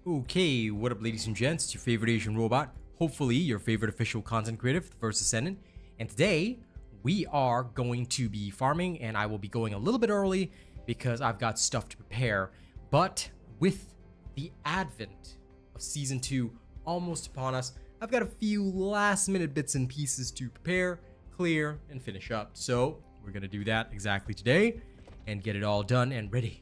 Okay, what up ladies and gents, it's your favorite Asian robot, hopefully your favorite official content creator for the first Descendant, and today we are going to be farming and I will be going a little bit early because I've got stuff to prepare, but with the advent of Season 2 almost upon us, I've got a few last minute bits and pieces to prepare, clear, and finish up, so we're gonna do that exactly today and get it all done and ready.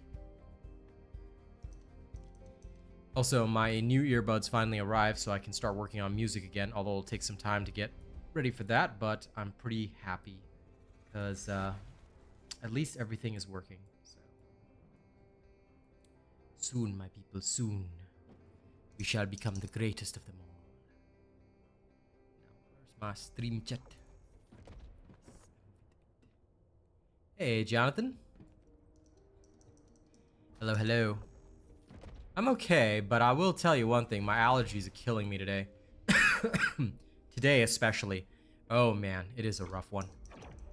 Also, my new earbuds finally arrived, so I can start working on music again, although it'll take some time to get ready for that, but I'm pretty happy, because at least everything is working, so. Soon, my people, soon, we shall become the greatest of them all. Now, where's my stream chat? Hey, Jonathan. Hello, hello. I'm okay, but I will tell you one thing. My allergies are killing me today. Today especially. Oh man, it is a rough one.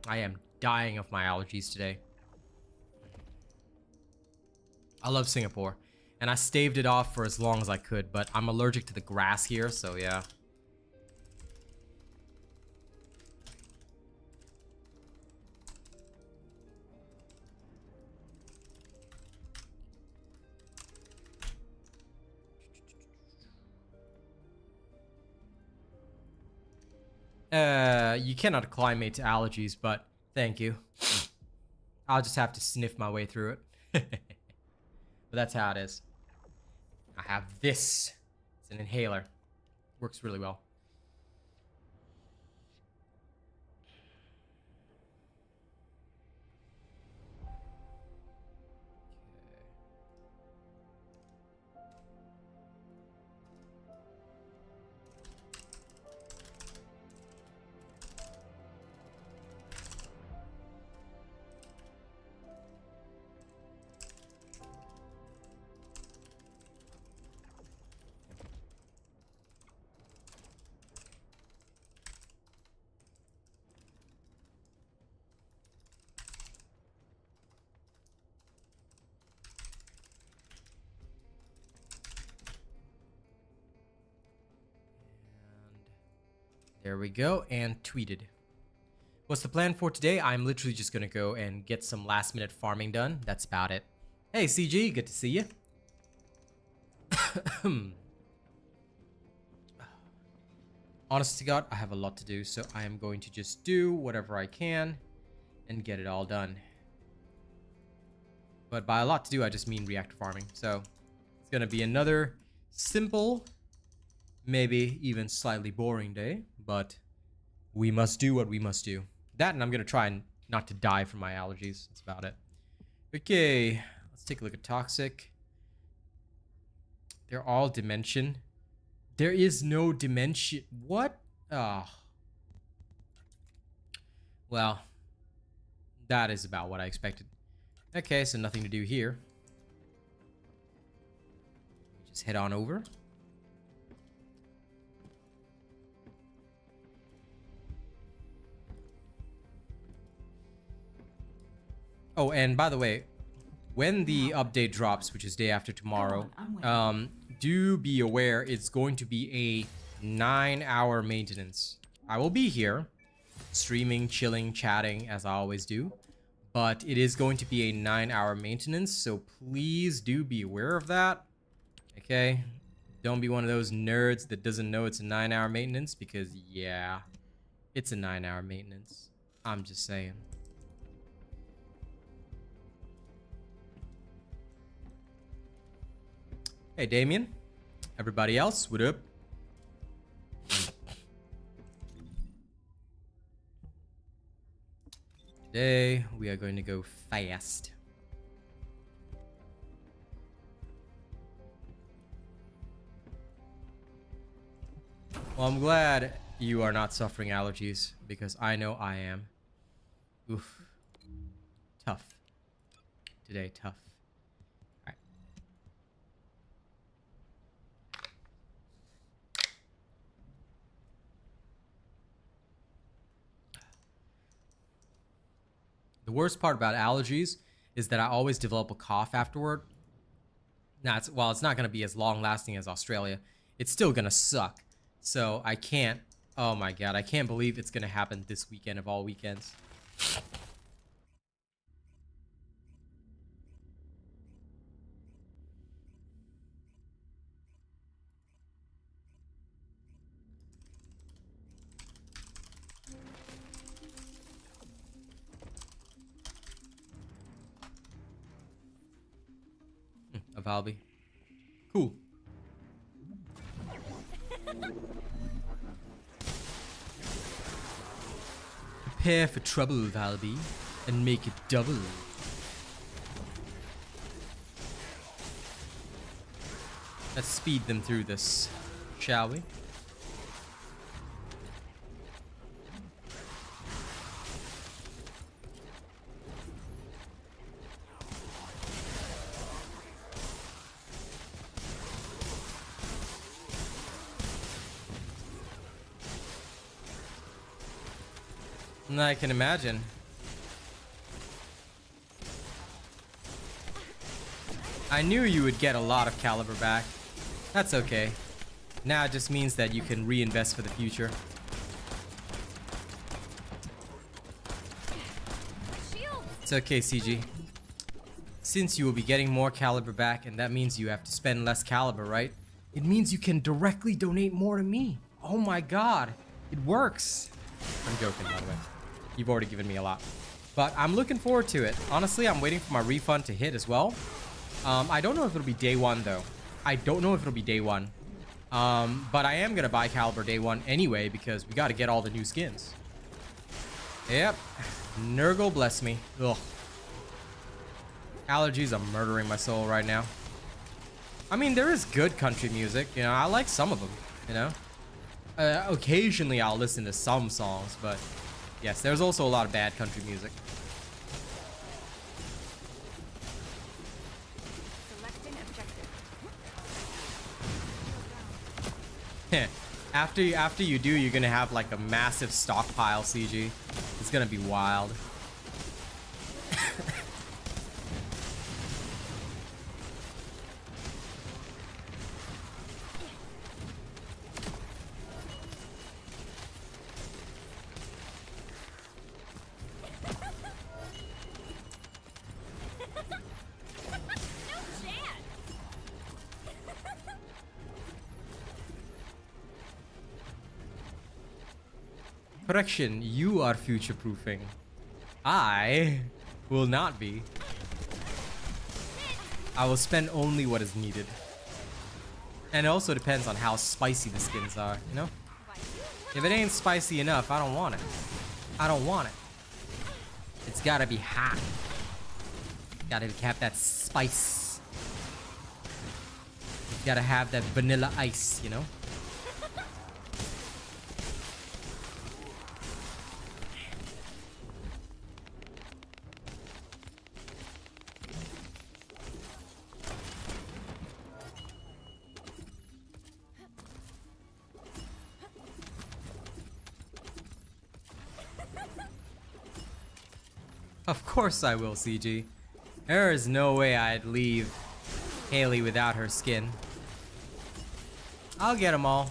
I am dying of my allergies today. I love Singapore, and I staved it off for as long as I could, but I'm allergic to the grass here, so yeah. You cannot acclimate to allergies, but thank you. I'll just have to sniff my way through it. But that's how it is. I have this. It's an inhaler. Works really well. There we go, and tweeted. What's the plan for today? I'm literally just gonna go and get some last minute farming done. That's about it. Hey CG, good to see you. Honest to God, I have a lot to do, so I am going to just do whatever I can and get it all done. But by a lot to do, I just mean reactor farming. So it's gonna be another simple, maybe even slightly boring day, but we must do what we must do. That, and I'm gonna try and not to die from my allergies. That's about it. Okay, let's take a look at toxic. They're all dimension. There is no dimension. What? Oh. Well, that is about what I expected. Okay, so nothing to do here. Just head on over. Oh, and by the way, when the update drops, which is day after tomorrow, do be aware it's going to be a 9-hour maintenance. I will be here, streaming, chilling, chatting, as I always do, but it is going to be a 9-hour maintenance, so please do be aware of that, okay? Don't be one of those nerds that doesn't know it's a 9-hour maintenance, because yeah, it's a 9-hour maintenance. I'm just saying. Hey Damien, everybody else, what up? Today we are going to go fast. Well, I'm glad you are not suffering allergies, because I know I am. Oof. Tough. Today, tough. The worst part about allergies is that I always develop a cough afterward. Now, while it's not going to be as long lasting as Australia, it's still going to suck. So I can't, oh my god, I can't believe it's going to happen this weekend of all weekends. A Valby. Cool. Prepare for trouble, Valby, and make it double. Let's speed them through this, shall we? I can imagine. I knew you would get a lot of caliber back. That's okay. Now it just means that you can reinvest for the future. It's okay, CG. Since you will be getting more caliber back, and that means you have to spend less caliber, right? It means you can directly donate more to me. Oh my god. It works. I'm joking, by the way. You've already given me a lot. But I'm looking forward to it. Honestly, I'm waiting for my refund to hit as well. I don't know if it'll be day one, though. I don't know if it'll be day one. But I am going to buy Caliber day one anyway, because we got to get all the new skins. Yep. Nurgle bless me. Ugh. Allergies are murdering my soul right now. I mean, there is good country music. You know, I like some of them, you know. Occasionally, I'll listen to some songs, but... yes, there's also a lot of bad country music. Selecting objective. after you do, you're gonna have like a massive stockpile, CG. It's gonna be wild. Correction, you are future-proofing. I will not be. I will spend only what is needed. And it also depends on how spicy the skins are, you know? If it ain't spicy enough, I don't want it. I don't want it. It's gotta be hot. Gotta have that spice. You gotta have that vanilla ice, you know? Of course I will, CG. There is no way I'd leave Haley without her skin. I'll get them all.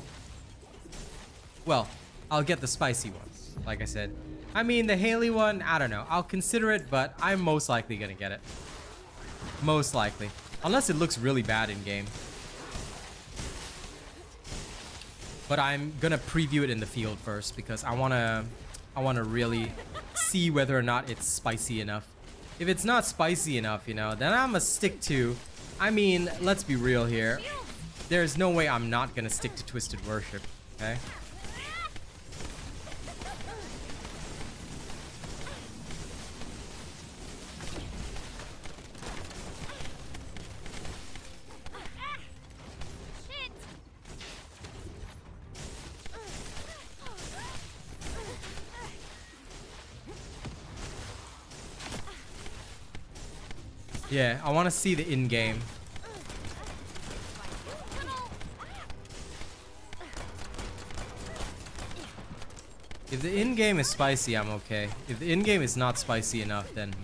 Well, I'll get the spicy ones, like I said. I mean, the Haley one, I don't know. I'll consider it, but I'm most likely gonna get it. Most likely. Unless it looks really bad in-game. But I'm gonna preview it in the field first, because I wanna really see whether or not it's spicy enough. If it's not spicy enough, you know, then I'm gonna stick to... I mean, let's be real here. There's no way I'm not gonna stick to Twisted Worship, okay? Yeah, I want to see the in-game. If the in-game is spicy, I'm okay. If the in-game is not spicy enough, then...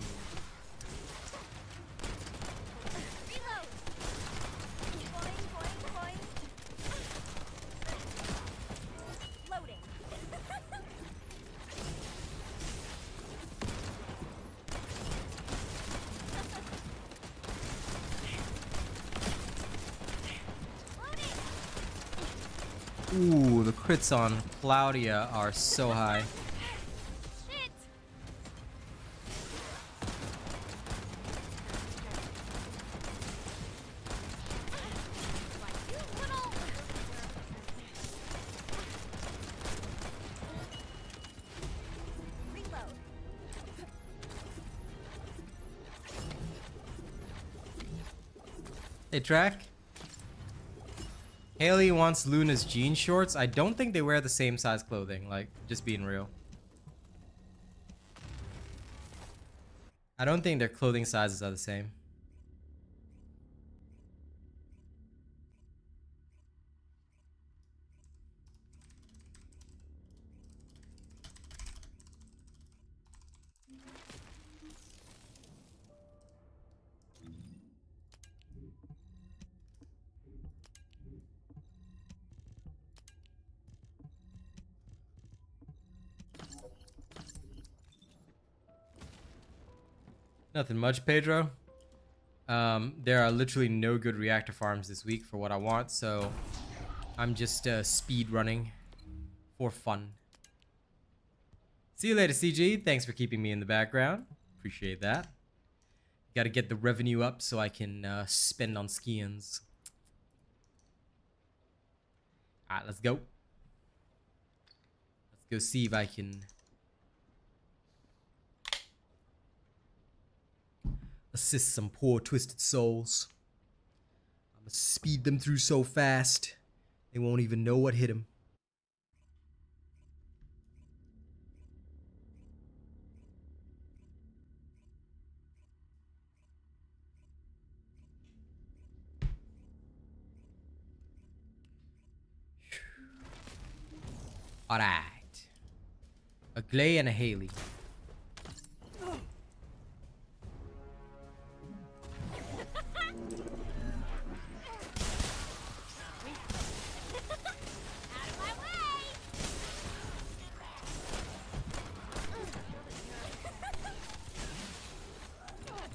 Ooh, the crits on Claudia are so high. Shit. You little... Reload. Hey, Track. Haley wants Luna's jean shorts. I don't think they wear the same size clothing. Like, just being real. I don't think their clothing sizes are the same. Nothing much, Pedro. There are literally no good reactor farms this week for what I want, so I'm just speed running for fun. See you later, CG. Thanks for keeping me in the background. Appreciate that. Got to get the revenue up so I can spend on skins. All right, let's go. Let's go see if I can assist some poor twisted souls. I'm gonna speed them through so fast they won't even know what hit them. Alright. A Glay and a Haley.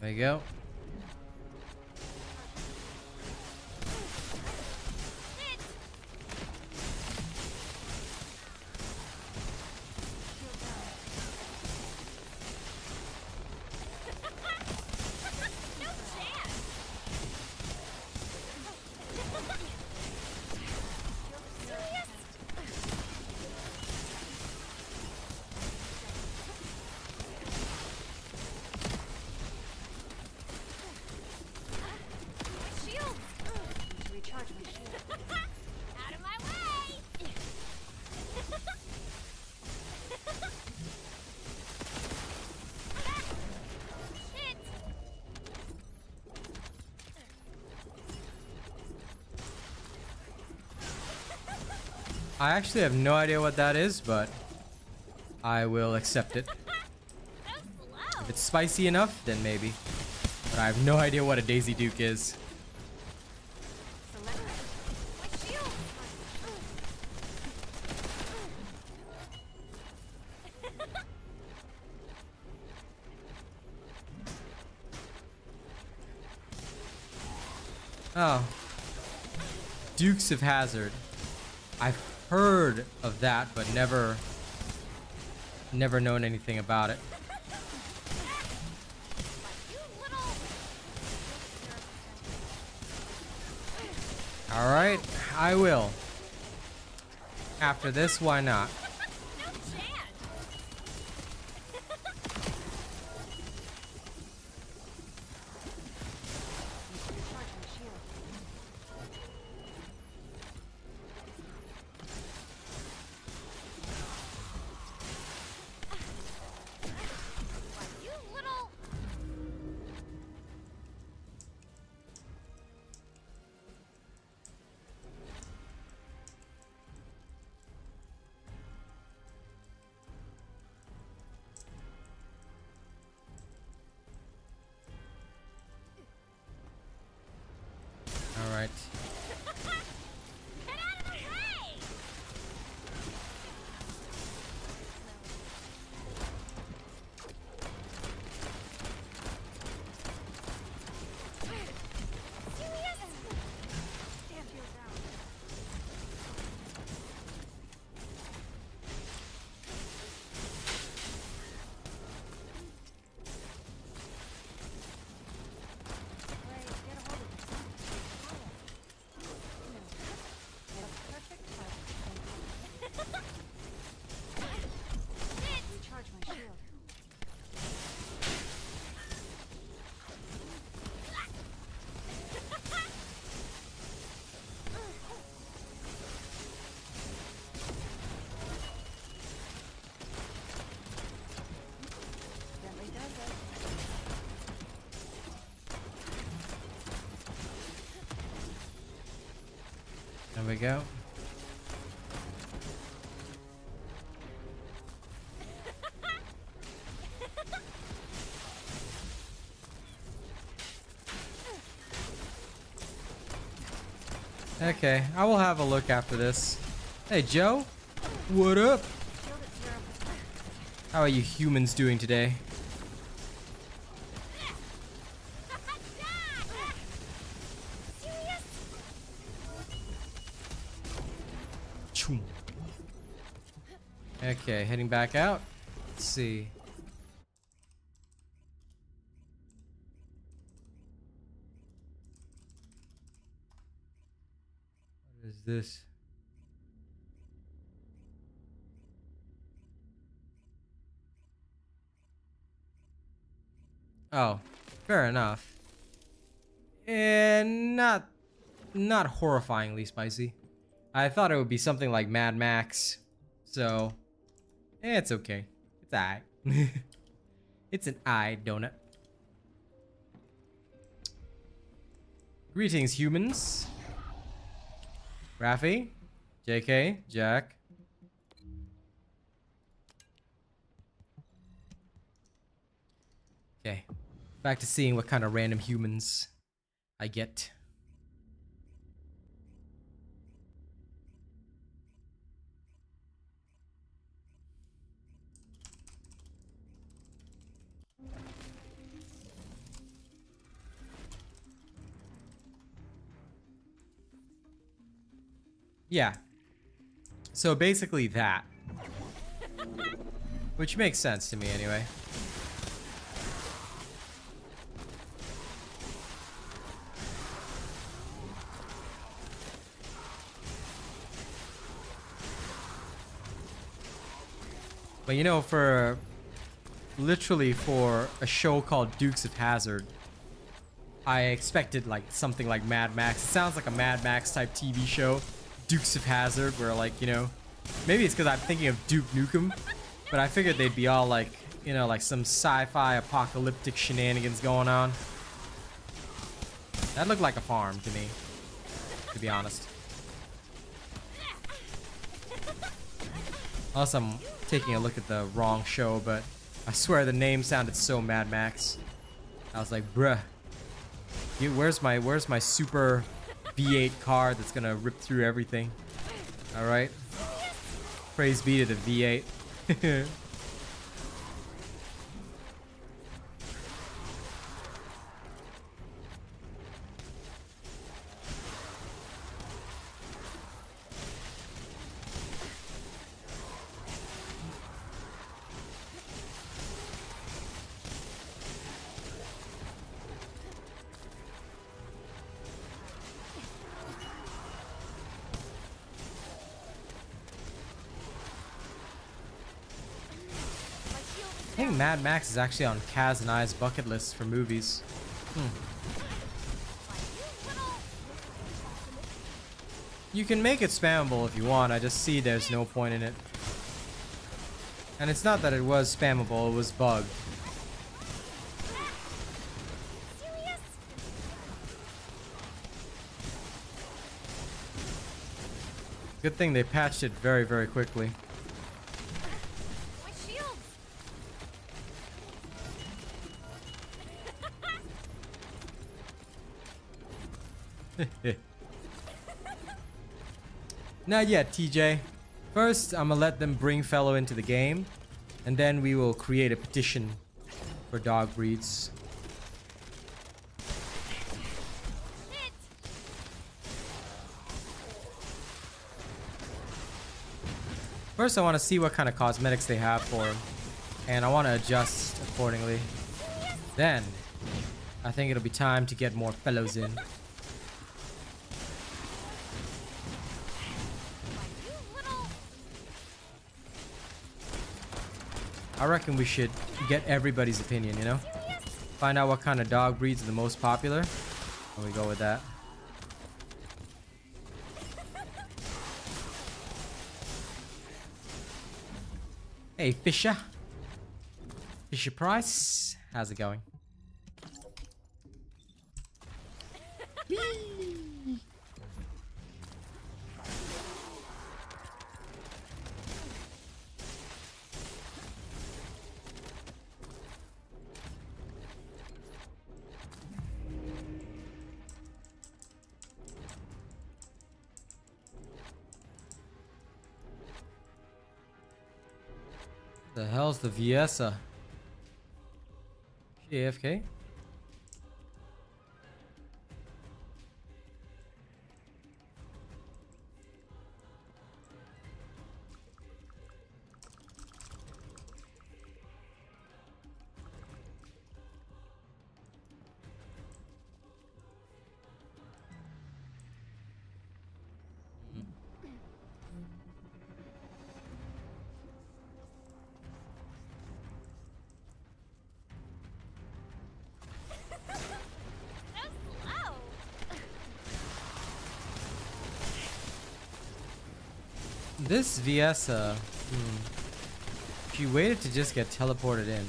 There you go. I actually have no idea what that is, but I will accept it. If it's spicy enough, then maybe. But I have no idea what a Daisy Duke is. Oh. Dukes of Hazzard. I've heard of that, but never known anything about it. All right, I will. After this, why not? All right. There we go. Okay, I will have a look after this. Hey, Joe. What up? How are you humans doing today? Choom. Okay, heading back out. Let's see. What is this? Oh, fair enough. And not horrifyingly spicy. I thought it would be something like Mad Max. So, it's okay. It's aight. It's an aight donut. Greetings, humans. Raffy, JK, Jack. Okay, back to seeing what kind of random humans I get. Yeah. So basically that. Which makes sense to me anyway. But you know, for literally for a show called Dukes of Hazzard, I expected like something like Mad Max. It sounds like a Mad Max type TV show, Dukes of Hazzard, where like, you know, maybe it's because I'm thinking of Duke Nukem, but I figured they'd be all like, you know, like some sci-fi apocalyptic shenanigans going on. That looked like a farm to me, to be honest. Unless I'm taking a look at the wrong show, but I swear the name sounded so Mad Max. I was like, bruh, where's my super V8 car that's gonna rip through everything? All right, praise be to the V8. I think Mad Max is actually on Kaz and I's bucket list for movies. You can make it spammable if you want, I just see there's no point in it. And it's not that it was spammable, it was bugged. Good thing they patched it very, very quickly. Not yet, TJ. First, I'm gonna let them bring Fellow into the game, and then we will create a petition for dog breeds. First, I want to see what kind of cosmetics they have for him, and I want to adjust accordingly. Then, I think it'll be time to get more fellows in. I reckon we should get everybody's opinion, you know? Find out what kind of dog breeds are the most popular, and we go with that. Hey, Fisher. Fisher Price. How's it going? The hell's the Viesa? She AFK? So slow. This Viesa, she waited to just get teleported in.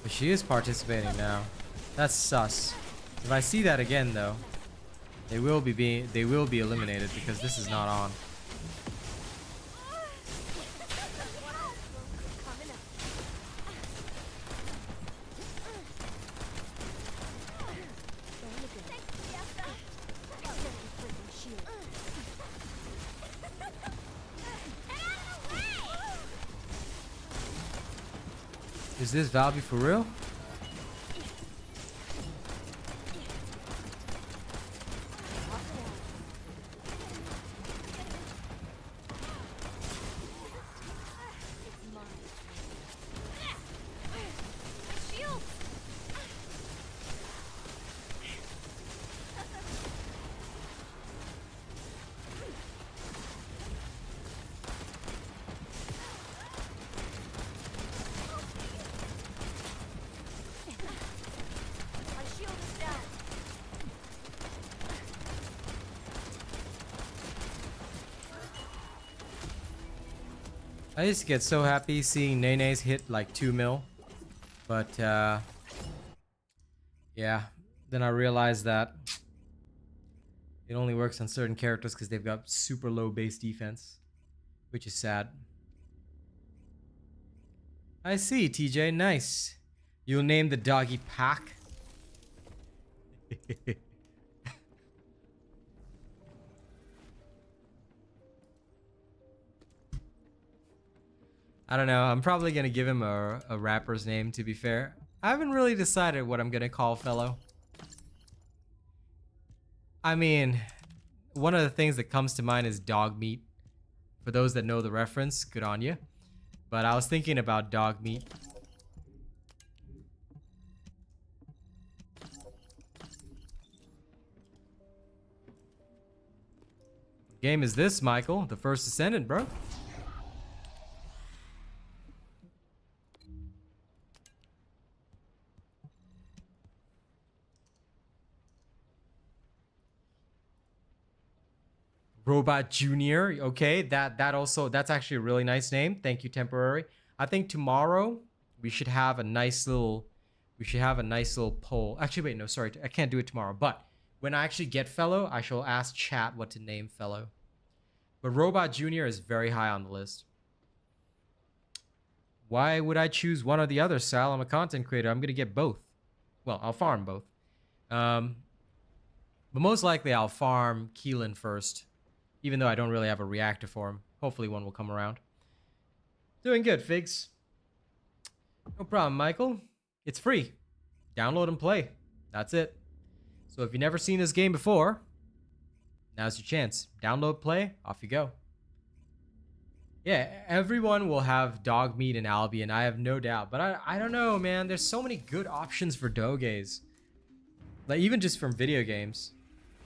But she is participating now. That's sus. If I see that again though, they will be eliminated because this is not on. Is this Valby for real? Shield. My shield is down. I used to get so happy seeing Nene's hit like 2 mil. But yeah, then I realized that it only works on certain characters because they've got super low base defense, which is sad. I see, TJ, nice. You'll name the doggy Pack. I don't know. I'm probably gonna give him a rapper's name, to be fair. I haven't really decided what I'm gonna call Fellow. I mean, one of the things that comes to mind is dog meat. For those that know the reference, good on you. But I was thinking about dog meat. What game is this, Michael? The first Descendant, bro. Robot Junior. Okay, that's actually a really nice name. Thank you, Temporary. I think tomorrow we should have a nice little poll. Actually, wait, no, sorry, I can't do it tomorrow. But when I actually get Fellow, I shall ask chat what to name Fellow. But Robot Junior is very high on the list. Why would I choose one or the other, Sal? I'm a content creator. I'm gonna get both. Well, I'll farm both. But most likely I'll farm Keelan first. Even though I don't really have a reactor for him. Hopefully one will come around. Doing good, Figs. No problem, Michael. It's free. Download and play. That's it. So if you've never seen this game before, now's your chance. Download, play, off you go. Yeah, everyone will have dog meat and Albion, I have no doubt. But I don't know, man. There's so many good options for doges. Like, even just from video games.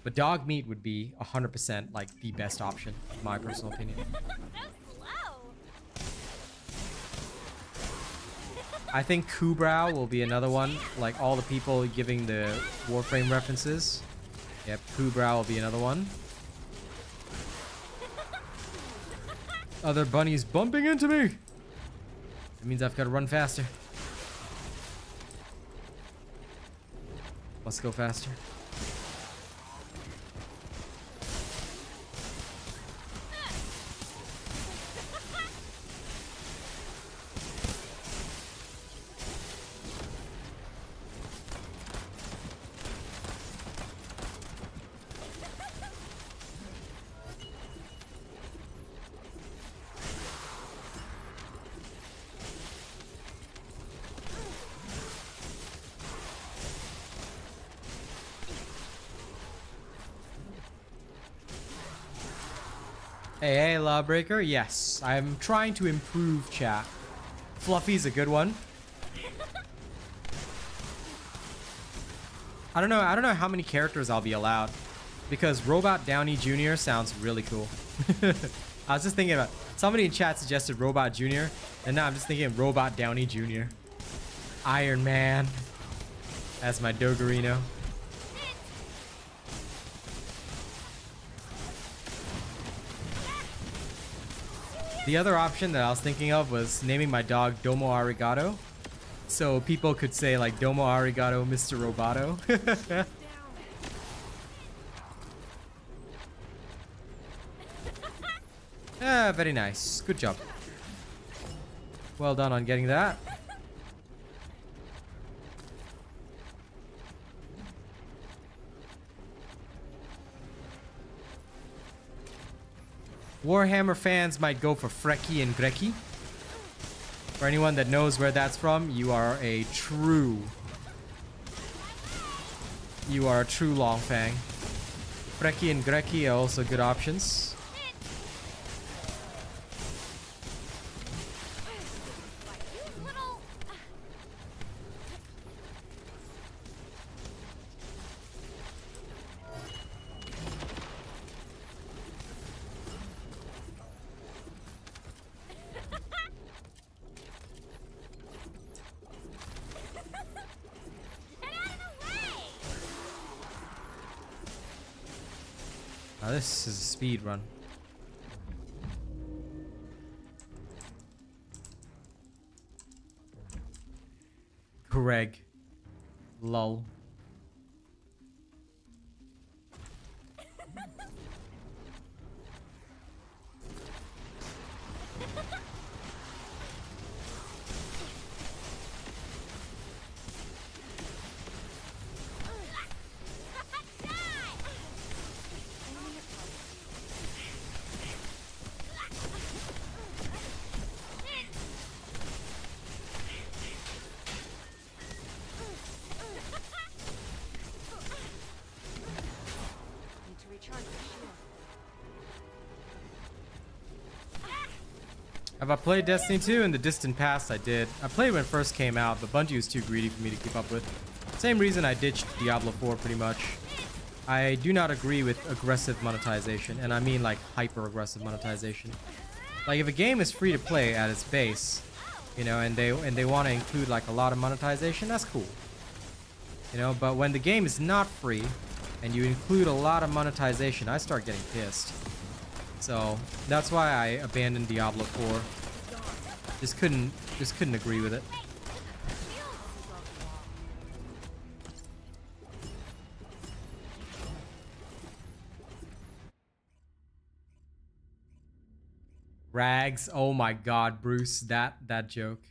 But dog meat would be 100% like the best option, in my personal opinion. So slow. I think Kubrow will be another one. Like all the people giving the Warframe references. Yep, Kubrow will be another one. Other bunnies bumping into me. That means I've got to run faster. Let's go faster. Hey, Lawbreaker. Yes, I'm trying to improve chat. Fluffy's a good one. I don't know how many characters I'll be allowed, because Robot Downey Jr. sounds really cool. I was just thinking about, somebody in chat suggested Robot Jr. and now I'm just thinking Robot Downey Jr. Iron Man as my Doggerino. The other option that I was thinking of was naming my dog Domo Arigato, so people could say like Domo Arigato, Mr. Roboto. Ah, very nice. Good job. Well done on getting that. Warhammer fans might go for Freki and Greki. For anyone that knows where that's from, you are a true Longfang. Freki and Greki are also good options. Now this is a speed run. Greg. Lol. Have I played Destiny 2? In the distant past, I did. I played when it first came out, but Bungie was too greedy for me to keep up with. Same reason I ditched Diablo 4 pretty much. I do not agree with aggressive monetization, and I mean like hyper-aggressive monetization. Like if a game is free to play at its base, you know, and they want to include like a lot of monetization, that's cool. You know, but when the game is not free and you include a lot of monetization, I start getting pissed. So that's why I abandoned Diablo 4. Just couldn't agree with it. Rags, oh my god, Bruce, that joke.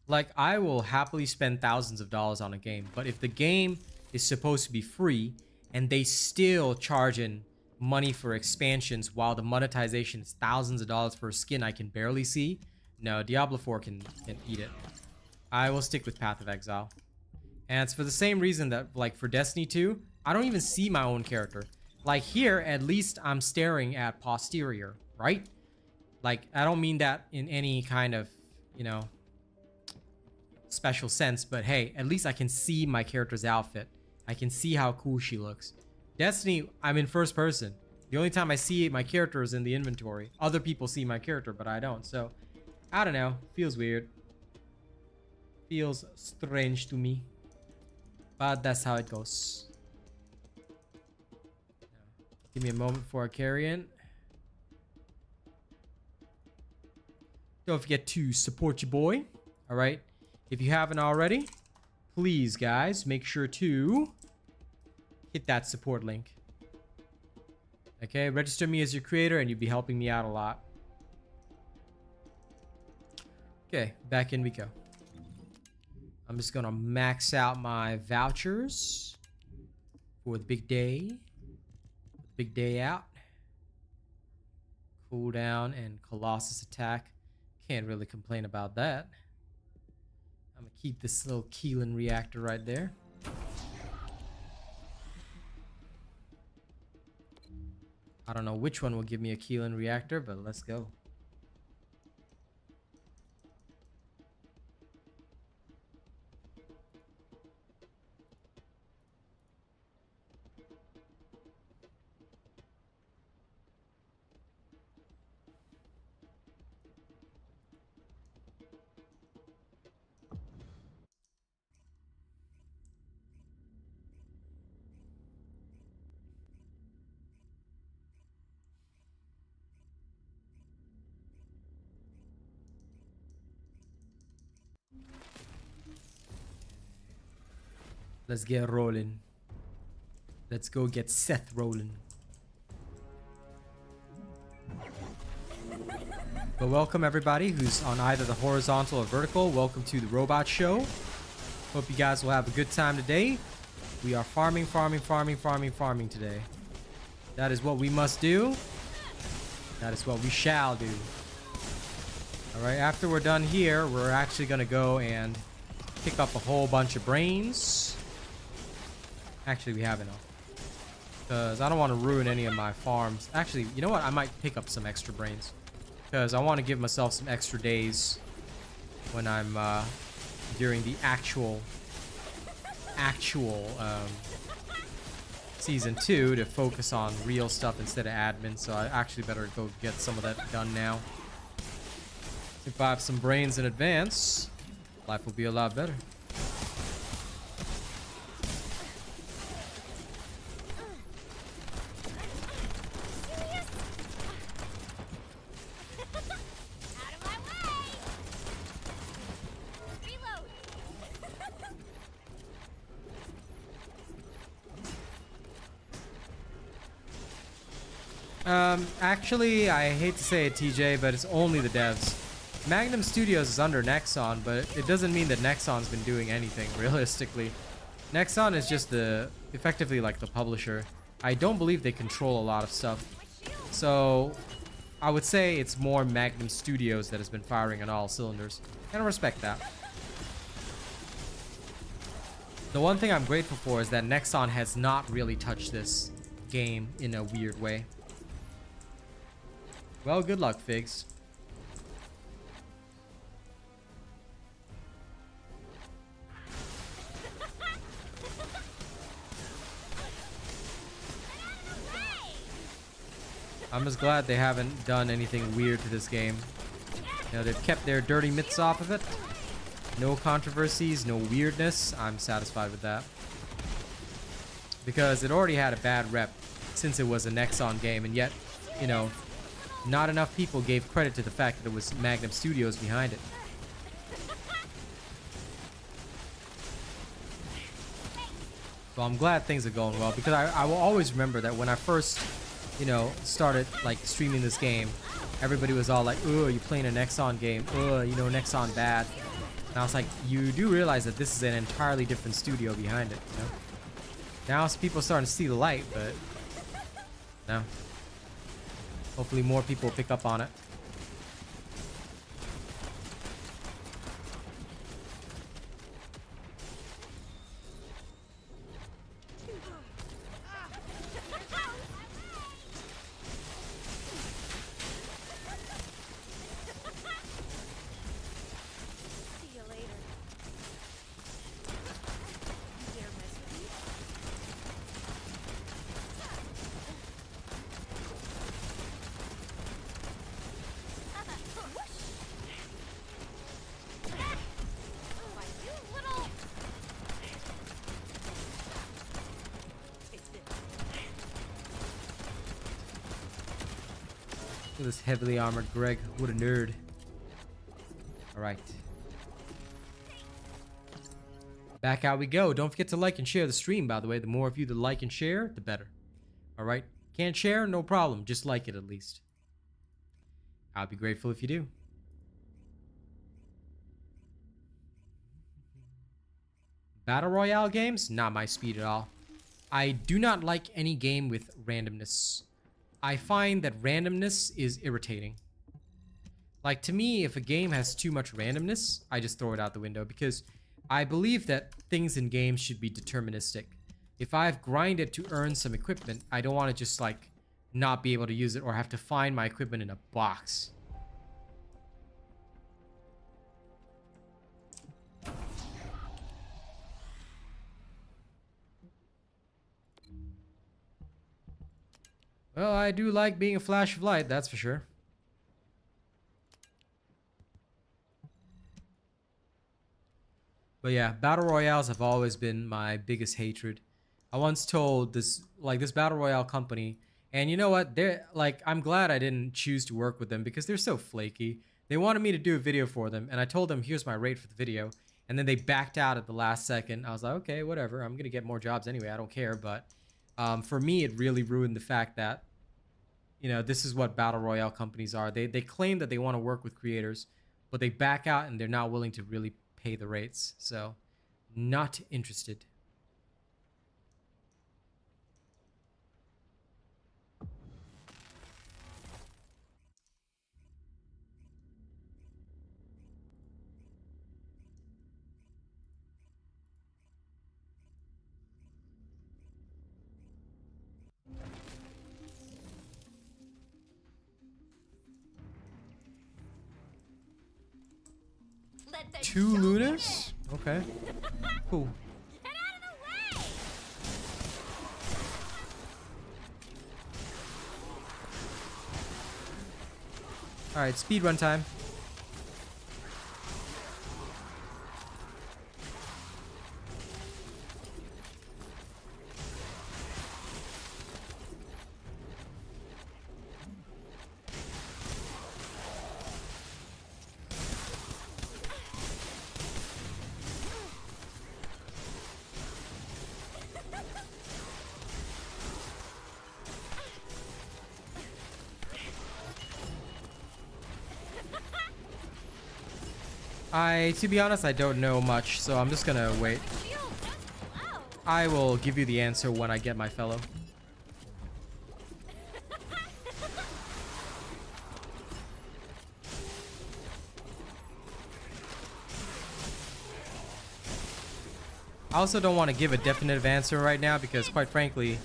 Like, I will happily spend thousands of dollars on a game, but if the game is supposed to be free and they still charge in money for expansions while the monetization is thousands of dollars for a skin I can barely see, no, Diablo 4 can eat it. I will stick with Path of Exile. And it's for the same reason that, like, for Destiny 2, I don't even see my own character. Like, here, at least I'm staring at posterior, right? Like, I don't mean that in any kind of, you know, special sense, but hey, at least I can see my character's outfit. I can see how cool she looks. Destiny, I'm in first person. The only time I see my character is in the inventory. Other people see my character, but I don't. So, I don't know. Feels weird. Feels strange to me. But that's how it goes. Give me a moment before I carry in. Don't forget to support your boy. Alright? If you haven't already, please, guys, make sure to hit that support link. Okay? Register me as your creator and you'll be helping me out a lot. Okay, back in we go. I'm just gonna max out my vouchers for the big day. Big day out. Cooldown and Colossus attack. Can't really complain about that. I'm gonna keep this little Keelan reactor right there. I don't know which one will give me a Keelan reactor, but let's go. Let's get rolling. Let's go get Seth rolling. But welcome everybody who's on either the horizontal or vertical. Welcome to the Robot Show. Hope you guys will have a good time today. We are farming today. That is what we must do. That is what we shall do. Alright, after we're done here, we're actually gonna go and pick up a whole bunch of brains. Actually, we have enough. Because I don't want to ruin any of my farms. Actually, you know what? I might pick up some extra brains. Because I want to give myself some extra days when I'm during the actual season 2 to focus on real stuff instead of admin. So I actually better go get some of that done now. If I have some brains in advance, life will be a lot better. Actually, I hate to say it, TJ, but it's only the devs. Magnum Studios is under Nexon, but it doesn't mean that Nexon's been doing anything, realistically. Nexon is just effectively like the publisher. I don't believe they control a lot of stuff. So, I would say it's more Magnum Studios that has been firing on all cylinders. And I respect that. The one thing I'm grateful for is that Nexon has not really touched this game in a weird way. Well, good luck, Figs. I'm just glad they haven't done anything weird to this game. You know, they've kept their dirty mitts off of it. No controversies, no weirdness. I'm satisfied with that. Because it already had a bad rep since it was a Nexon game, and yet, you know, not enough people gave credit to the fact that it was Magnum Studios behind it. So I'm glad things are going well, because I will always remember that when I first, you know, started like streaming this game, everybody was all like, "Oh, you're playing a Nexon game. Oh, you know, Nexon bad." And I was like, you do realize that this is an entirely different studio behind it, you know? Now people are starting to see the light, but no. Hopefully more people will pick up on it. Look at this heavily armored Greg. What a nerd. Alright. Back out we go. Don't forget to like and share the stream, by the way. The more of you that like and share, the better. Alright? Can't share? No problem. Just like it at least. I'll be grateful if you do. Battle Royale games? Not my speed at all. I do not like any game with randomness. I find that randomness is irritating. Like, to me, if a game has too much randomness, I just throw it out the window, because I believe that things in games should be deterministic. If I've grinded to earn some equipment, I don't want to just, like, not be able to use it or have to find my equipment in a box. Well, I do like being a flash of light, that's for sure. But yeah, battle royales have always been my biggest hatred. I once told this battle royale company, and you know what? They're like, I'm glad I didn't choose to work with them because they're so flaky. They wanted me to do a video for them, and I told them, here's my rate for the video, and then they backed out at the last second. I was like, okay, whatever. I'm gonna get more jobs anyway. I don't care. But for me, it really ruined the fact that, you know, this is what battle royale companies are. They claim that they want to work with creators, but they back out and they're not willing to really pay the rates. So, not interested. Let the 2 show Lunas? Okay. Cool. Get out of the way! Alright, speedrun time. To be honest, I don't know much, so I'm just gonna wait. Shield, so slow! I will give you the answer when I get my fellow. I also don't want to give a definitive answer right now because, quite frankly,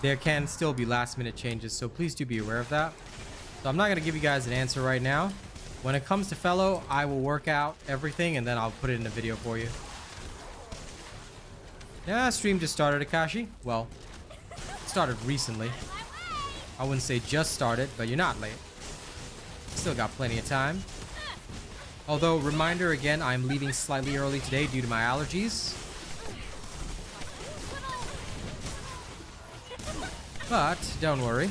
there can still be last-minute changes, so please do be aware of that. So I'm not going to give you guys an answer right now. When it comes to fellow, I will work out everything and then I'll put it in a video for you. Yeah, stream just started, Akashi. Well, it started recently. I wouldn't say just started, but you're not late. Still got plenty of time. Although, reminder again, I'm leaving slightly early today due to my allergies. But, don't worry.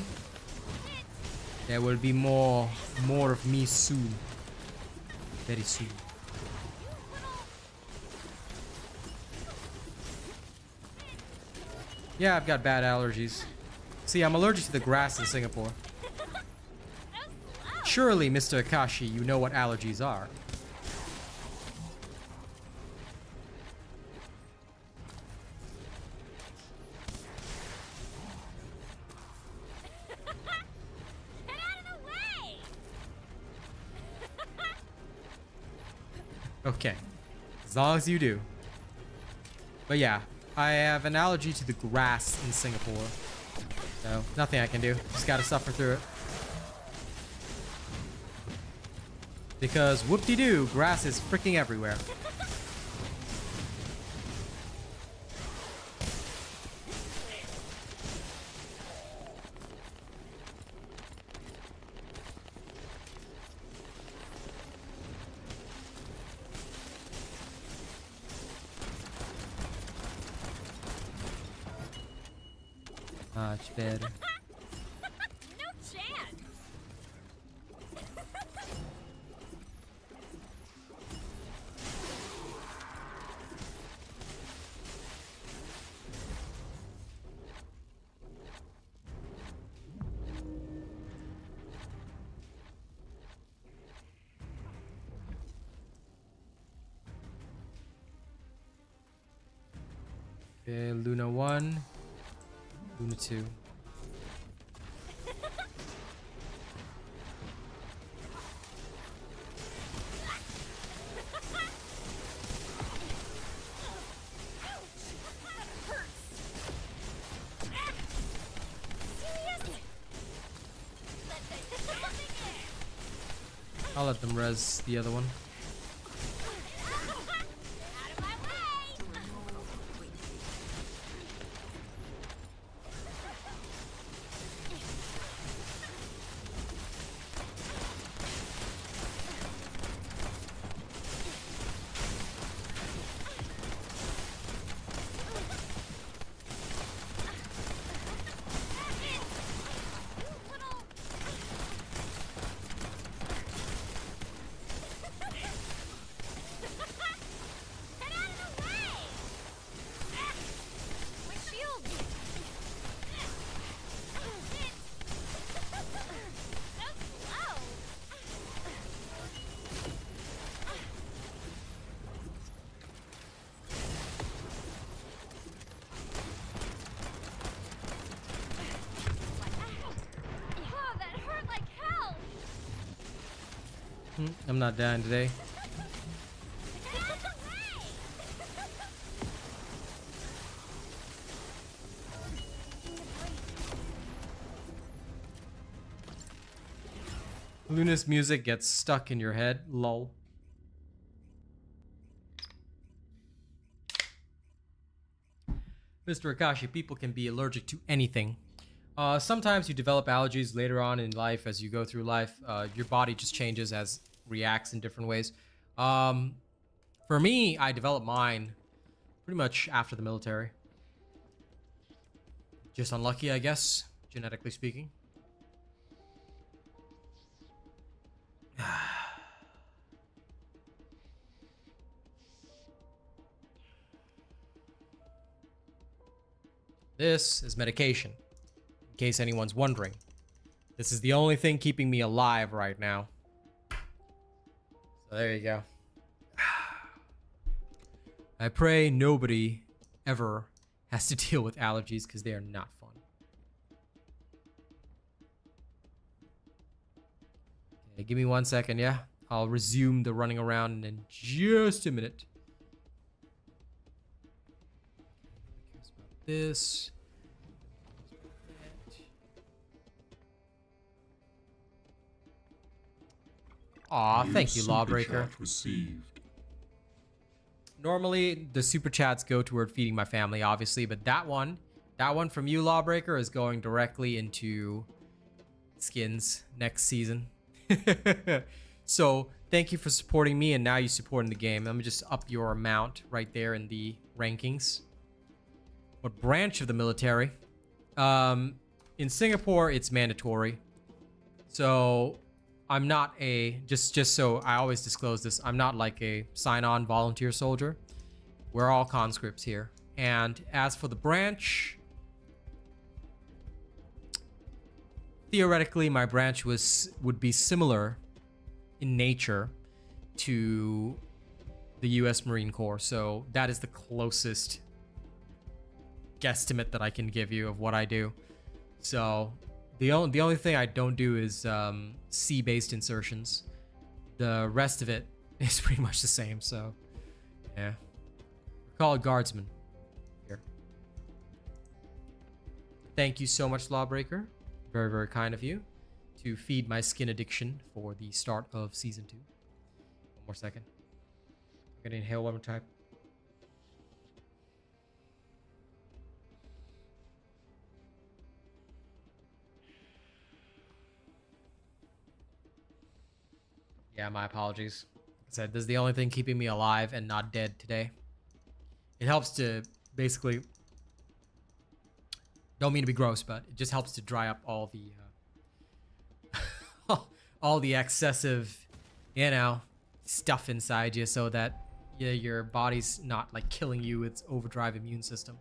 There will be more of me soon. Very soon. Yeah, I've got bad allergies. See, I'm allergic to the grass in Singapore. Surely, Mr. Akashi, you know what allergies are. Okay, as long as you do. But yeah, I have an allergy to the grass in Singapore. So, nothing I can do. Just gotta suffer through it. Because whoop-de-doo, grass is freaking everywhere. Much better. No chance! Okay, Luna 1. Luna 2. let them res the other one. Out of my way! Get out of the way! My shield! So slow! Oh, that hurt like hell! I'm not dying today. Get out of the way! Luna's music gets stuck in your head. Lol. Mr. Akashi, people can be allergic to anything. Sometimes you develop allergies later on in life as you go through life. Your body just changes as reacts in different ways. For me, I developed mine pretty much after the military. Just unlucky, I guess, genetically speaking. This is medication, in case anyone's wondering. This is the only thing keeping me alive right now. So there you go. I pray nobody ever has to deal with allergies because they are not fun. Okay, give me 1 second, yeah? I'll resume the running around in just a minute. This. Aw, thank you, Lawbreaker. Received. Normally, the super chats go toward feeding my family, obviously, but that one from you, Lawbreaker, is going directly into skins next season. So, thank you for supporting me, and now you're supporting the game. Let me just up your amount right there in the rankings. What branch of the military? In Singapore, it's mandatory. So, I'm not a, just so I always disclose this, I'm not like a sign-on volunteer soldier. We're all conscripts here. And as for the branch, theoretically, my branch would be similar in nature to the US Marine Corps. So that is the closest guesstimate that I can give you of what I do. So the only thing I don't do is sea-based insertions. The rest of it is pretty much the same. So yeah, we're called guardsmen here. Thank you so much, Lawbreaker. Very, very kind of you to feed my skin addiction for the start of season 2. One more second. I'm gonna inhale one more time. Yeah, my apologies. Like I said, this is the only thing keeping me alive and not dead today. It helps to basically, don't mean to be gross, but it just helps to dry up all the all the excessive, you know, stuff inside you, so that your body's not like killing you with its overdrive immune system.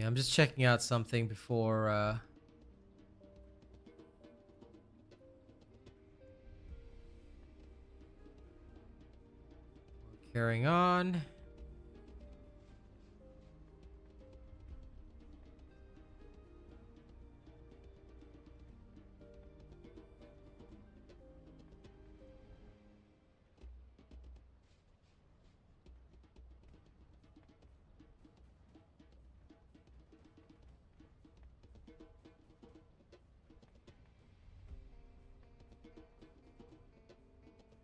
I'm just checking out something before carrying on.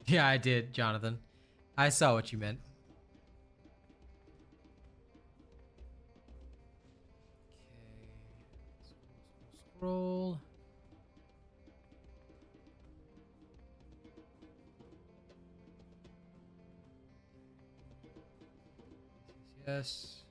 Yeah, I did, Jonathan. I saw what you meant. Okay. Scroll. Yes.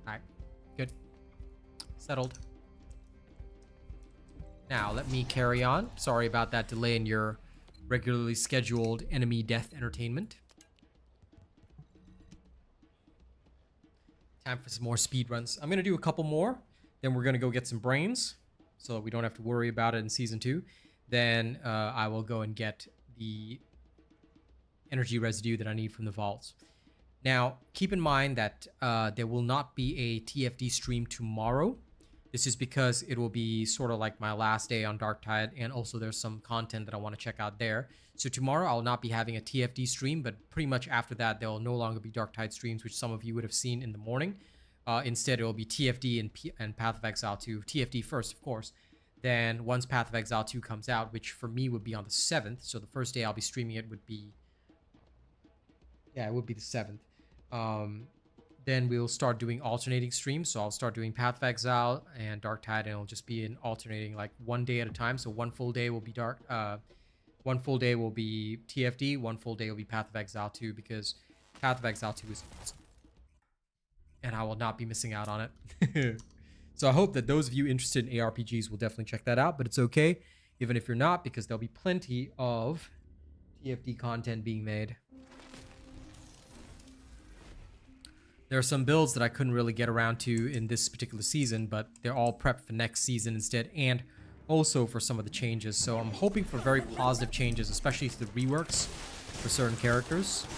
Alright, good. Settled. Now, let me carry on. Sorry about that delay in your regularly scheduled enemy death entertainment. Time for some more speed runs. I'm going to do a couple more. Then we're going to go get some brains so that we don't have to worry about it in Season 2. Then I will go and get the energy residue that I need from the vaults. Now, keep in mind that there will not be a TFD stream tomorrow. This is because it will be sort of like my last day on Darktide, and also there's some content that I want to check out there. So tomorrow I'll not be having a TFD stream, but pretty much after that there will no longer be Darktide streams, which some of you would have seen in the morning. Instead, it will be TFD and Path of Exile 2. TFD first, of course. Then once Path of Exile 2 comes out, which for me would be on the 7th, so the first day I'll be streaming it would be... Yeah, it would be the 7th. Then we'll start doing alternating streams. So I'll start doing Path of Exile and Darktide, and it'll just be in alternating like one day at a time. So one full day will be one full day will be TFD, one full day will be Path of Exile 2, because Path of Exile 2 is awesome. And I will not be missing out on it. So I hope that those of you interested in ARPGs will definitely check that out, but it's okay even if you're not, because there'll be plenty of TFD content being made. There are some builds that I couldn't really get around to in this particular season, but they're all prepped for next season instead, and also for some of the changes. So I'm hoping for very positive changes, especially to the reworks for certain characters.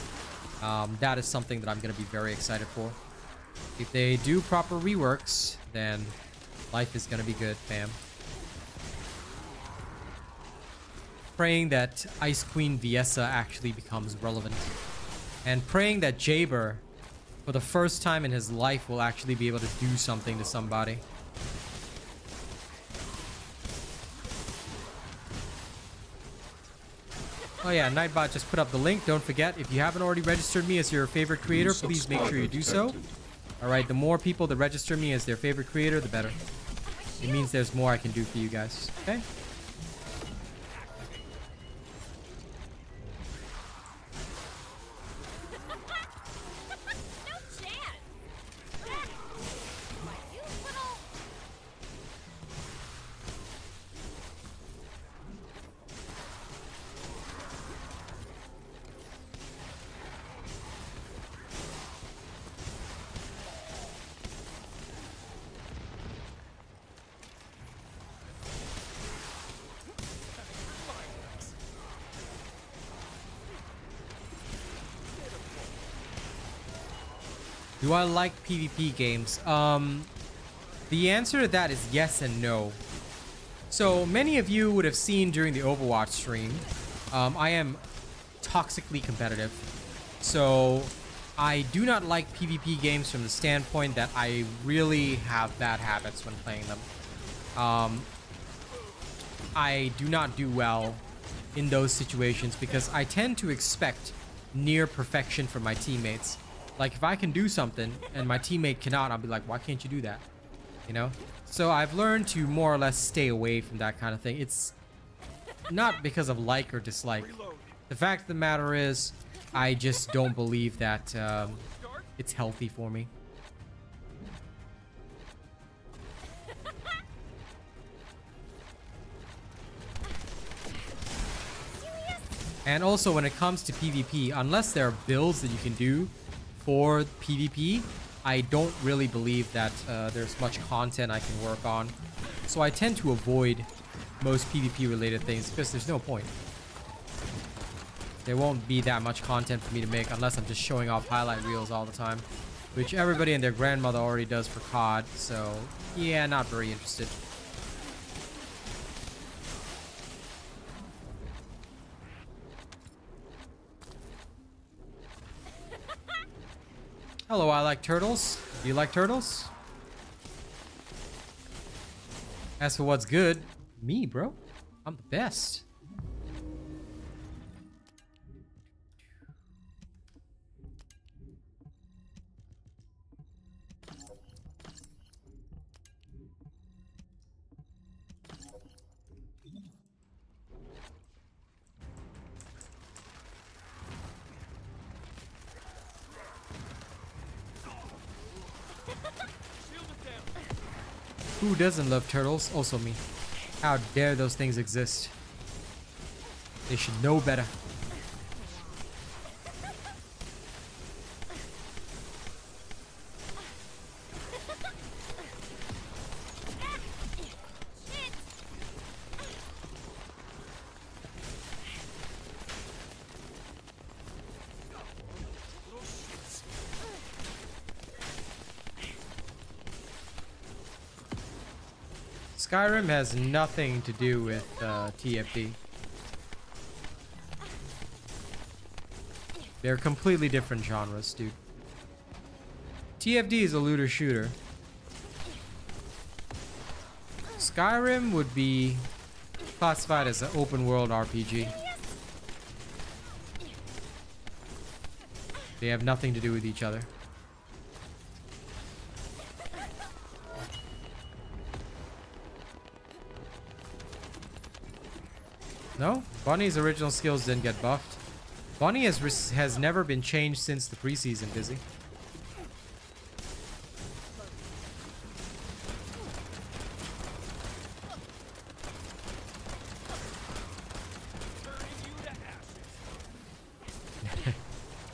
That is something that I'm going to be very excited for. If they do proper reworks, then life is going to be good, fam. Praying that Ice Queen Viessa actually becomes relevant. And praying that Jaber, for the first time in his life, will actually be able to do something to somebody. Oh yeah, Nightbot just put up the link. Don't forget, if you haven't already registered me as your favorite creator, please make sure you do so. Alright, the more people that register me as their favorite creator, the better. It means there's more I can do for you guys. Okay? Do I like PvP games? The answer to that is yes and no. So many of you would have seen during the Overwatch stream, I am toxically competitive. So I do not like PvP games from the standpoint that I really have bad habits when playing them. I do not do well in those situations because I tend to expect near perfection for my teammates. Like if I can do something and my teammate cannot, I'll be like, why can't you do that? You know? So I've learned to more or less stay away from that kind of thing. It's not because of like or dislike. The fact of the matter is, I just don't believe that it's healthy for me. And also when it comes to PvP, unless there are builds that you can do for PvP, I don't really believe that there's much content I can work on. So I tend to avoid most PvP related things because there's no point. There won't be that much content for me to make unless I'm just showing off highlight reels all the time, which everybody and their grandmother already does for COD. So yeah, not very interested. Hello, I like turtles. Do you like turtles? As for what's good, me, bro. I'm the best. Who doesn't love turtles? Also me. How dare those things exist? They should know better. Skyrim has nothing to do with TFD. They're completely different genres, dude. TFD is a looter shooter. Skyrim would be classified as an open world RPG. They have nothing to do with each other. No, Bunny's original skills didn't get buffed. Bunny has never been changed since the preseason, Dizzy.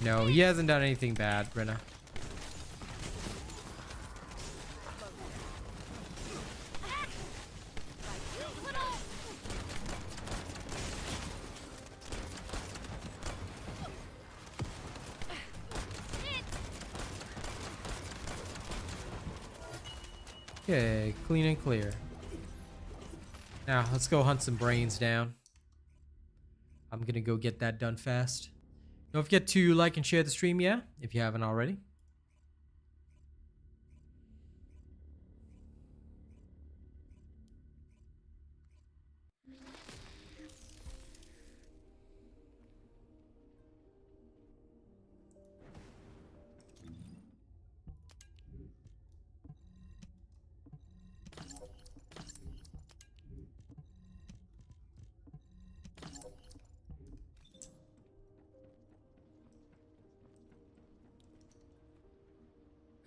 No, he hasn't done anything bad, Brenna. Okay, clean and clear. Now, let's go hunt some brains down. I'm gonna go get that done fast. Don't forget to like and share the stream, yeah? If you haven't already.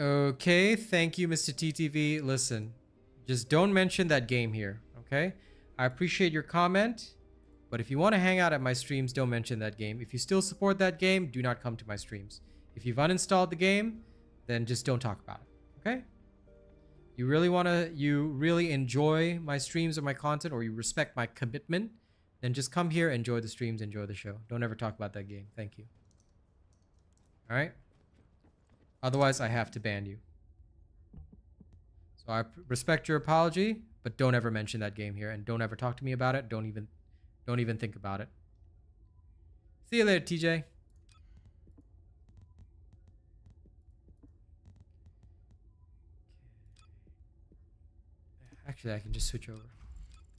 Okay, thank you, Mr. TTV. Listen, just don't mention that game here, okay? I appreciate your comment, but if you want to hang out at my streams, don't mention that game. If you still support that game, do not come to my streams. If you've uninstalled the game, then just don't talk about it, okay? You really enjoy my streams or my content, or you respect my commitment, then just come here, enjoy the streams, enjoy the show. Don't ever talk about that game. Thank you. All right? Otherwise, I have to ban you. So I respect your apology, but don't ever mention that game here, and don't ever talk to me about it. Don't even think about it. See you later, TJ. Actually, I can just switch over.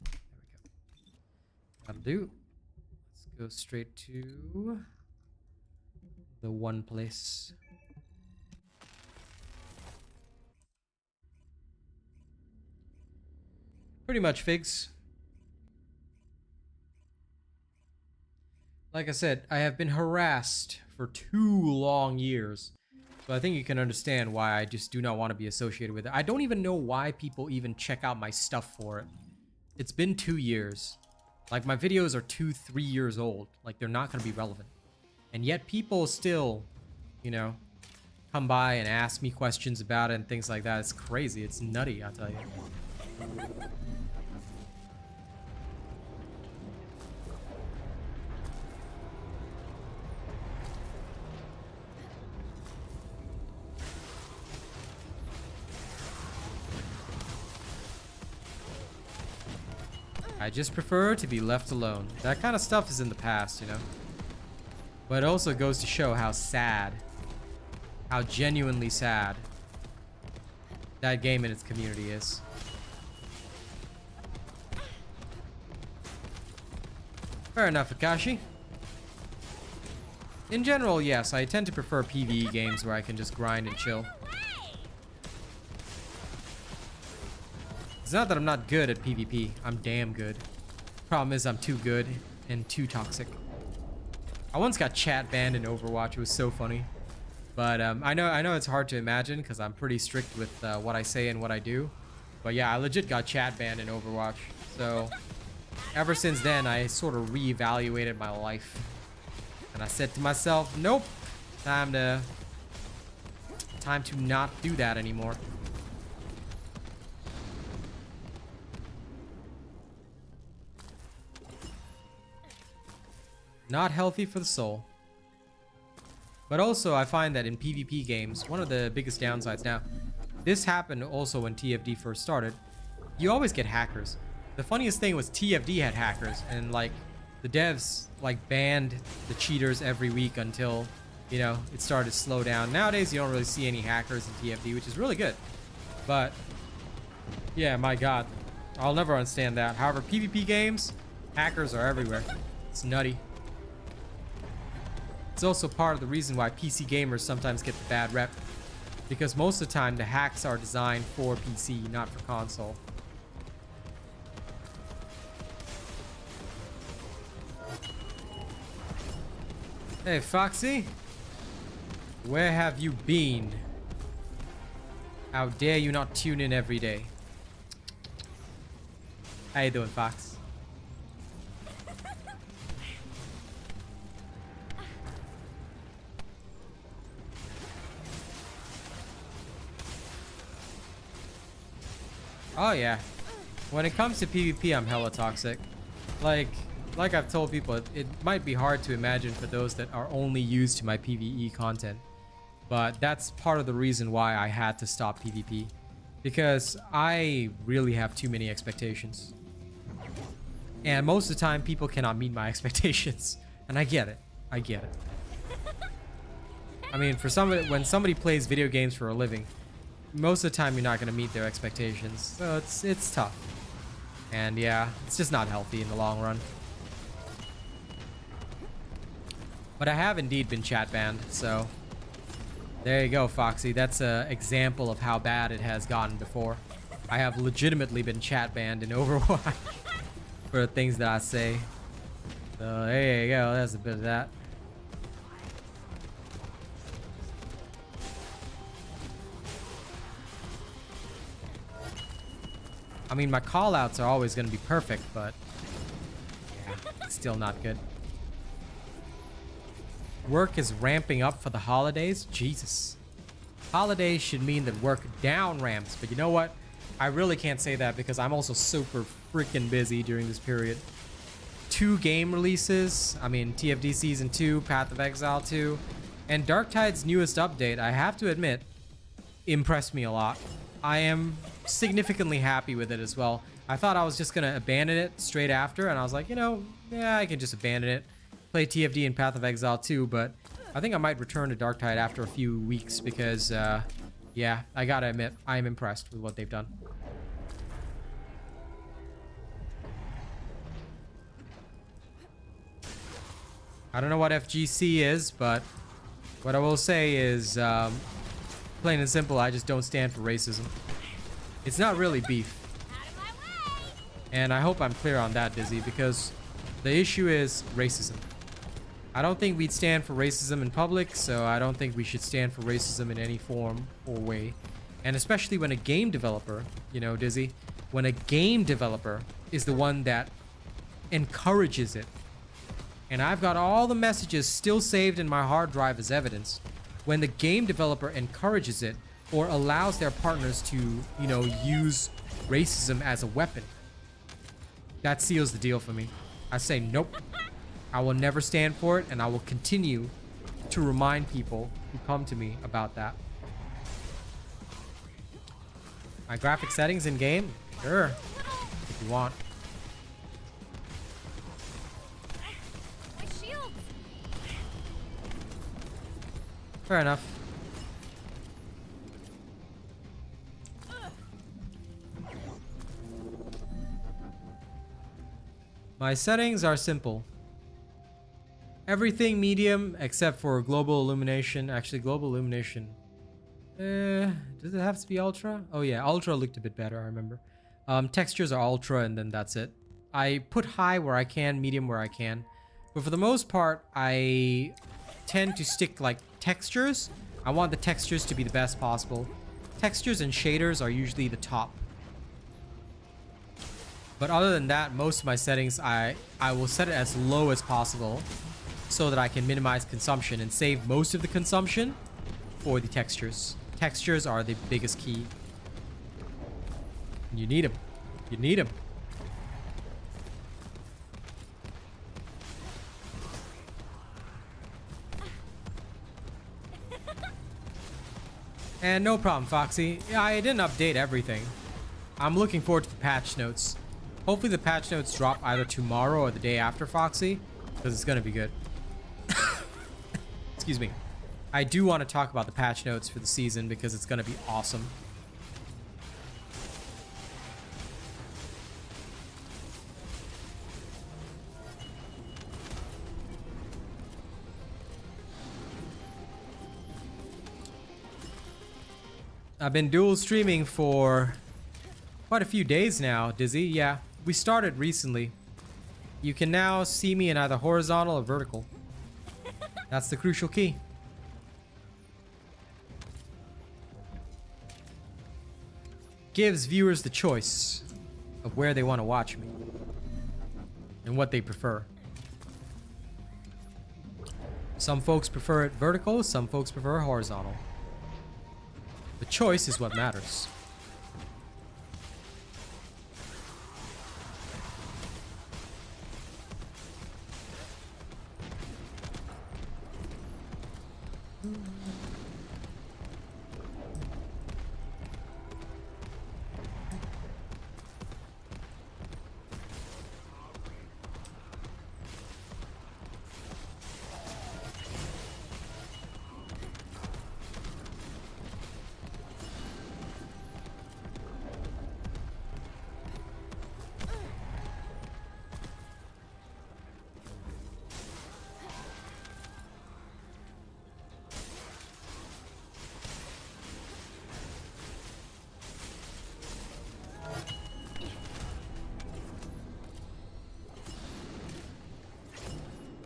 There we go. That'll do. Let's go straight to The one place. Pretty much, Figs. Like I said, I have been harassed for 2 long years. So I think you can understand why I just do not want to be associated with it. I don't even know why people even check out my stuff for it. It's been 2 years. Like, my videos are 2-3 years old. Like, they're not going to be relevant. And yet people still, you know, come by and ask me questions about it and things like that. It's crazy. It's nutty, I'll tell you. I just prefer to be left alone. That kind of stuff is in the past, you know. But it also goes to show how sad, how genuinely sad that game and its community is. Fair enough, Akashi. In general, yes, I tend to prefer PvE games where I can just grind and chill. It's not that I'm not good at PvP. I'm damn good. Problem is I'm too good and too toxic. I once got chat banned in Overwatch. It was so funny. But I know it's hard to imagine because I'm pretty strict with what I say and what I do. But yeah, I legit got chat banned in Overwatch. So ever since then, I sort of reevaluated my life. And I said to myself, nope, time to not do that anymore. Not healthy for the soul. But also, I find that in PvP games, one of the biggest downsides now, this happened also when TFD first started, you always get hackers. The funniest thing was TFD had hackers, and like, the devs like banned the cheaters every week until, you know, it started to slow down. Nowadays, you don't really see any hackers in TFD, which is really good. But, yeah, my god. I'll never understand that. However, PvP games, hackers are everywhere. It's nutty. It's also part of the reason why PC gamers sometimes get the bad rep. Because most of the time, the hacks are designed for PC, not for console. Hey, Foxy. Where have you been? How dare you not tune in every day? How you doing, Fox? Oh yeah. When it comes to PvP, I'm hella toxic. Like I've told people, it might be hard to imagine for those that are only used to my PvE content. But that's part of the reason why I had to stop PvP. Because I really have too many expectations. And most of the time, people cannot meet my expectations. And I get it. I get it. I mean, for somebody, when somebody plays video games for a living, most of the time you're not going to meet their expectations. So it's tough. And yeah, it's just not healthy in the long run. But I have indeed been chat banned, so there you go, Foxy. That's an example of how bad it has gotten before. I have legitimately been chat banned in Overwatch for the things that I say. So there you go, that's a bit of that. I mean, my callouts are always going to be perfect, but yeah, it's still not good. Work is ramping up for the holidays. Jesus. Holidays should mean that work down ramps, but you know what? I really can't say that because I'm also super freaking busy during this period. 2 game releases. I mean, TFD Season 2, Path of Exile 2, and Darktide's newest update, I have to admit, impressed me a lot. I am significantly happy with it as well. I thought I was just going to abandon it straight after, and I was like, you know, yeah, I can just abandon it. Play TFD and Path of Exile 2, but I think I might return to Darktide after a few weeks because, yeah, I gotta admit, I am impressed with what they've done. I don't know what FGC is, but What I will say is, plain and simple, I just don't stand for racism. It's not really beef. Out of my way! And I hope I'm clear on that, Dizzy, because the issue is racism. I don't think we'd stand for racism in public, so I don't think we should stand for racism in any form or way. And especially when a game developer, you know, Dizzy, when a game developer is the one that encourages it. And I've got all the messages still saved in my hard drive as evidence. When the game developer encourages it or allows their partners to, you know, use racism as a weapon, that seals the deal for me. I say nope. I will never stand for it, and I will continue to remind people who come to me about that. My graphic settings in game? Sure. If you want. My shields! Fair enough. My settings are simple. Everything medium except for global illumination. Actually, global illumination. Does it have to be ultra? Oh yeah, ultra looked a bit better, I remember. Textures are ultra and then that's it. I put high where I can, medium where I can. But for the most part, I tend to stick like textures. I want the textures to be the best possible. Textures and shaders are usually the top. But other than that, most of my settings, I will set it as low as possible so that I can minimize consumption and save most of the consumption for the textures. Textures are the biggest key. You need them. You need them. And no problem, Foxy. Yeah, I didn't update everything. I'm looking forward to the patch notes. Hopefully the patch notes drop either tomorrow or the day after, Foxy, because it's going to be good. Excuse me. I do want to talk about the patch notes for the season because it's going to be awesome. I've been dual streaming for quite a few days now, Dizzy. Yeah, we started recently. You can now see me in either horizontal or vertical. That's the crucial key. Gives viewers the choice of where they want to watch me and what they prefer. Some folks prefer it vertical, some folks prefer horizontal. The choice is what matters.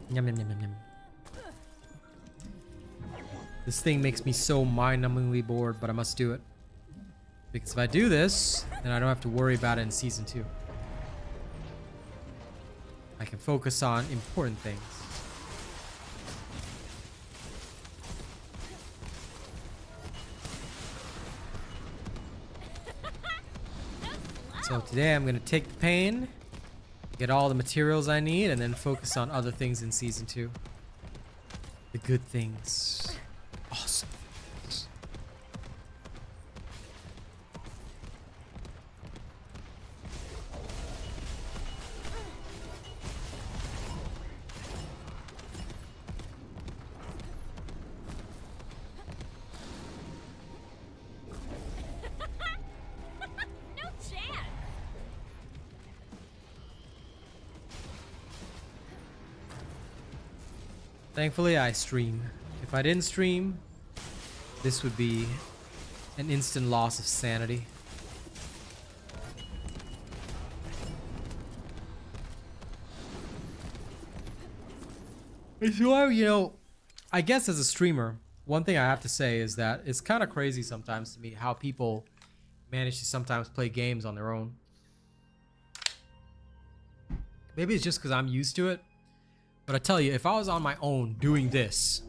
Yum, yum, yum, yum, yum. This thing makes me so mind-numbingly bored, but I must do it. Because if I do this, then I don't have to worry about it in Season 2. I can focus on important things. So today I'm going to take the pain, get all the materials I need, and then focus on other things in Season 2. The good things. Awesome things. No chance! Thankfully, I stream. If I didn't stream, this would be an instant loss of sanity. So, you know, I guess as a streamer, one thing I have to say is that it's kind of crazy sometimes to me how people manage to sometimes play games on their own. Maybe it's just because I'm used to it, but I tell you, if I was on my own doing this,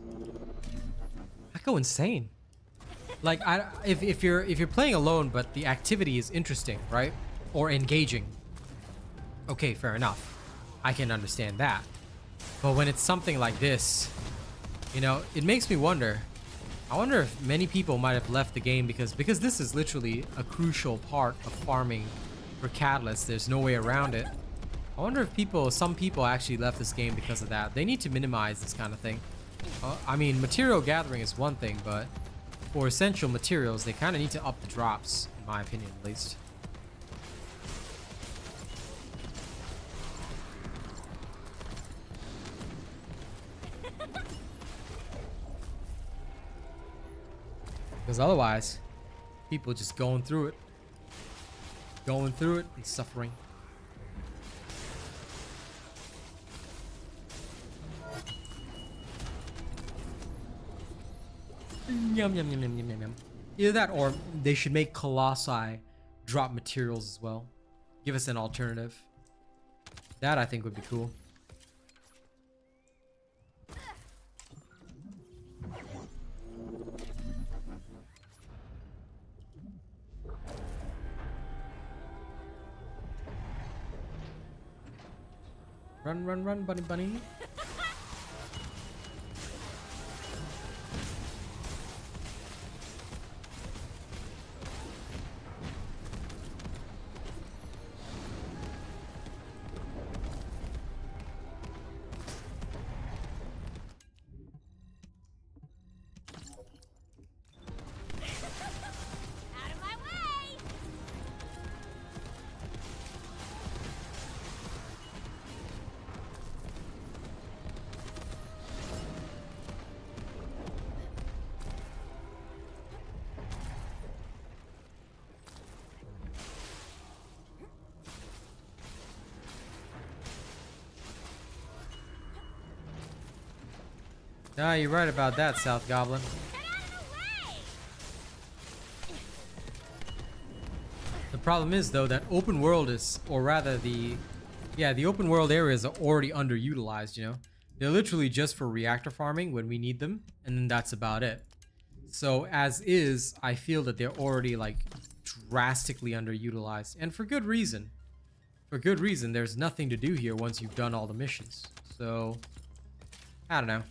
I'd go insane. Like, if you're playing alone, but the activity is interesting, right, or engaging, okay, fair enough, I can understand that. But when it's something like this, you know, it makes me wonder. I wonder if many people might have left the game because this is literally a crucial part of farming for catalysts. There's no way around it. I wonder if some people actually left this game because of that. They need to minimize this kind of thing. I mean, material gathering is one thing, but for essential materials, they kind of need to up the drops, in my opinion, at least. Because otherwise, people just going through it and suffering. Yum, yum, yum, yum, yum, yum, yum. Either that or they should make Colossi drop materials as well. Give us an alternative. That I think would be cool. Run, run, run, bunny, bunny. Out of my way! Ah, you're right about that, South Goblin. Get out of the way! The problem is, though, that open world is, or rather the open world areas are already underutilized, you know? They're literally just for reactor farming when we need them, and then that's about it. So, as is, I feel that they're already, like, drastically underutilized, and for good reason. For good reason, there's nothing to do here once you've done all the missions. So, I don't know.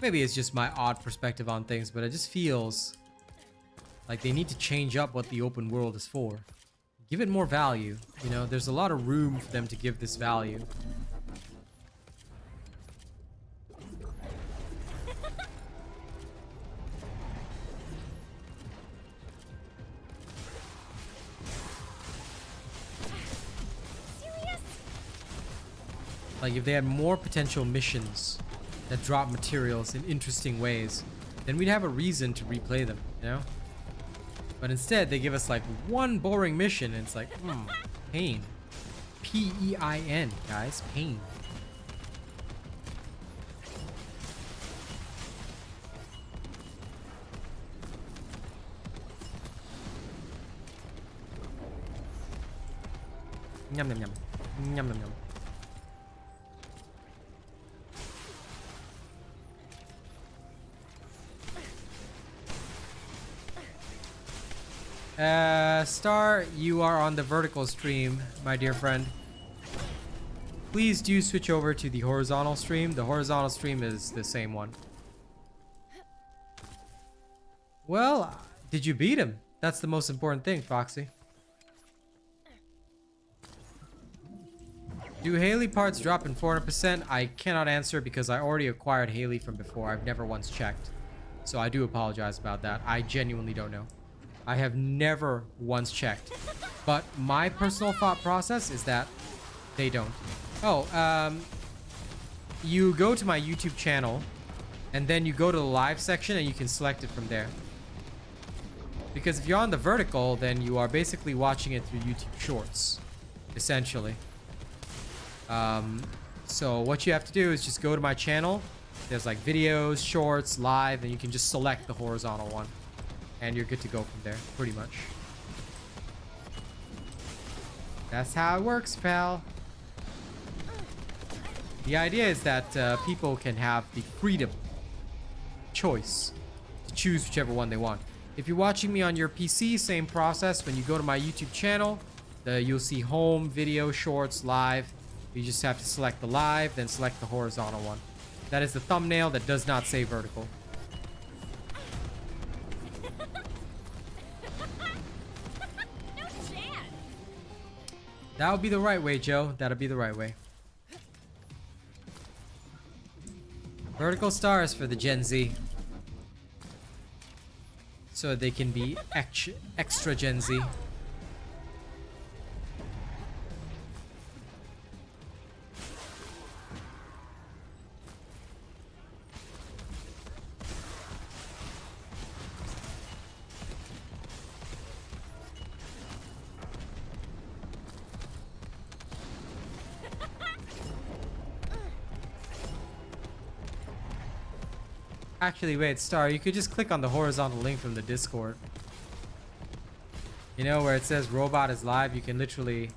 Maybe it's just my odd perspective on things, but it just feels like they need to change up what the open world is for. Give it more value. You know, there's a lot of room for them to give this value. Serious? Like if they had more potential missions that drop materials in interesting ways, then we'd have a reason to replay them, you know? But instead, they give us like one boring mission and it's like, pain. P-E-I-N, guys, pain. Yum, yum, yum. Yum, yum, yum. Star, you are on the vertical stream, my dear friend. Please do switch over to the horizontal stream. The horizontal stream is the same one. Well, did you beat him? That's the most important thing, Foxy. Do Haley parts drop in 400%? I cannot answer because I already acquired Haley from before. I've never once checked. So I do apologize about that. I genuinely don't know. I have never once checked. But my personal thought process is that they don't. Oh, you go to my YouTube channel, and then you go to the live section, and you can select it from there. Because if you're on the vertical, then you are basically watching it through YouTube Shorts, essentially. So what you have to do is just go to my channel. There's like videos, shorts, live, and you can just select the horizontal one. And you're good to go from there, pretty much. That's how it works, pal. The idea is that people can have the freedom, choice, to choose whichever one they want. If you're watching me on your PC, same process. When you go to my YouTube channel, you'll see home, video, shorts, live. You just have to select the live, then select the horizontal one. That is the thumbnail that does not say vertical. No chance. That would be the right way, Joe. That'll be the right way. Vertical stars for the Gen Z. So they can be extra Gen Z. Actually, wait, Star, you could just click on the horizontal link from the Discord. You know, where it says robot is live, you can literally...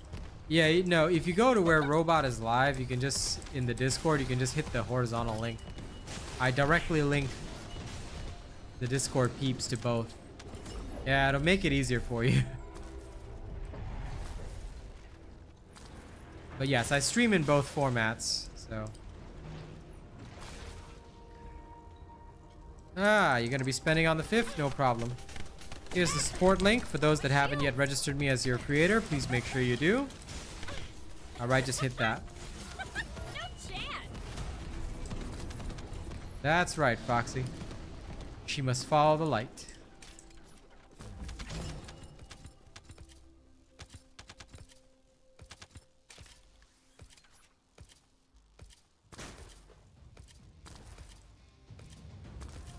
Yeah, no, if you go to where robot is live, you can just, in the Discord, you can just hit the horizontal link. I directly link the Discord peeps to both. Yeah, it'll make it easier for you. But yes, I stream in both formats, so... Ah, you're gonna be spending on the 5th? No problem. Here's the support link for those that haven't yet registered me as your creator. Please make sure you do. Alright, just hit that. No chance. That's right, Foxy. She must follow the light.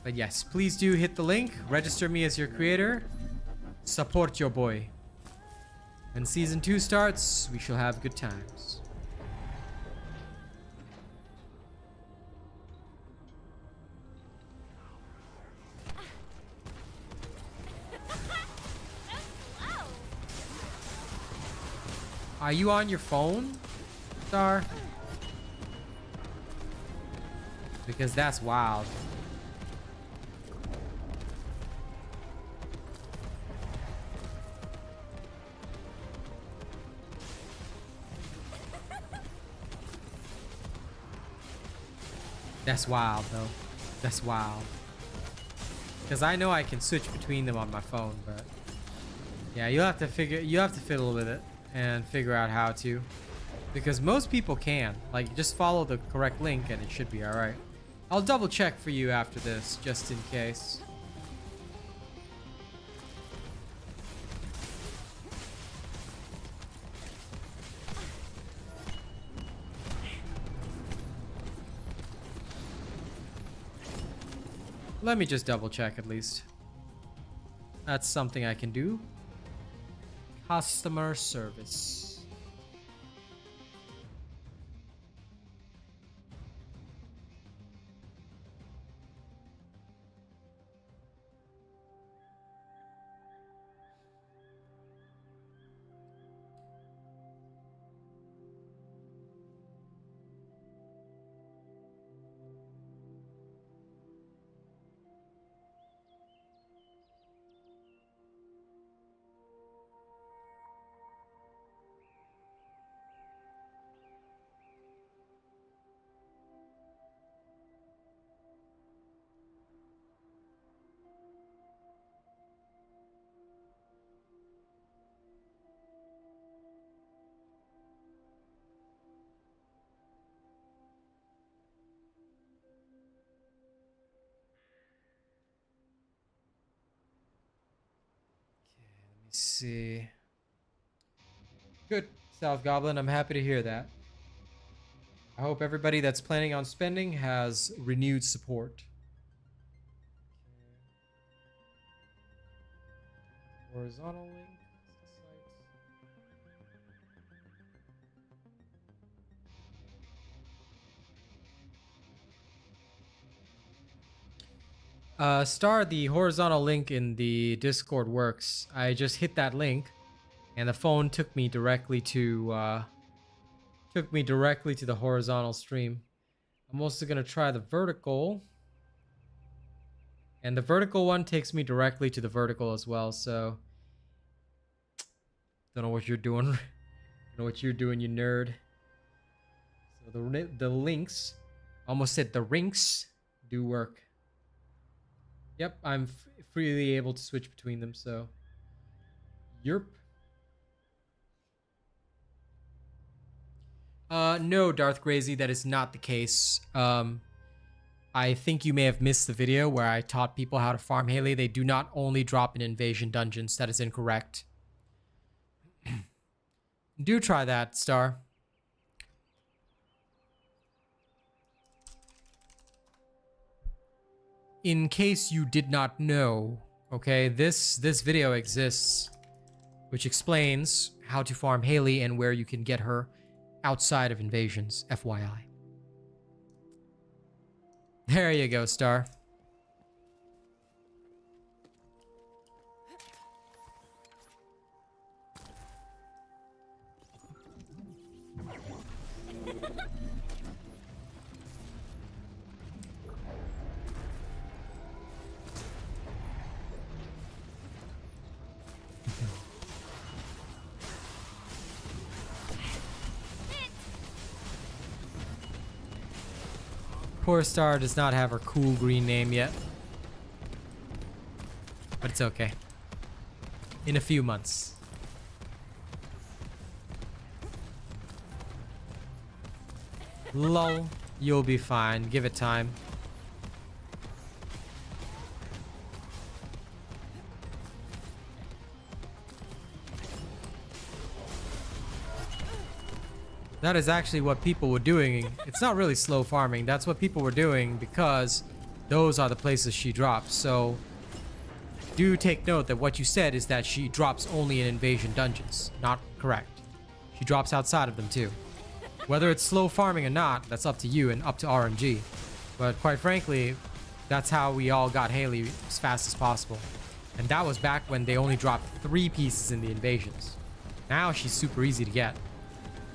But yes, please do hit the link, register me as your creator, support your boy. When season 2 starts, we shall have good times. Slow. Are you on your phone, Star? Because that's wild. That's wild, though. That's wild. Because I know I can switch between them on my phone, but yeah, you have to fiddle with it and figure out how to. Because most people can. Like, just follow the correct link and it should be alright. I'll double check for you after this, just in case. Let me just double check at least. That's something I can do. Customer service. Let's see. Good, South Goblin. I'm happy to hear that. I hope everybody that's planning on spending has renewed support. Horizontal link. Star, the horizontal link in the Discord works. I just hit that link, and the phone took me directly to the horizontal stream. I'm also gonna try the vertical, and the vertical one takes me directly to the vertical as well. So, don't know what you're doing. Don't know what you're doing, you nerd. So the links, almost said the rinks, do work. Yep, I'm freely able to switch between them, so. Yerp. No, Darth Grazy, that is not the case. I think you may have missed the video where I taught people how to farm Haley. They do not only drop in invasion dungeons. That is incorrect. Do try that, Star. In case you did not know, okay, this video exists, which explains how to farm Haley and where you can get her outside of invasions, FYI. There you go, Star. Poor Star does not have her cool green name yet. But it's okay. In a few months. Lol, you'll be fine. Give it time. That is actually what people were doing. It's not really slow farming. That's what people were doing because those are the places she drops. So do take note that what you said is that she drops only in invasion dungeons. Not correct. She drops outside of them too. Whether it's slow farming or not, that's up to you and up to RNG. But quite frankly, that's how we all got Haley as fast as possible. And that was back when they only dropped 3 pieces in the invasions. Now she's super easy to get,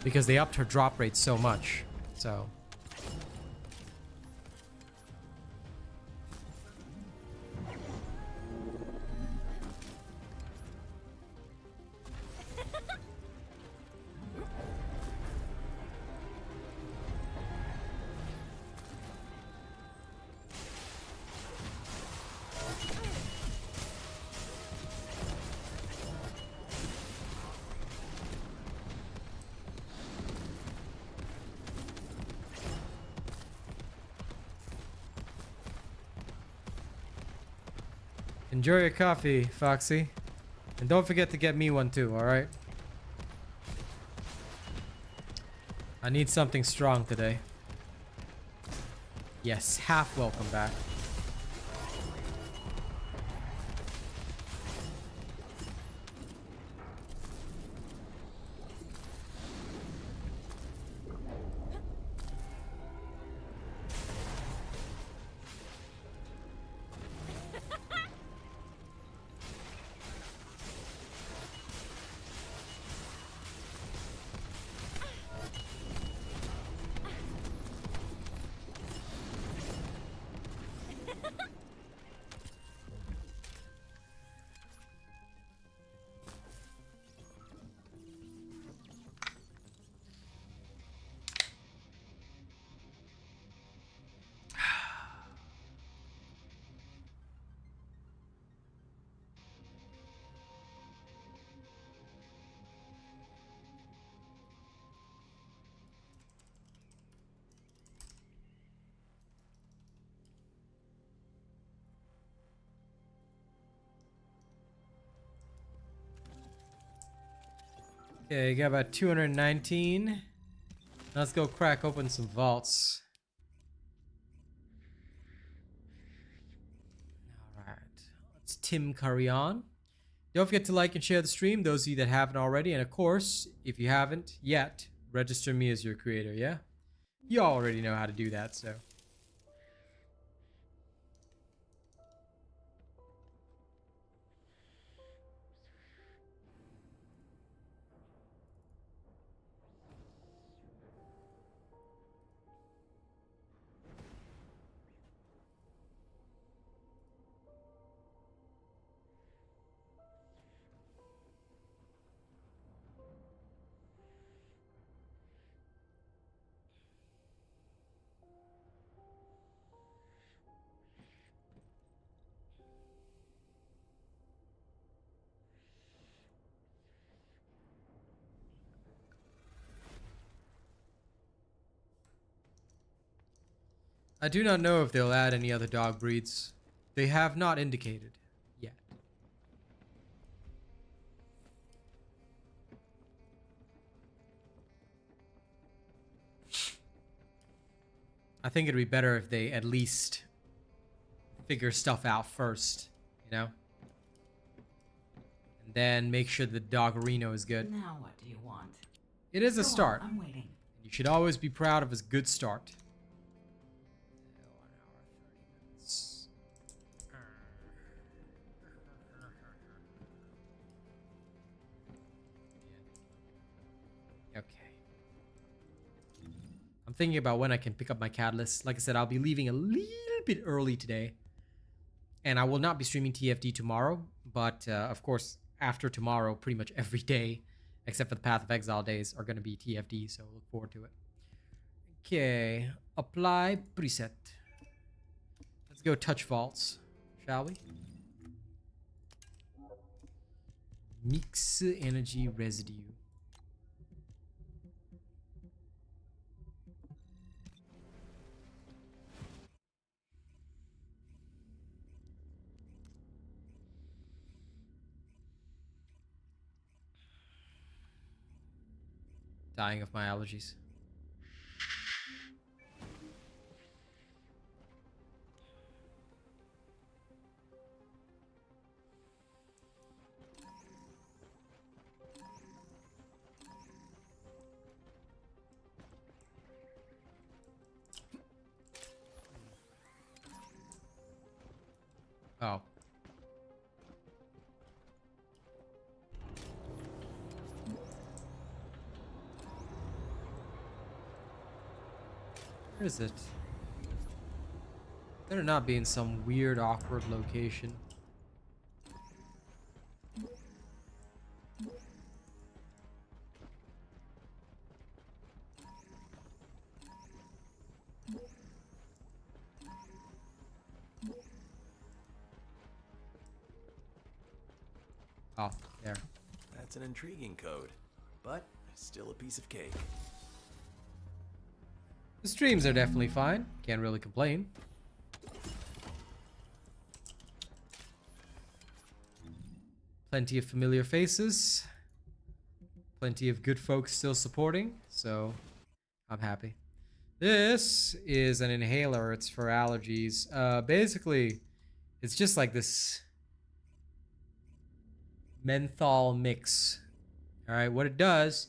because they upped her drop rate so much. So. Enjoy your coffee, Foxy. And don't forget to get me one too, alright? I need something strong today. Yes, half welcome back. Okay, got about 219. Let's go crack open some vaults. Alright. Let's Tim Curry on. Don't forget to like and share the stream, those of you that haven't already. And of course, if you haven't yet, register me as your creator, yeah? You already know how to do that, so. I do not know if they'll add any other dog breeds. They have not indicated yet. I think it'd be better if they at least figure stuff out first, you know? And then make sure the Doggerino is good. Now what do you want? It is a Go on, start. I'm waiting. You should always be proud of a good start. 1 hour, 30 minutes. Okay. I'm thinking about when I can pick up my catalyst. Like I said, I'll be leaving a little bit early today. And I will not be streaming TFD tomorrow. But, of course, after tomorrow, pretty much every day, except for the Path of Exile days, are going to be TFD. So look forward to it. Okay. Apply preset. Let's go touch vaults, shall we? Mix energy residue. Dying of my allergies. Oh. Where is it? Better not be in some weird, awkward location. Oh, there. That's an intriguing code, but still a piece of cake. The streams are definitely fine. Can't really complain. Plenty of familiar faces. Plenty of good folks still supporting, so I'm happy. This is an inhaler. It's for allergies. Basically, it's just like this menthol mix. All right, what it does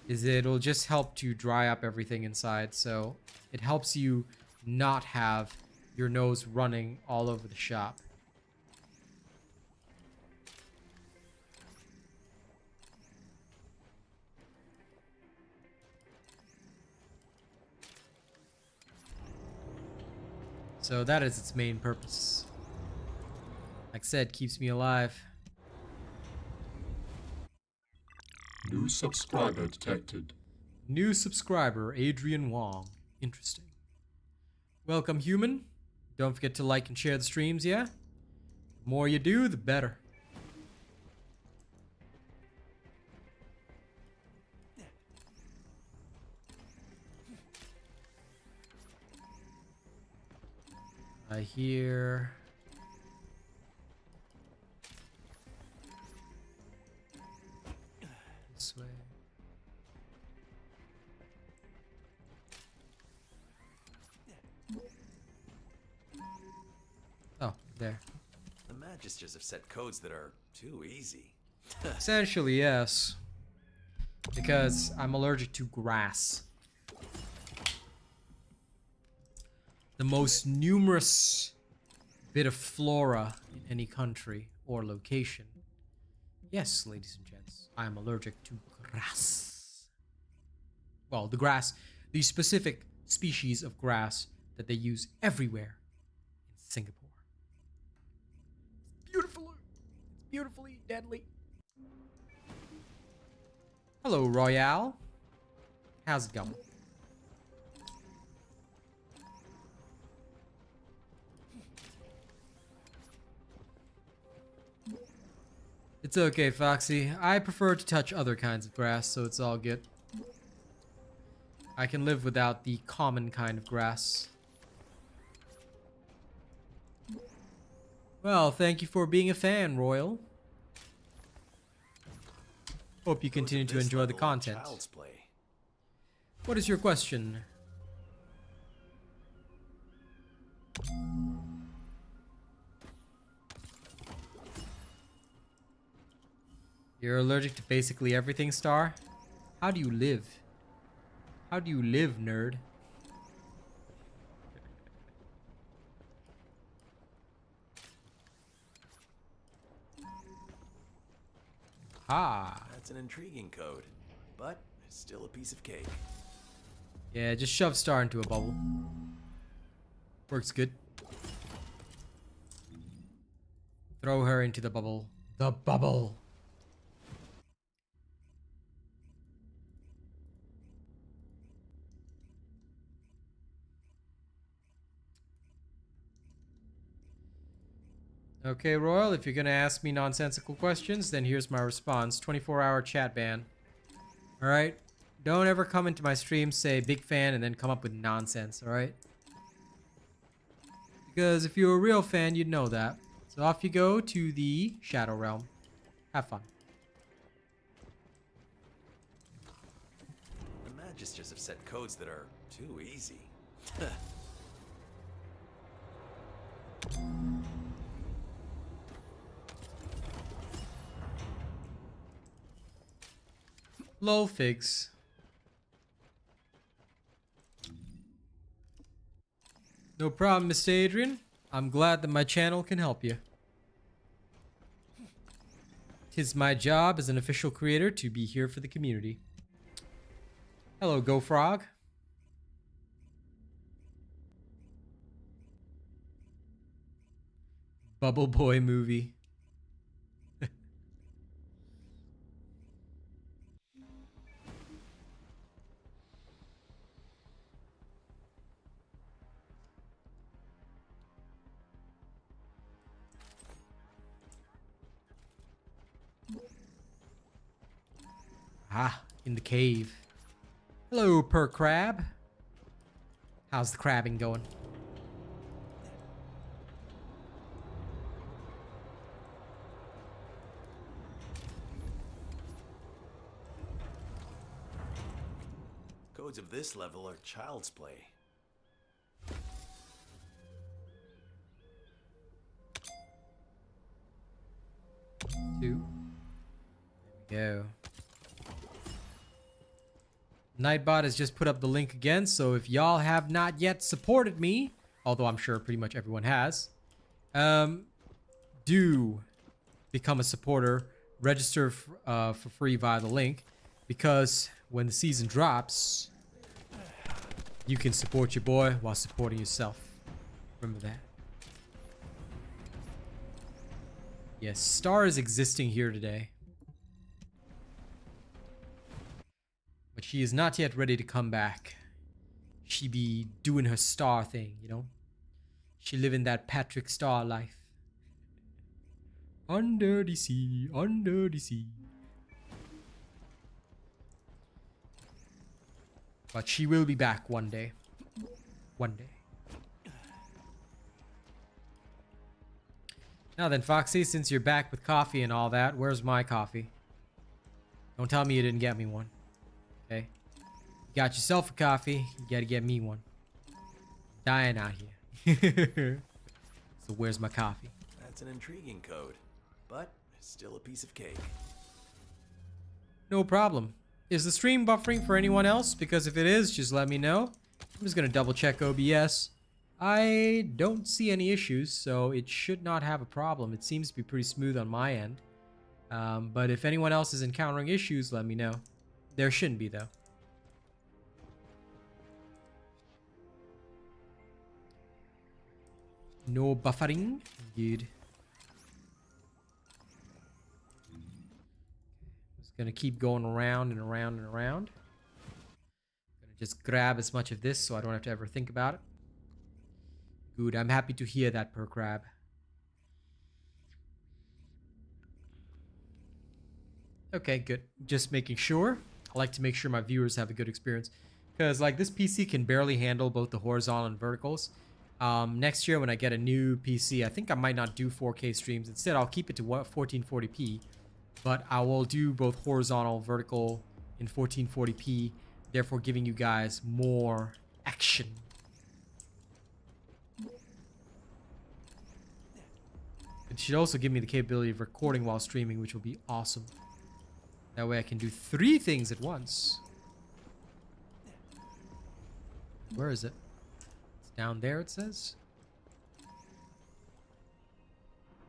is it'll just help to dry up everything inside. So it helps you not have your nose running all over the shop. So that is its main purpose. Like I said, keeps me alive. New subscriber detected. New subscriber, Adrian Wong. Interesting. Welcome, human. Don't forget to like and share the streams, yeah? The more you do, the better. I hear... this way. There. The magisters have set codes that are too easy. Essentially, yes. Because I'm allergic to grass. The most numerous bit of flora in any country or location. Yes, ladies and gents, I am allergic to grass. Well, the grass, the specific species of grass that they use everywhere in Singapore. It's beautiful. It's beautifully deadly. Hello, Royale. How's it going? It's okay, Foxy. I prefer to touch other kinds of grass, so it's all good. I can live without the common kind of grass. Well, thank you for being a fan, Royal. Hope you continue to enjoy the content. Child's play. What is your question? You're allergic to basically everything, Star? How do you live? How do you live, nerd? Ah. That's an intriguing code, but it's still a piece of cake. Yeah, just shove Star into a bubble. Works good. Throw her into the bubble. The bubble. Okay, Royal, if you're gonna ask me nonsensical questions, then here's my response. 24-hour chat ban. Alright? Don't ever come into my stream, say big fan, and then come up with nonsense, alright? Because if you're a real fan, you'd know that. So off you go to the Shadow Realm. Have fun. The magisters have set codes that are too easy. Lol figs. No problem, Mr. Adrian. I'm glad that my channel can help you. 'Tis my job as an official creator to be here for the community. Hello, Go Frog. Bubble Boy movie. Ah, in the cave. Hello, Per Crab. How's the crabbing going? Codes of this level are child's play. Two. There we go. Nightbot has just put up the link again, so if y'all have not yet supported me, although I'm sure pretty much everyone has, do become a supporter. Register for free via the link, because when the season drops, you can support your boy while supporting yourself. Remember that. Yes, Star is existing here today. But she is not yet ready to come back. She be doing her star thing, you know? She living that Patrick Star life. Under the sea, under the sea. But she will be back one day. One day. Now then, Foxy, since you're back with coffee and all that, where's my coffee? Don't tell me you didn't get me one. Okay? You got yourself a coffee, you gotta get me one. Dying out here. It's So where's my coffee? That's an intriguing code, but still a piece of cake. No problem. Is the stream buffering for anyone else? Because if it is, just let me know. I'm just gonna double check OBS. I don't see any issues, so it should not have a problem. It seems to be pretty smooth on my end. But if anyone else is encountering issues, let me know. There shouldn't be, though. No buffering. Good. Just gonna keep going around and around and around. Gonna just grab as much of this so I don't have to ever think about it. Good. I'm happy to hear that, per crab. Okay, good. Just making sure. I like to make sure my viewers have a good experience. Because, like, this PC can barely handle both the horizontal and verticals. Next year, when I get a new PC, I think I might not do 4K streams. Instead, I'll keep it to 1440p. But I will do both horizontal, vertical in 1440p. Therefore, giving you guys more action. It should also give me the capability of recording while streaming, which will be awesome. That way I can do 3 things at once. Where is it? It's down there, it says.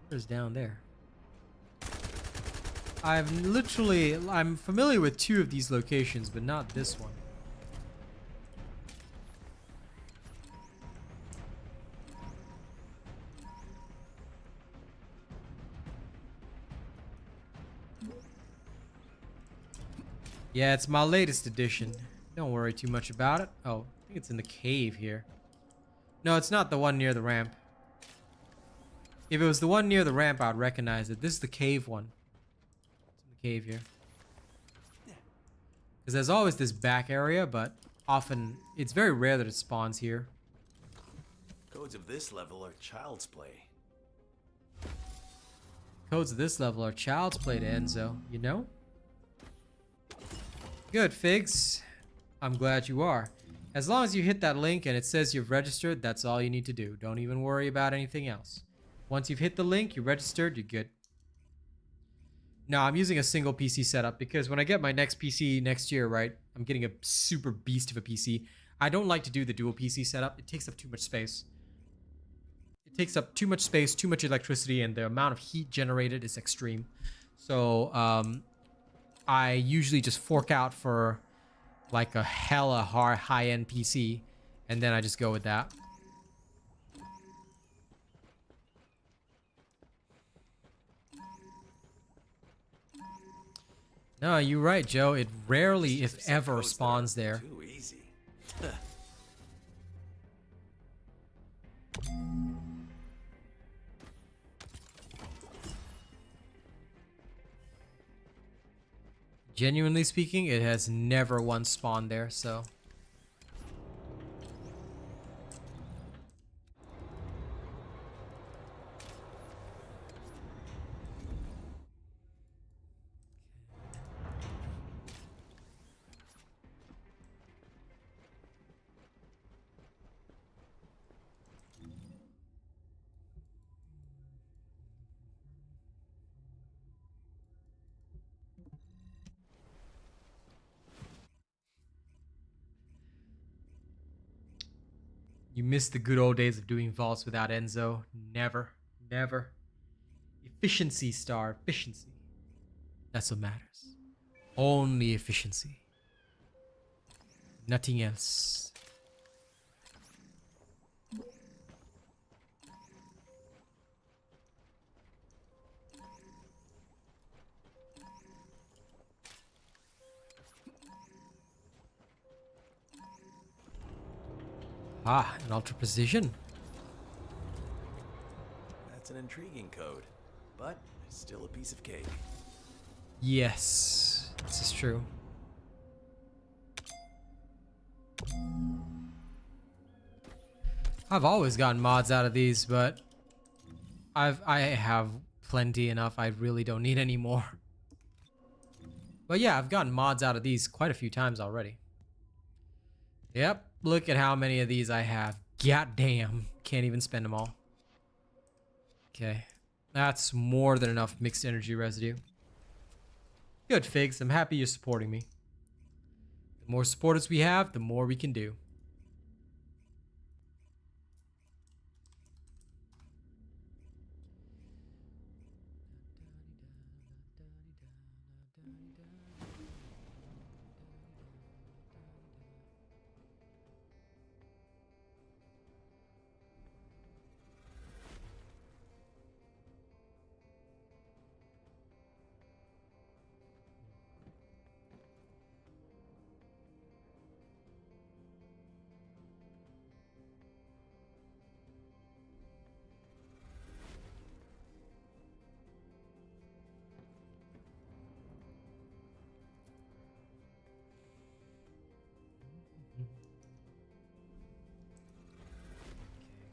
Where's down there? I'm familiar with 2 of these locations, but not this one. Yeah, it's my latest edition. Don't worry too much about it. Oh, I think it's in the cave here. No, it's not the one near the ramp. If it was the one near the ramp, I'd recognize it. This is the cave one. It's in the cave here. Because there's always this back area, but often it's very rare that it spawns here. Codes of this level are child's play. Codes of this level are child's play to Enzo, you know? Good, Figs. I'm glad you are. As long as you hit that link and it says you've registered, that's all you need to do. Don't even worry about anything else. Once you've hit the link, you're registered, you're good. No, I'm using a single PC setup because when I get my next PC next year, right, I'm getting a super beast of a PC. I don't like to do the dual PC setup. It takes up too much space. It takes up too much space, too much electricity, and the amount of heat generated is extreme. So, I usually just fork out for like a hella high-end PC, and then I just go with that. No, you're right, Joe. It rarely, if ever, spawns there. Too easy. Genuinely speaking, it has never once spawned there, so... You miss the good old days of doing vaults without Enzo. Never. Never. Efficiency, Star. Efficiency. That's what matters. Only efficiency. Nothing else. Ah, an ultra precision. That's an intriguing code, but still a piece of cake. Yes, this is true. I've always gotten mods out of these, but I have plenty enough. I really don't need any more. But yeah, I've gotten mods out of these quite a few times already. Yep, look at how many of these I have. God damn, can't even spend them all. Okay. That's more than enough mixed energy residue. Good, Figs. I'm happy you're supporting me. The more supporters we have, the more we can do.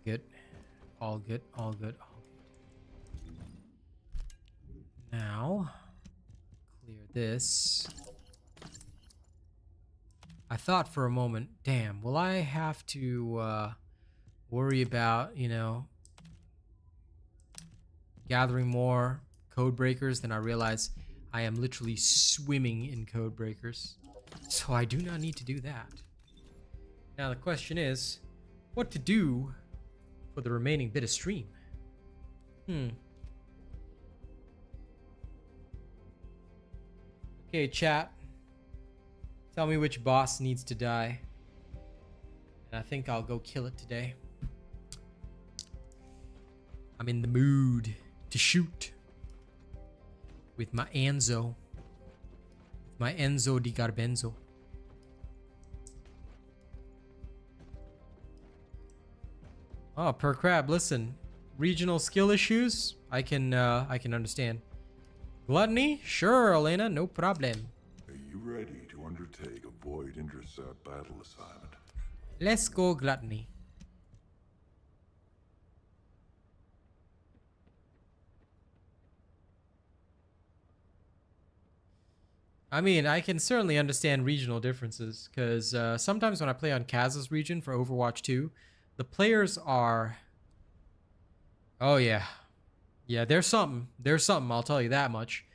Good. All good. All good. All good. Now, clear this. I thought for a moment, damn, will I have to worry about, you know, gathering more code breakers? Then I realize I am literally swimming in code breakers. So I do not need to do that. Now the question is, what to do for the remaining bit of stream? Okay, chat. Tell me which boss needs to die. And I think I'll go kill it today. I'm in the mood to shoot. With my Enzo. With my Enzo di Garbenzo. Oh, per crab, listen. Regional skill issues, I can understand. Gluttony? Sure, Elena, no problem. Are you ready to undertake a void intercept battle assignment? Let's go, Gluttony. I mean, I can certainly understand regional differences, because sometimes when I play on Kaz's region for Overwatch 2, the players are... Oh, yeah. Yeah, there's something. There's something, I'll tell you that much.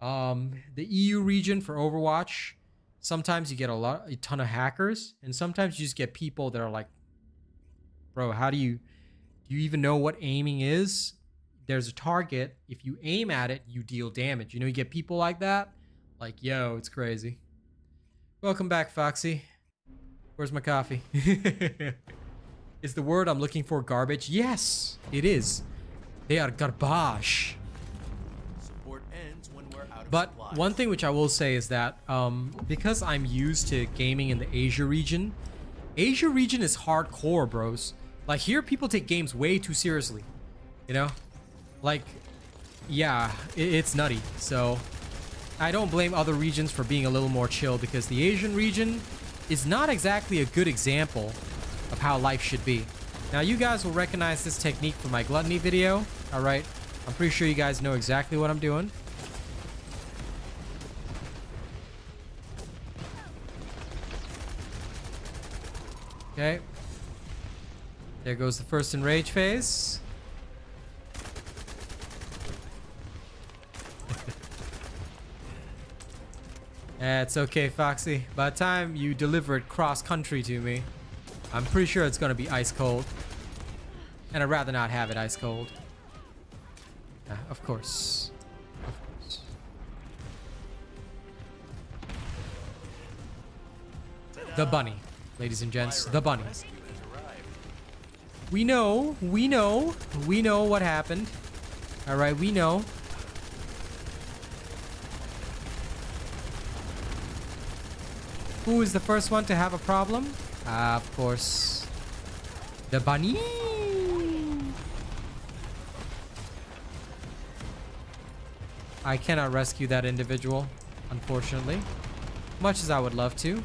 The EU region for Overwatch, sometimes you get a ton of hackers, and sometimes you just get people that are like, bro, do you even know what aiming is? There's a target. If you aim at it, you deal damage. You know, you get people like that. Like, yo, it's crazy. Welcome back, Foxy. Where's my coffee? Is the word I'm looking for garbage? Yes, it is. They are garbage. Support ends when we're out of But supplies. one thing which I will say is that because I'm used to gaming in the Asia region is hardcore, bros. Like, here people take games way too seriously. You know? Like, yeah, it's nutty. So I don't blame other regions for being a little more chill, because the Asian region is not exactly a good example of how life should be. Now, you guys will recognize this technique from my gluttony video. All right, I'm pretty sure you guys know exactly what I'm doing. Okay. There goes the first enrage phase. It's okay, Foxy. By the time you deliver it cross-country to me, I'm pretty sure it's gonna be ice cold. And I'd rather not have it ice cold. Of course. Of course. The bunny, ladies and gents. The bunny. We know what happened. Alright, we know. Who is the first one to have a problem? Of course. The bunny. I cannot rescue that individual, unfortunately. Much as I would love to.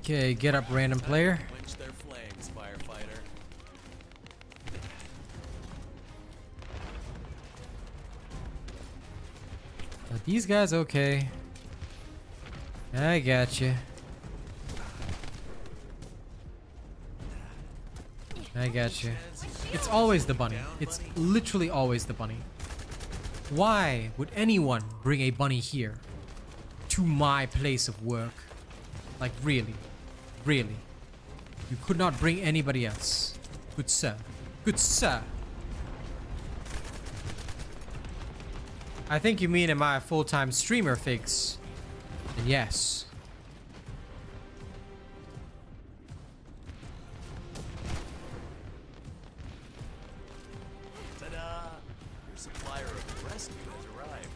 Okay, get up, random player. Quench their flames, firefighter. Are these guys okay? I got you. I got you. It's always the bunny. It's literally always the bunny. Why would anyone bring a bunny here to my place of work? Like, really? Really? You could not bring anybody else. Good sir. Good sir. I think you mean am I a full-time streamer, Figs? And yes. Ta-da! Your supplier of rescue has arrived.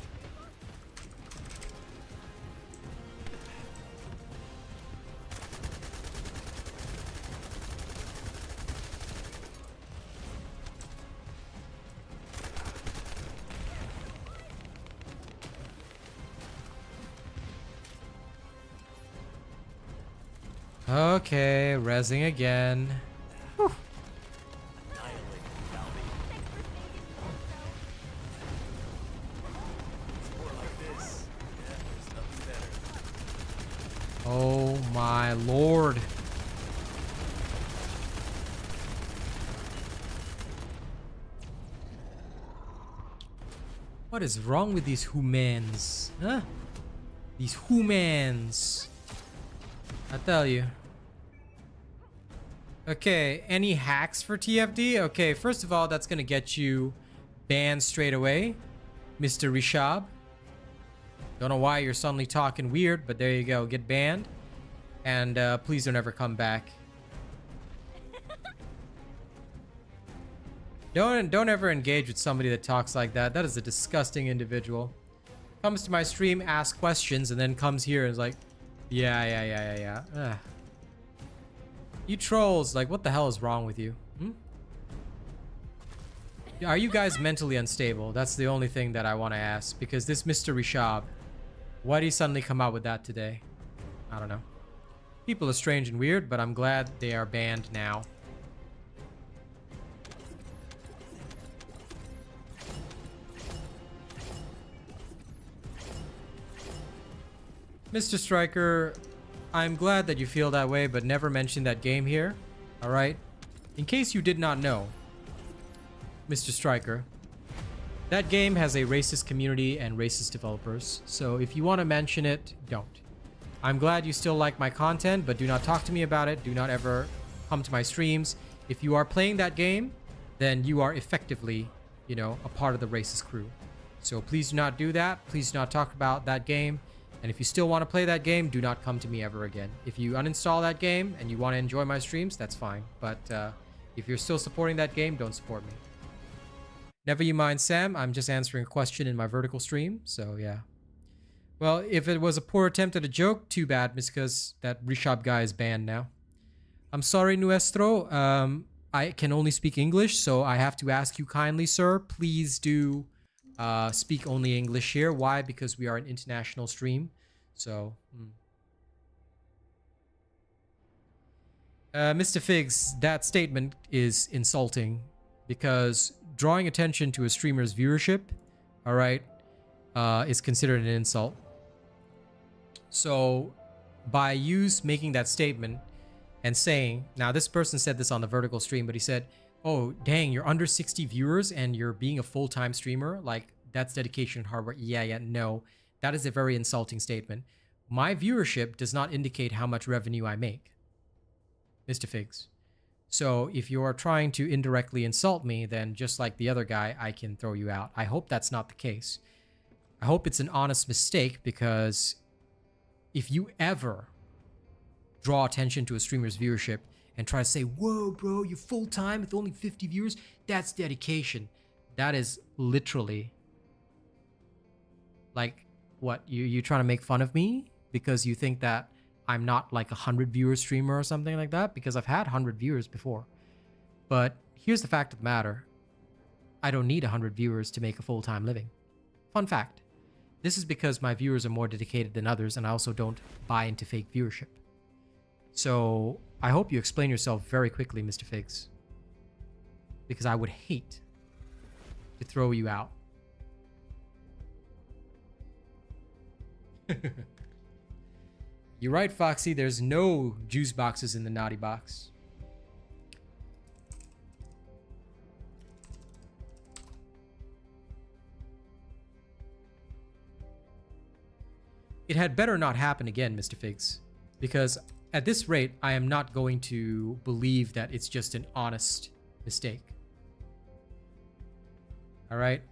Okay, rezzing again. Whew. Annihilated, Valby. It's more like this. Yeah, there's nothing better. Oh my lord. What is wrong with these humans? Huh? These humans. I tell you. Okay, any hacks for TFD? Okay, first of all, that's gonna get you banned straight away, Mr. Rishab. Don't know why you're suddenly talking weird, but there you go, get banned. And please don't ever come back. Don't ever engage with somebody that talks like that. That is a disgusting individual. Comes to my stream, asks questions, and then comes here and is like, yeah. Ugh. You trolls, like, what the hell is wrong with you? Hmm? Are you guys mentally unstable? That's the only thing that I want to ask. Because this Mr. Rishab, why did he suddenly come out with that today? I don't know. People are strange and weird, but I'm glad they are banned now. Mr. Striker, I'm glad that you feel that way, but never mention that game here. Alright? In case you did not know, Mr. Striker, that game has a racist community and racist developers. So if you want to mention it, don't. I'm glad you still like my content, but do not talk to me about it. Do not ever come to my streams. If you are playing that game, then you are effectively, you know, a part of the racist crew. So please do not do that. Please do not talk about that game. And if you still want to play that game, do not come to me ever again. If you uninstall that game and you want to enjoy my streams, that's fine. But if you're still supporting that game, don't support me. Never you mind, Sam. I'm just answering a question in my vertical stream. So, yeah. Well, if it was a poor attempt at a joke, too bad, because that Rishab guy is banned now. I'm sorry, Nuestro. I can only speak English, so I have to ask you kindly, sir. Please do speak only English here. Why? Because we are an international stream. So, Mr. Figs, that statement is insulting because drawing attention to a streamer's viewership, all right, is considered an insult. So, by you making that statement and saying, now this person said this on the vertical stream, but he said, oh, dang, you're under 60 viewers and you're being a full-time streamer? Like, that's dedication and hard work. Yeah, no. That is a very insulting statement. My viewership does not indicate how much revenue I make, Mr. Figs. So if you are trying to indirectly insult me, then just like the other guy, I can throw you out. I hope that's not the case. I hope it's an honest mistake, because if you ever draw attention to a streamer's viewership and try to say, whoa, bro, you're full-time with only 50 viewers, that's dedication. That is literally like, what, you trying to make fun of me because you think that I'm not like a 100 viewer streamer or something like that? Because I've had 100 viewers before. But here's the fact of the matter. I don't need 100 viewers to make a full-time living. Fun fact. This is because my viewers are more dedicated than others, and I also don't buy into fake viewership. So I hope you explain yourself very quickly, Mr. Figs. Because I would hate to throw you out. You're right, Foxy. There's no juice boxes in the naughty box. It had better not happen again, Mr. Figs. Because at this rate, I am not going to believe that it's just an honest mistake. Alright?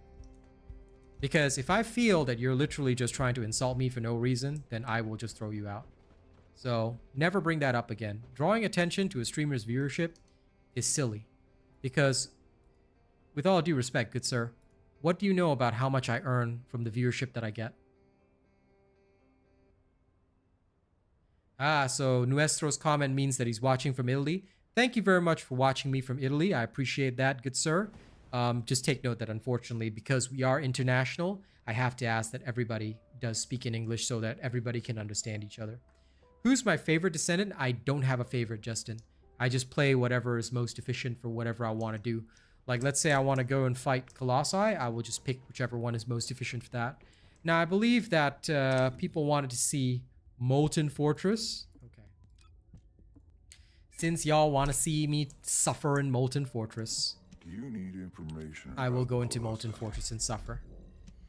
Because if I feel that you're literally just trying to insult me for no reason, then I will just throw you out. So, never bring that up again. Drawing attention to a streamer's viewership is silly. Because, with all due respect, good sir, what do you know about how much I earn from the viewership that I get? Ah, so Nuestro's comment means that he's watching from Italy. Thank you very much for watching me from Italy. I appreciate that, good sir. Just take note that unfortunately, because we are international, I have to ask that everybody does speak in English so that everybody can understand each other. Who's my favorite Descendant? I don't have a favorite, Justin. I just play whatever is most efficient for whatever I want to do. Like, let's say I want to go and fight Colossi, I will just pick whichever one is most efficient for that. Now, I believe that people wanted to see Molten Fortress. Okay. Since y'all want to see me suffer in Molten Fortress, Do you need information? I will about go into Colossi? Molten Fortress and suffer.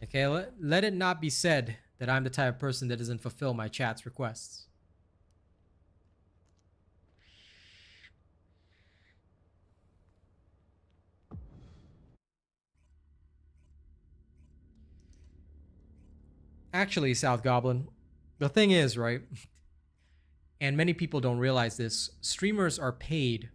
Okay, let it not be said that I'm the type of person that doesn't fulfill my chat's requests. Actually, South Goblin, the thing is, right, and many people don't realize this, streamers are paid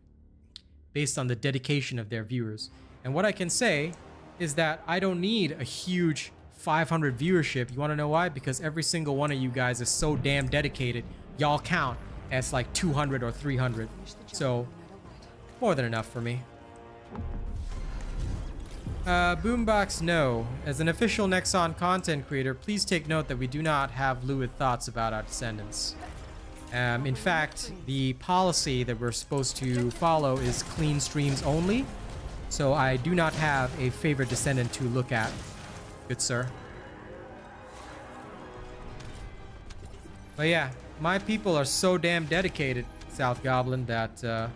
based on the dedication of their viewers. And what I can say is that I don't need a huge 500 viewership. You want to know why? Because every single one of you guys is so damn dedicated. Y'all count as like 200 or 300. So, more than enough for me. Boombox, no. As an official Nexon content creator, please take note that we do not have lewd thoughts about our descendants. In fact, the policy that we're supposed to follow is clean streams only. So I do not have a favorite descendant to look at, good sir. But yeah, my people are so damn dedicated, South Goblin, that,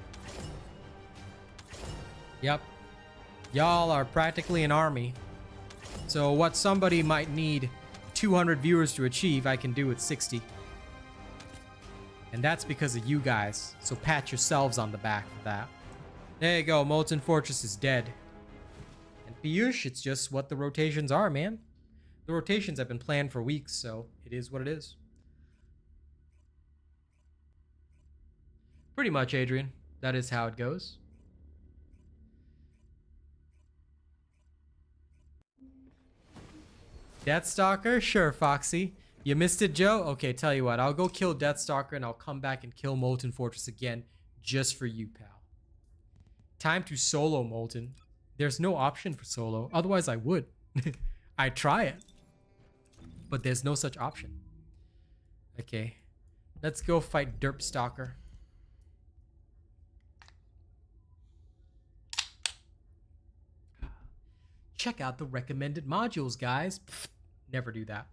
yep. Y'all are practically an army. So what somebody might need 200 viewers to achieve, I can do with 60. And that's because of you guys. So pat yourselves on the back for that. There you go, Molten Fortress is dead. And Piyush, it's just what the rotations are, man. The rotations have been planned for weeks, so it is what it is. Pretty much, Adrian. That is how it goes. Deathstalker? Sure, Foxy. You missed it, Joe? Okay, tell you what. I'll go kill Deathstalker and I'll come back and kill Molten Fortress again just for you, pal. Time to solo Molten. There's no option for solo. Otherwise, I would. I'd try it. But there's no such option. Okay. Let's go fight Derpstalker. Check out the recommended modules, guys. Pfft, never do that.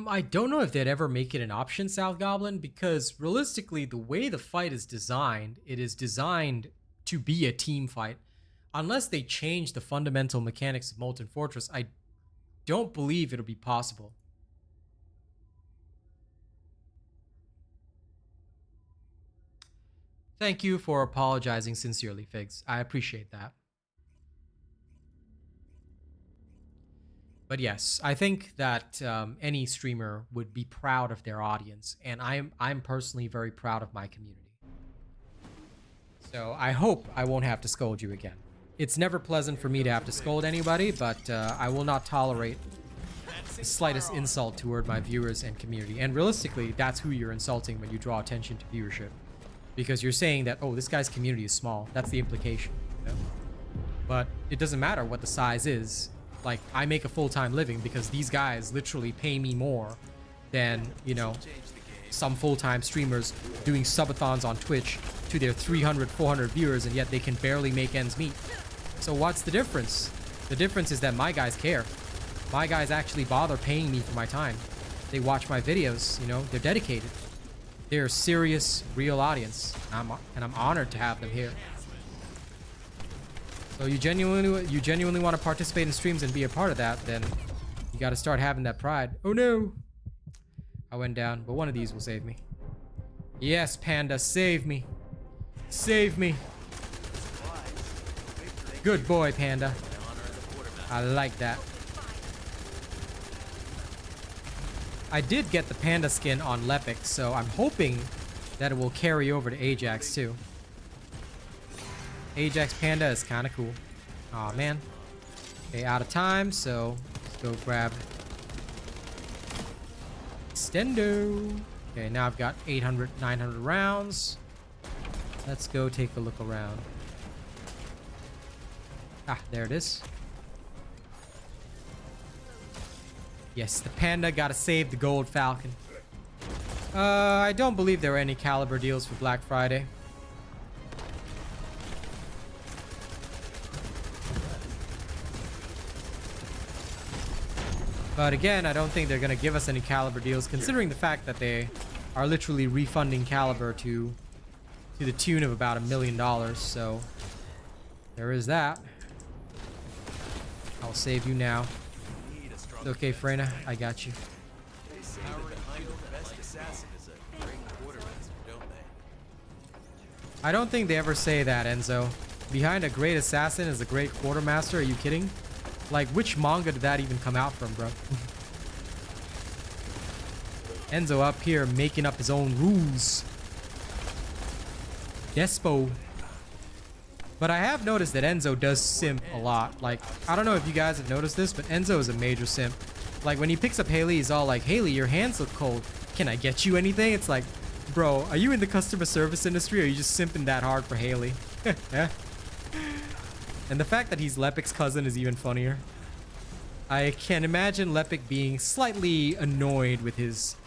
I don't know if they'd ever make it an option, South Goblin, because realistically, the way the fight is designed, it is designed to be a team fight. Unless they change the fundamental mechanics of Molten Fortress, I don't believe it'll be possible. Thank you for apologizing sincerely, Figs. I appreciate that. But yes, I think that any streamer would be proud of their audience, and I'm personally very proud of my community. So, So I hope I won't have to scold you again. It's never pleasant for me to have to scold anybody, but I will not tolerate the slightest insult toward my viewers and community. And realistically, that's who you're insulting when you draw attention to viewership. Because you're saying that, oh, this guy's community is small. That's the implication. You know? But it doesn't matter what the size is. Like, I make a full-time living because these guys literally pay me more than, you know, some full-time streamers doing subathons on Twitch to their 300, 400 viewers, and yet they can barely make ends meet. So what's the difference? The difference is that my guys care. My guys actually bother paying me for my time. They watch my videos, you know, they're dedicated. They're a serious, real audience. And I'm honored to have them here. So you genuinely want to participate in streams and be a part of that, then you got to start having that pride. Oh no! I went down, but one of these will save me. Yes, Panda, save me. Save me. Good boy, Panda. I like that. I did get the Panda skin on Lepic, so I'm hoping that it will carry over to Ajax too. Ajax Panda is kind of cool. Aw, man. Okay, out of time, so let's go grab Extendo. Okay, now I've got 800, 900 rounds. Let's go take a look around. Ah, there it is. Yes, the Panda gotta save the Gold Falcon. I don't believe there were any caliber deals for Black Friday. But again, I don't think they're gonna give us any caliber deals, considering the fact that they are literally refunding caliber to the tune of about $1 million. So there is that. I'll save you now. It's okay, Freyna, I got you. They say that behind the best assassin is a great quartermaster, don't they? I don't think they ever say that, Enzo. Behind a great assassin is a great quartermaster. Are you kidding? Like, which manga did that even come out from, bro? Enzo up here making up his own rules. Despo. But I have noticed that Enzo does simp a lot. Like, I don't know if you guys have noticed this, but Enzo is a major simp. Like, when he picks up Haley, he's all like, Haley, your hands look cold. Can I get you anything? It's like, bro, are you in the customer service industry, or are you just simping that hard for Haley? Yeah. And the fact that he's Lepic's cousin is even funnier. I can imagine Lepic being slightly annoyed with his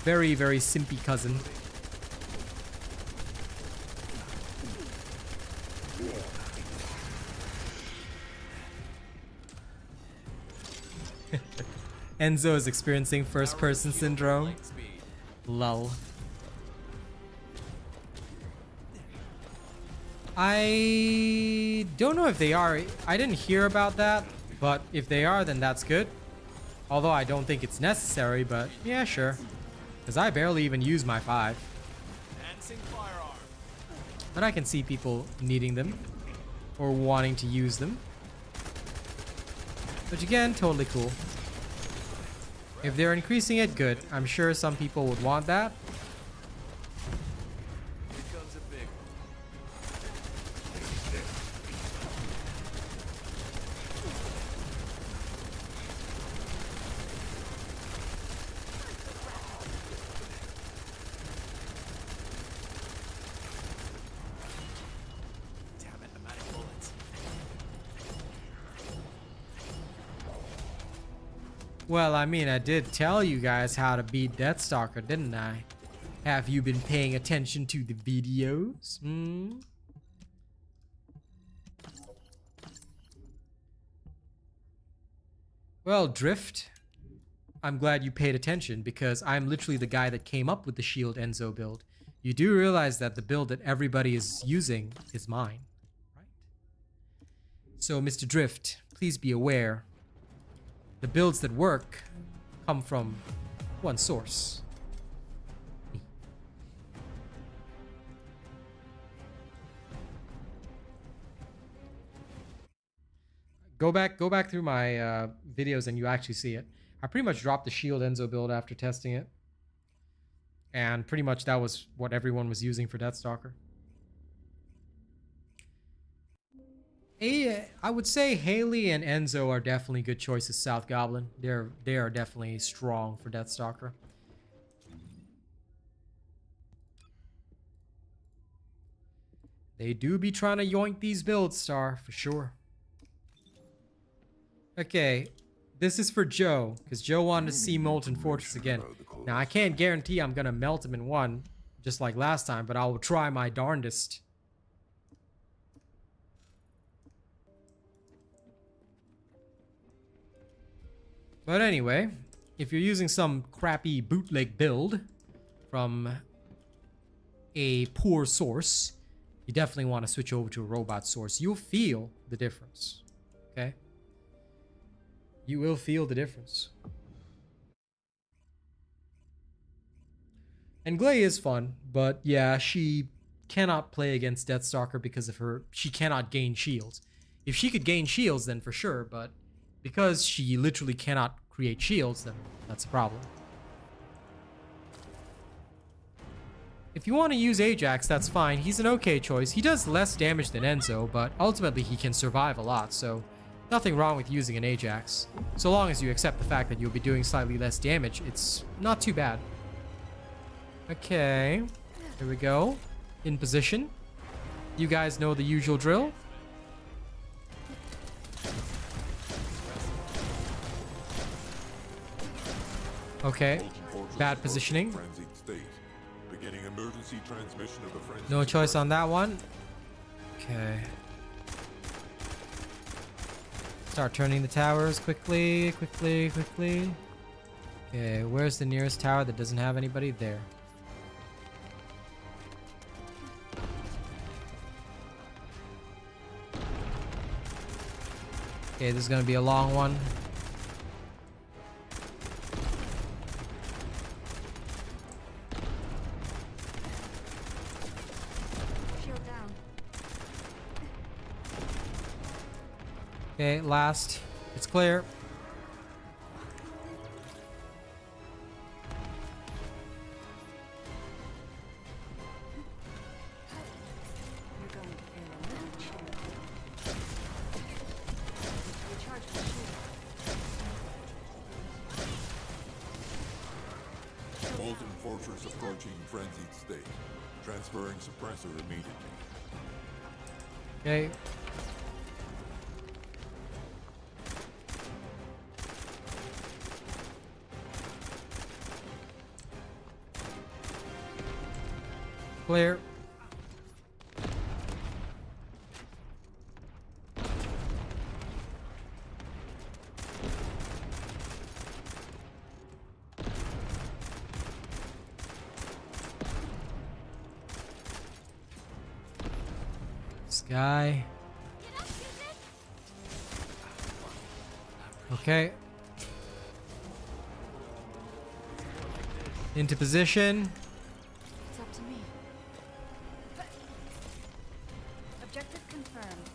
very, very simpy cousin. Enzo is experiencing first-person syndrome. Lull. I don't know if they are. I didn't hear about that, but if they are, then that's good. Although I don't think it's necessary, but yeah, sure. Because I barely even use my 5. But I can see people needing them or wanting to use them. Which again, totally cool. If they're increasing it, good. I'm sure some people would want that. Well, I mean, I did tell you guys how to beat Deathstalker, didn't I? Have you been paying attention to the videos? Hmm? Well, Drift, I'm glad you paid attention because I'm literally the guy that came up with the Shield Enzo build. You do realize that the build that everybody is using is mine, right? So, Mr. Drift, please be aware. The builds that work come from one source. Go back through my videos and you actually see it. I pretty much dropped the Shield Enzo build after testing it. And pretty much that was what everyone was using for Deathstalker. I would say Haley and Enzo are definitely good choices. South Goblin, they are definitely strong for Deathstalker. They do be trying to yoink these builds, Star, for sure. Okay, this is for Joe, because Joe wanted to see Molten Fortress again. Now, I can't guarantee I'm going to melt him in one, just like last time, but I will try my darndest. But anyway, if you're using some crappy bootleg build from a poor source, you definitely want to switch over to a robot source. You'll feel the difference, okay? You will feel the difference. And Glay is fun, but yeah, she cannot play against Deathstalker because of she cannot gain shields. If she could gain shields, then for sure, but because she literally cannot create shields, then that's a problem. If you want to use Ajax, that's fine. He's an okay choice. He does less damage than Enzo, but ultimately he can survive a lot, so nothing wrong with using an Ajax. So long as you accept the fact that you'll be doing slightly less damage, it's not too bad. Okay, here we go. In position. You guys know the usual drill. Okay, bad positioning. No choice on that one. Okay. Start turning the towers quickly, quickly, quickly. Okay, where's the nearest tower that doesn't have anybody? There. Okay, this is gonna be a long one. Shield down. Okay, last. It's clear. You're going to feel a little chill. Recharge the shield. Molten Fortress approaching frenzied state. Transferring suppressor immediately. Okay. Clear. This guy. Okay. Into position. It's up to me. Objective confirmed.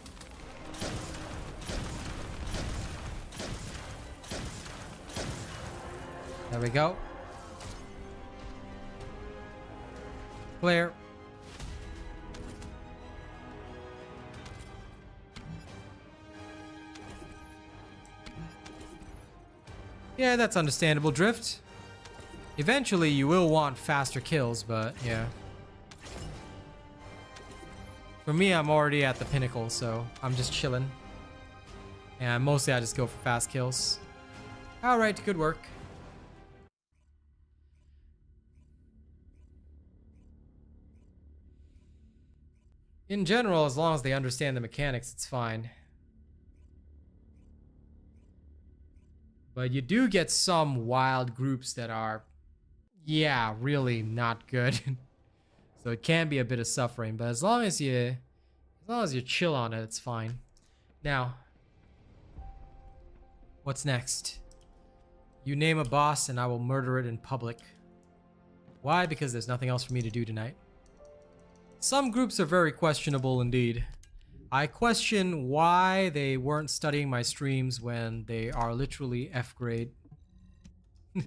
There we go. Clear. Yeah, that's understandable, Drift. Eventually, you will want faster kills, but yeah. For me, I'm already at the pinnacle, so I'm just chilling. And mostly I just go for fast kills. Alright, good work. In general, as long as they understand the mechanics, it's fine. But you do get some wild groups that are, yeah, really not good. So it can be a bit of suffering, but as long as you chill on it, it's fine. Now, what's next? You name a boss and I will murder it in public. Why? Because there's nothing else for me to do tonight. Some groups are very questionable indeed. I question why they weren't studying my streams when they are literally F grade. Hey,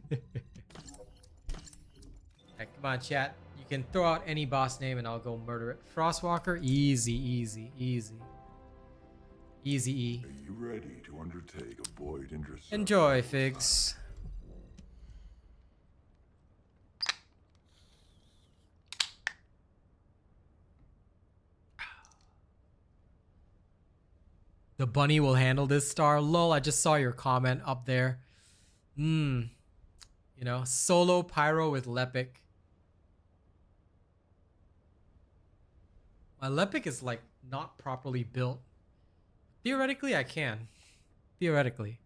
come on, chat. You can throw out any boss name and I'll go murder it. Frostwalker? Easy, easy, easy. Easy E. Are you ready to undertake a void intercept? Enjoy, Figs. The bunny will handle this, Star. Lol, I just saw your comment up there. You know, solo pyro with Lepic. My Lepic is like not properly built. Theoretically, I can. Theoretically.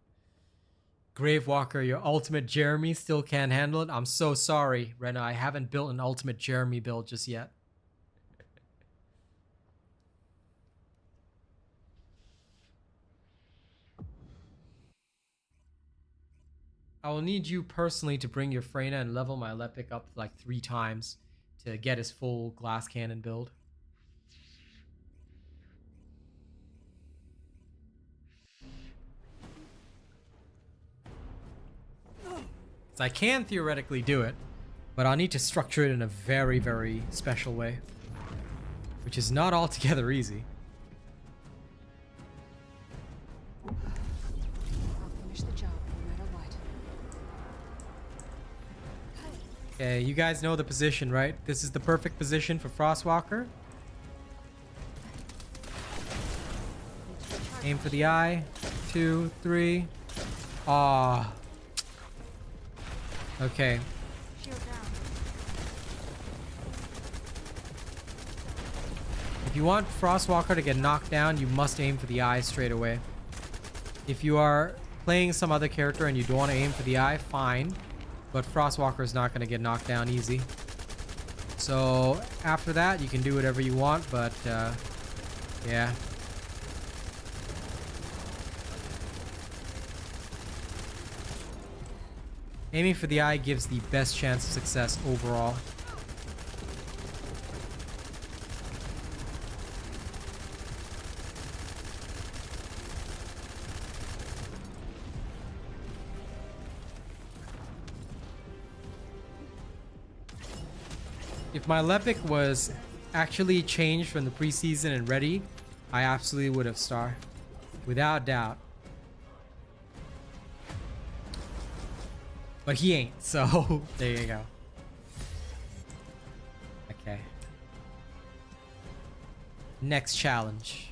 Gravewalker, your ultimate Jeremy still can't handle it. I'm so sorry, Rena. I haven't built an ultimate Jeremy build just yet. I will need you personally to bring your Freyna and level my Lepic up like 3 times to get his full glass cannon build. So I can theoretically do it, but I'll need to structure it in a very, very special way, which is not altogether easy. I'll finish the job no matter what. Okay, you guys know the position, right? This is the perfect position for Frostwalker. Aim for the eye. 2, 3. Ah. Okay. Shield down. If you want Frostwalker to get knocked down, you must aim for the eye straight away. If you are playing some other character and you don't want to aim for the eye, fine. But Frostwalker is not going to get knocked down easy. So after that, you can do whatever you want, but yeah. Aiming for the eye gives the best chance of success overall. If my Lepic was actually changed from the preseason and ready, I absolutely would have star. Without doubt. But he ain't, so there you go. Okay. Next challenge.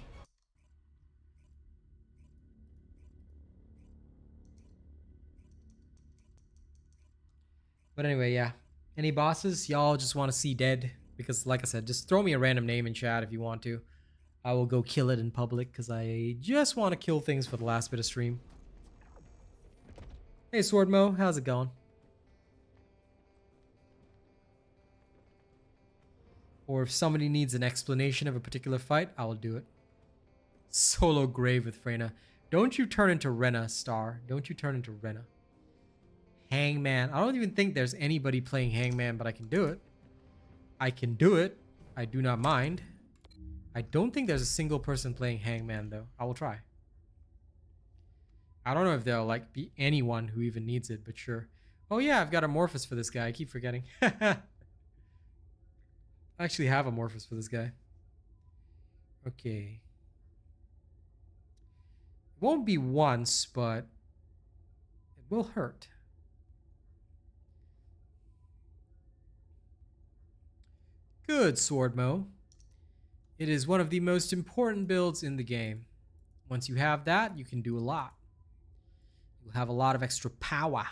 But anyway, yeah. Any bosses y'all just want to see dead? Because like I said, just throw me a random name in chat if you want to. I will go kill it in public because I just want to kill things for the last bit of stream. Hey Swordmo, how's it going? Or if somebody needs an explanation of a particular fight, I will do it. Solo grave with Freyna. Don't you turn into Rena, Star. Don't you turn into Rena. Hangman. I don't even think there's anybody playing Hangman, but I can do it. I can do it. I do not mind. I don't think there's a single person playing Hangman, though. I will try. I don't know if there'll like be anyone who even needs it, but sure. Oh yeah, I've got Amorphous for this guy. I keep forgetting. I actually have Amorphous for this guy. Okay. It won't be once, but it will hurt. Good, Swordmo. It is one of the most important builds in the game. Once you have that, you can do a lot. You'll have a lot of extra power.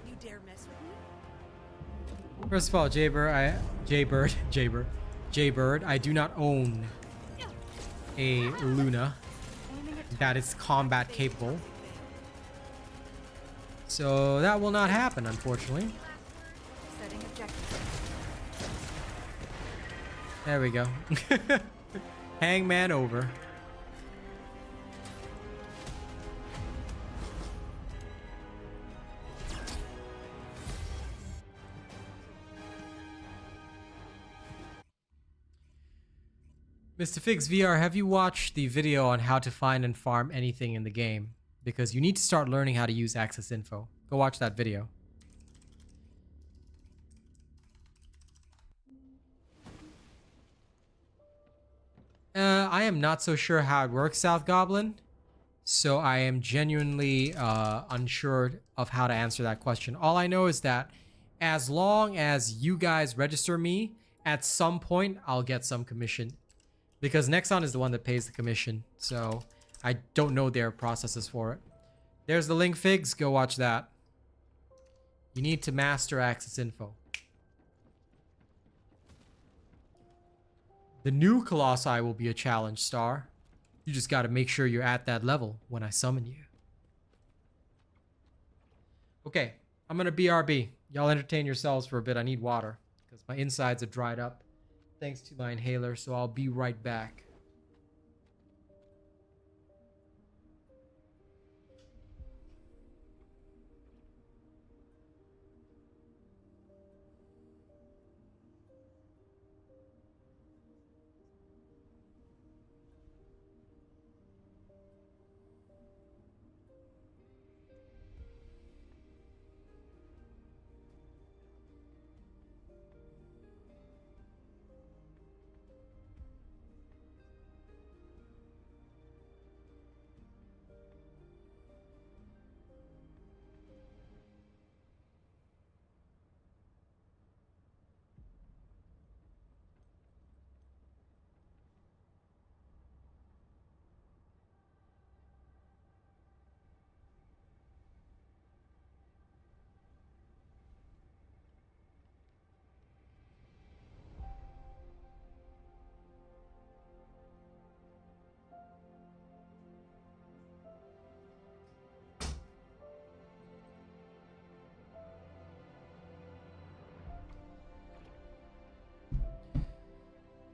You dare mess with me? First of all, Jaybird, I do not own a Luna. that is combat capable. So that will not happen, unfortunately. Setting objective. There we go. Hangman over. Mr. Figs VR, have you watched the video on how to find and farm anything in the game? Because you need to start learning how to use access info. Go watch that video. I am not so sure how it works, South Goblin. So I am genuinely unsure of how to answer that question. All I know is that as long as you guys register me, at some point I'll get some commission. Because Nexon is the one that pays the commission. So I don't know their processes for it. There's the link, Figs. Go watch that. You need to master access info. The new Colossi will be a challenge, Star. You just gotta make sure you're at that level when I summon you. Okay, I'm gonna BRB. Y'all entertain yourselves for a bit. I need water because my insides have dried up thanks to my inhaler, so I'll be right back.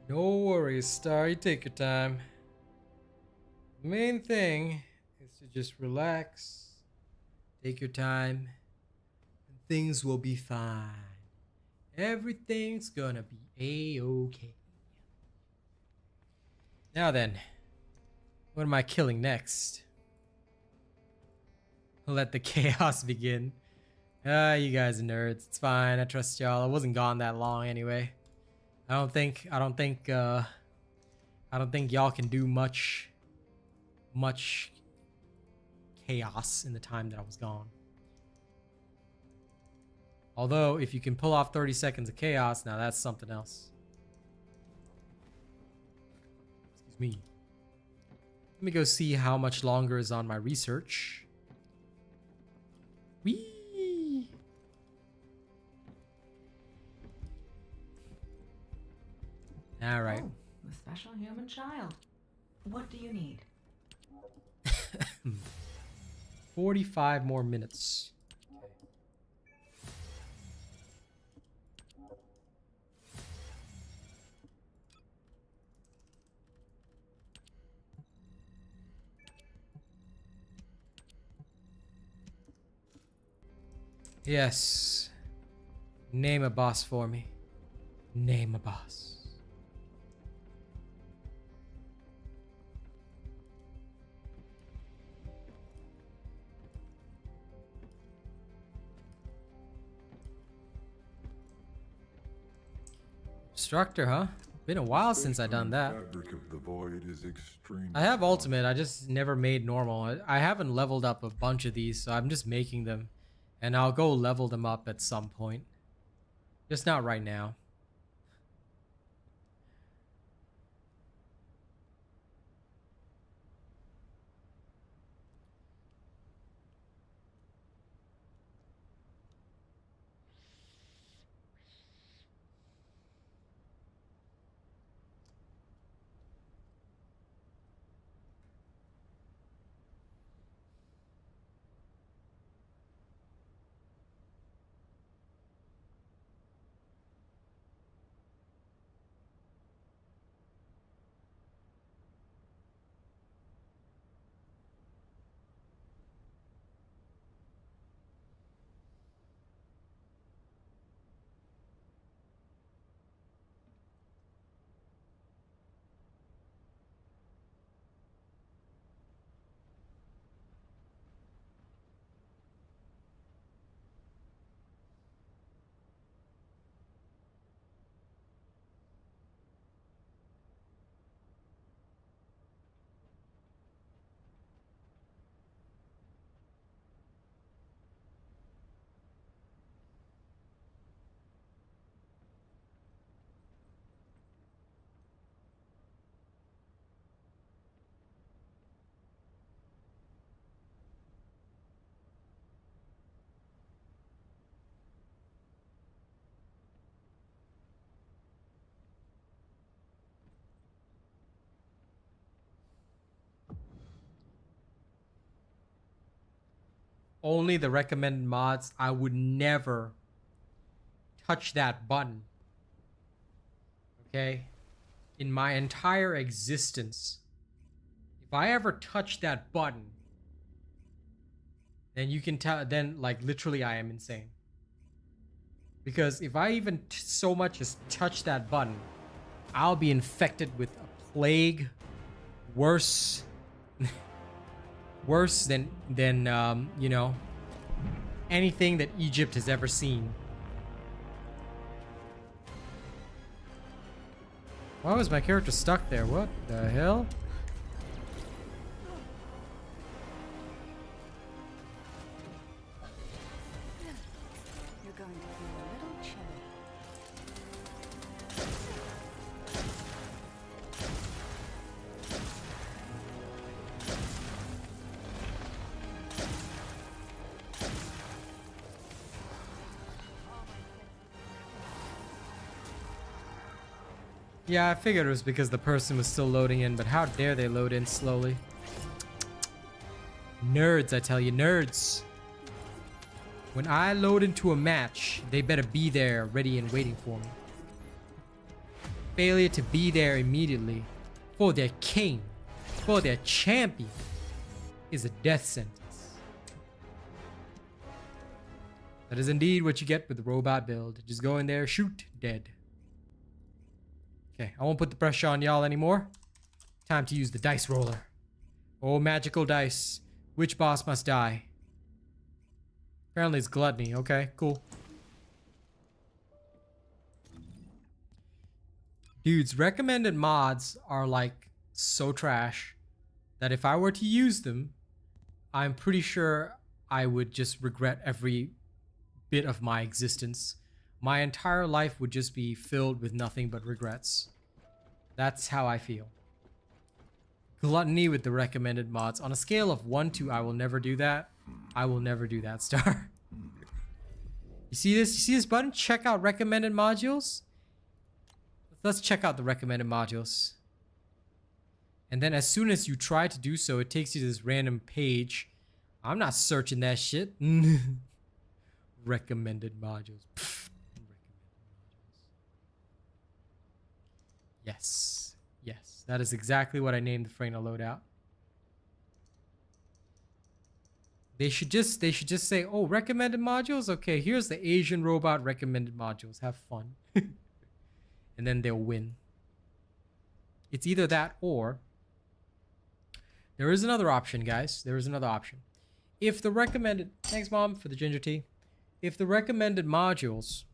No worries, Star. You take your time. The main thing is to just relax, take your time, and things will be fine. Everything's gonna be a-okay. Now then, what am I killing next? Let the chaos begin. You guys are nerds. It's fine. I trust y'all. I wasn't gone that long anyway. I don't think y'all can do much chaos in the time that I was gone. Although, if you can pull off 30 seconds of chaos, now that's something else. Excuse me. Let me go see how much longer is on my research. Whee! All right. Oh, the special human child. What do you need? 45 more minutes. Yes. Name a boss for me. Name a boss. Obstructor, huh? Been a while since I done that. Fabric of the void is extreme. I have ultimate, I just never made normal. I haven't leveled up a bunch of these, so I'm just making them. And I'll go level them up at some point. Just not right now. only the recommended mods, I would never touch that button. Okay? In my entire existence, if I ever touch that button, then you can tell, then like literally I am insane. Because if I even so much as touch that button, I'll be infected with a plague worse than you know, anything that Egypt has ever seen. Why was my character stuck there? What the hell? You're going to feel a little chilly. Yeah, I figured it was because the person was still loading in, but how dare they load in slowly? Nerds, I tell you, nerds. When I load into a match, they better be there, ready and waiting for me. Failure to be there immediately for their king, for their champion, is a death sentence. That is indeed what you get with the robot build. Just go in there, shoot, dead. Okay, I won't put the pressure on y'all anymore. Time to use the dice roller. Oh, magical dice. Which boss must die? Apparently it's gluttony. Okay, cool. Dudes, recommended mods are like so trash that if I were to use them, I'm pretty sure I would just regret every bit of my existence. My entire life would just be filled with nothing but regrets. That's how I feel. Gluttony with the recommended mods. On a scale of 1 to I will never do that, I will never do that, Star. You see this? You see this button? Check out recommended modules. Let's check out the recommended modules. And then as soon as you try to do so, it takes you to this random page. I'm not searching that shit. Recommended modules. Pfft. Yes. Yes. That is exactly what I named the Freyna loadout. They should just say, oh, recommended modules? Okay, here's the Asian robot recommended modules. Have fun. And then they'll win. It's either that or there is another option, guys. There is another option. If the recommended... Thanks, Mom, for the ginger tea. If the recommended modules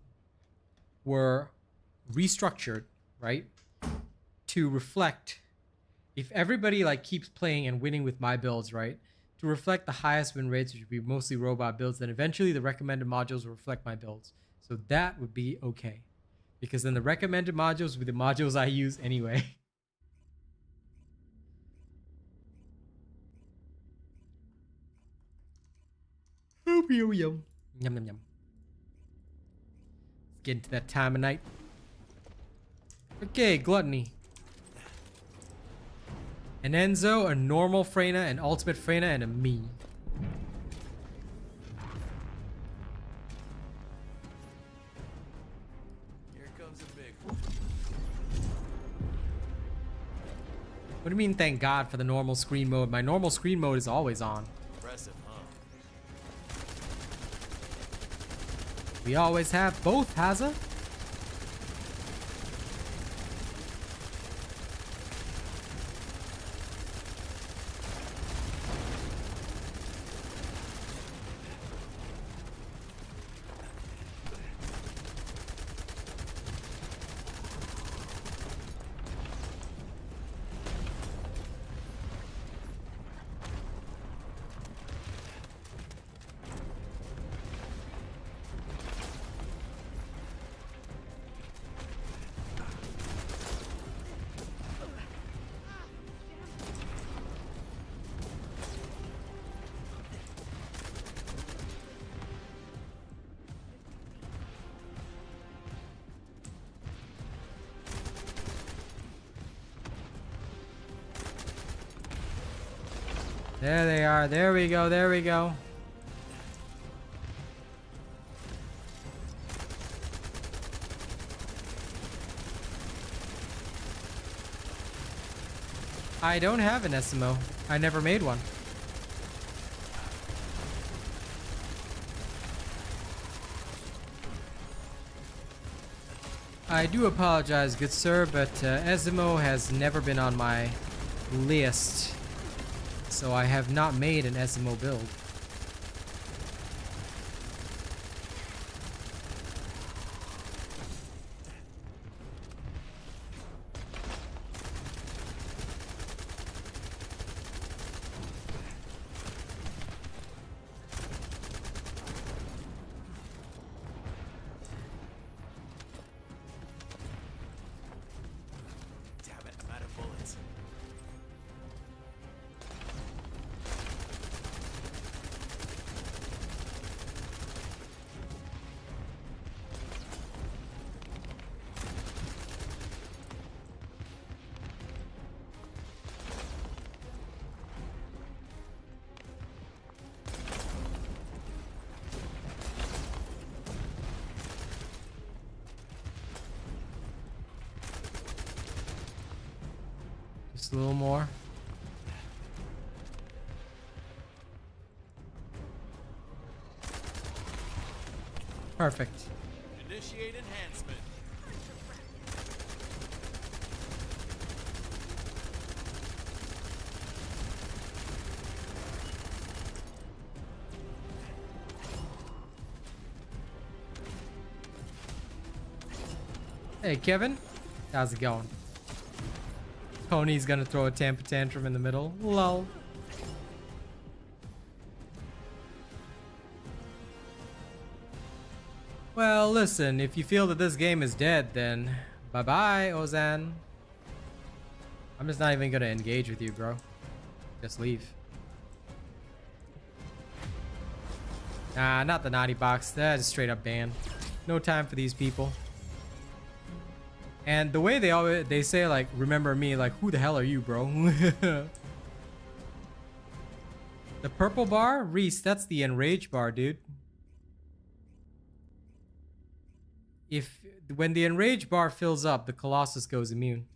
were restructured, right, to reflect... If everybody like keeps playing and winning with my builds, right, to reflect the highest win rates, which would be mostly robot builds, then eventually the recommended modules will reflect my builds. So that would be okay. Because then the recommended modules would be the modules I use anyway. Yum, yum, yum, yum. Let's get into that time of night. Okay, gluttony. An Enzo, a normal Freyna, an ultimate Freyna, and a me. Here comes a big one. What do you mean, thank God for the normal screen mode? My normal screen mode is always on. Impressive, huh? We always have both, Hazza. There they are. There we go. There we go. I don't have an SMO. I never made one. I do apologize, good sir, but SMO has never been on my list. So I have not made an SMO build. Damn it, I'm out of bullets. Just a little more. Perfect. Initiate enhancement. Hey, Kevin. How's it going? Pony's gonna throw a temper tantrum in the middle. Lol. Well, listen, if you feel that this game is dead, then bye-bye, Ozan. I'm just not even gonna engage with you, bro. Just leave. Nah, not the naughty box. That is straight up ban. No time for these people. And the way they say, like, remember me, like, who the hell are you, bro? The purple bar? Reese, that's the enrage bar, dude. When the enrage bar fills up, the Colossus goes immune.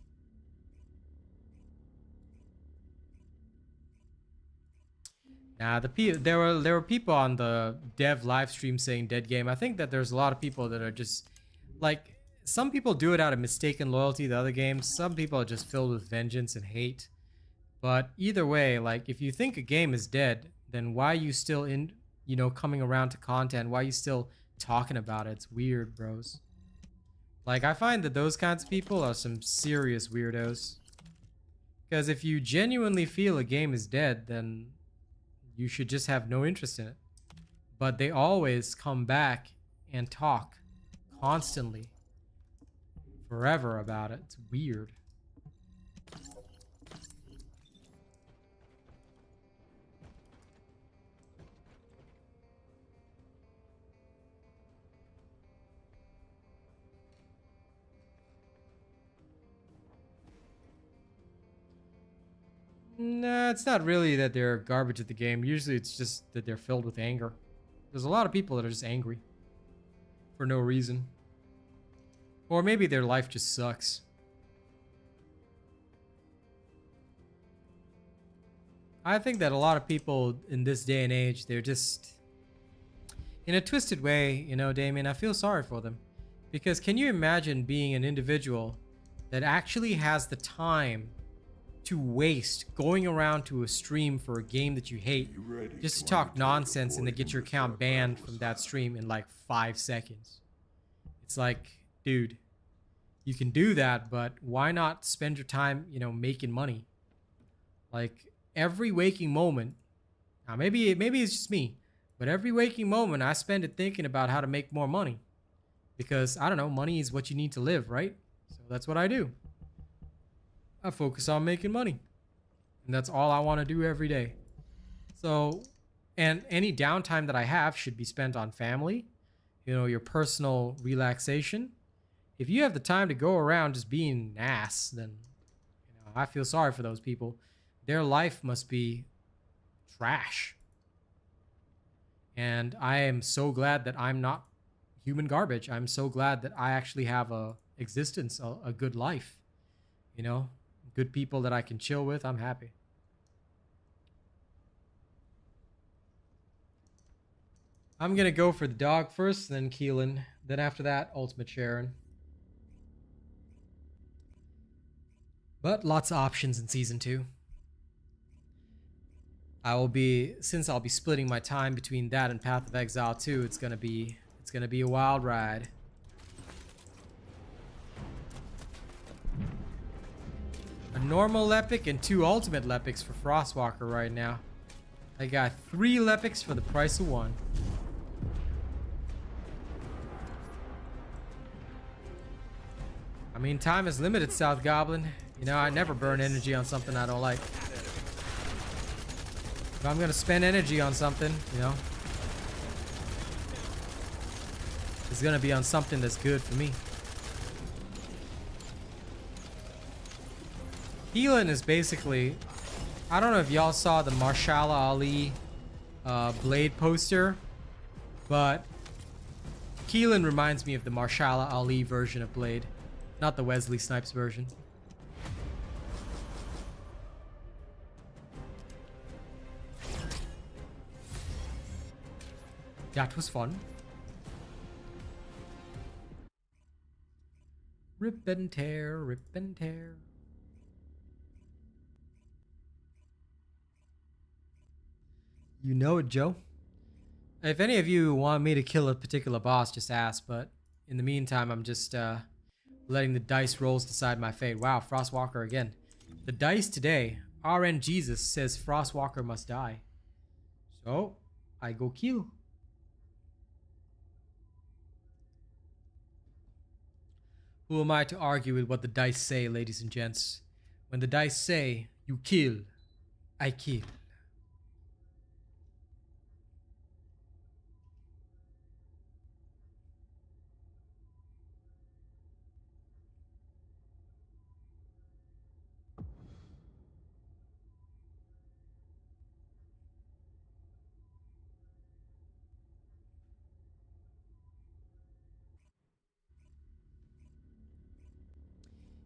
Nah, there were people on the dev live stream saying dead game. I think that there's a lot of people that are just like, some people do it out of mistaken loyalty to other games. Some people are just filled with vengeance and hate. But either way, like, if you think a game is dead, then why are you still coming around to content? Why are you still talking about it? It's weird, bros. Like, I find that those kinds of people are some serious weirdos. Because if you genuinely feel a game is dead, then you should just have no interest in it. But they always come back and talk constantly. Forever about it. It's weird. Nah, it's not really that they're garbage at the game. Usually it's just that they're filled with anger. There's a lot of people that are just angry for no reason. Or maybe their life just sucks. I think that a lot of people in this day and age, they're just, in a twisted way, you know, Damien, I feel sorry for them. Because can you imagine being an individual that actually has the time to waste going around to a stream for a game that you hate just to talk nonsense and to get your account banned from that stream in like 5 seconds? It's like, dude, you can do that, but why not spend your time, you know, making money? Like, every waking moment, now maybe it's just me, but every waking moment I spend it thinking about how to make more money. Because, I don't know, money is what you need to live, right? So that's what I do. I focus on making money. And that's all I want to do every day. So, and any downtime that I have should be spent on family, you know, your personal relaxation. If you have the time to go around just being an ass, then, you know, I feel sorry for those people. Their life must be trash. And I am so glad that I'm not human garbage. I'm so glad that I actually have a existence, a good life. You know, good people that I can chill with, I'm happy. I'm gonna go for the dog first, then Keelan. Then after that, Ultimate Sharon. But lots of options in Season 2. Since I'll be splitting my time between that and Path of Exile 2, it's gonna be a wild ride. A normal Lepic and 2 ultimate Lepics for Frostwalker right now. I got 3 Lepics for the price of 1. I mean, time is limited, South Goblin. You know, I never burn energy on something I don't like. If I'm gonna spend energy on something, you know, it's gonna be on something that's good for me. Keelan is basically, I don't know if y'all saw the Marshala Ali Blade poster, but Keelan reminds me of the Marshala Ali version of Blade, not the Wesley Snipes version. That was fun. Rip and tear, rip and tear. You know it, Joe. If any of you want me to kill a particular boss, just ask. But in the meantime, I'm just letting the dice rolls decide my fate. Wow, Frostwalker again. The dice today, RN Jesus says Frostwalker must die. So, I go kill. Who am I to argue with what the dice say, ladies and gents? When the dice say, you kill, I kill.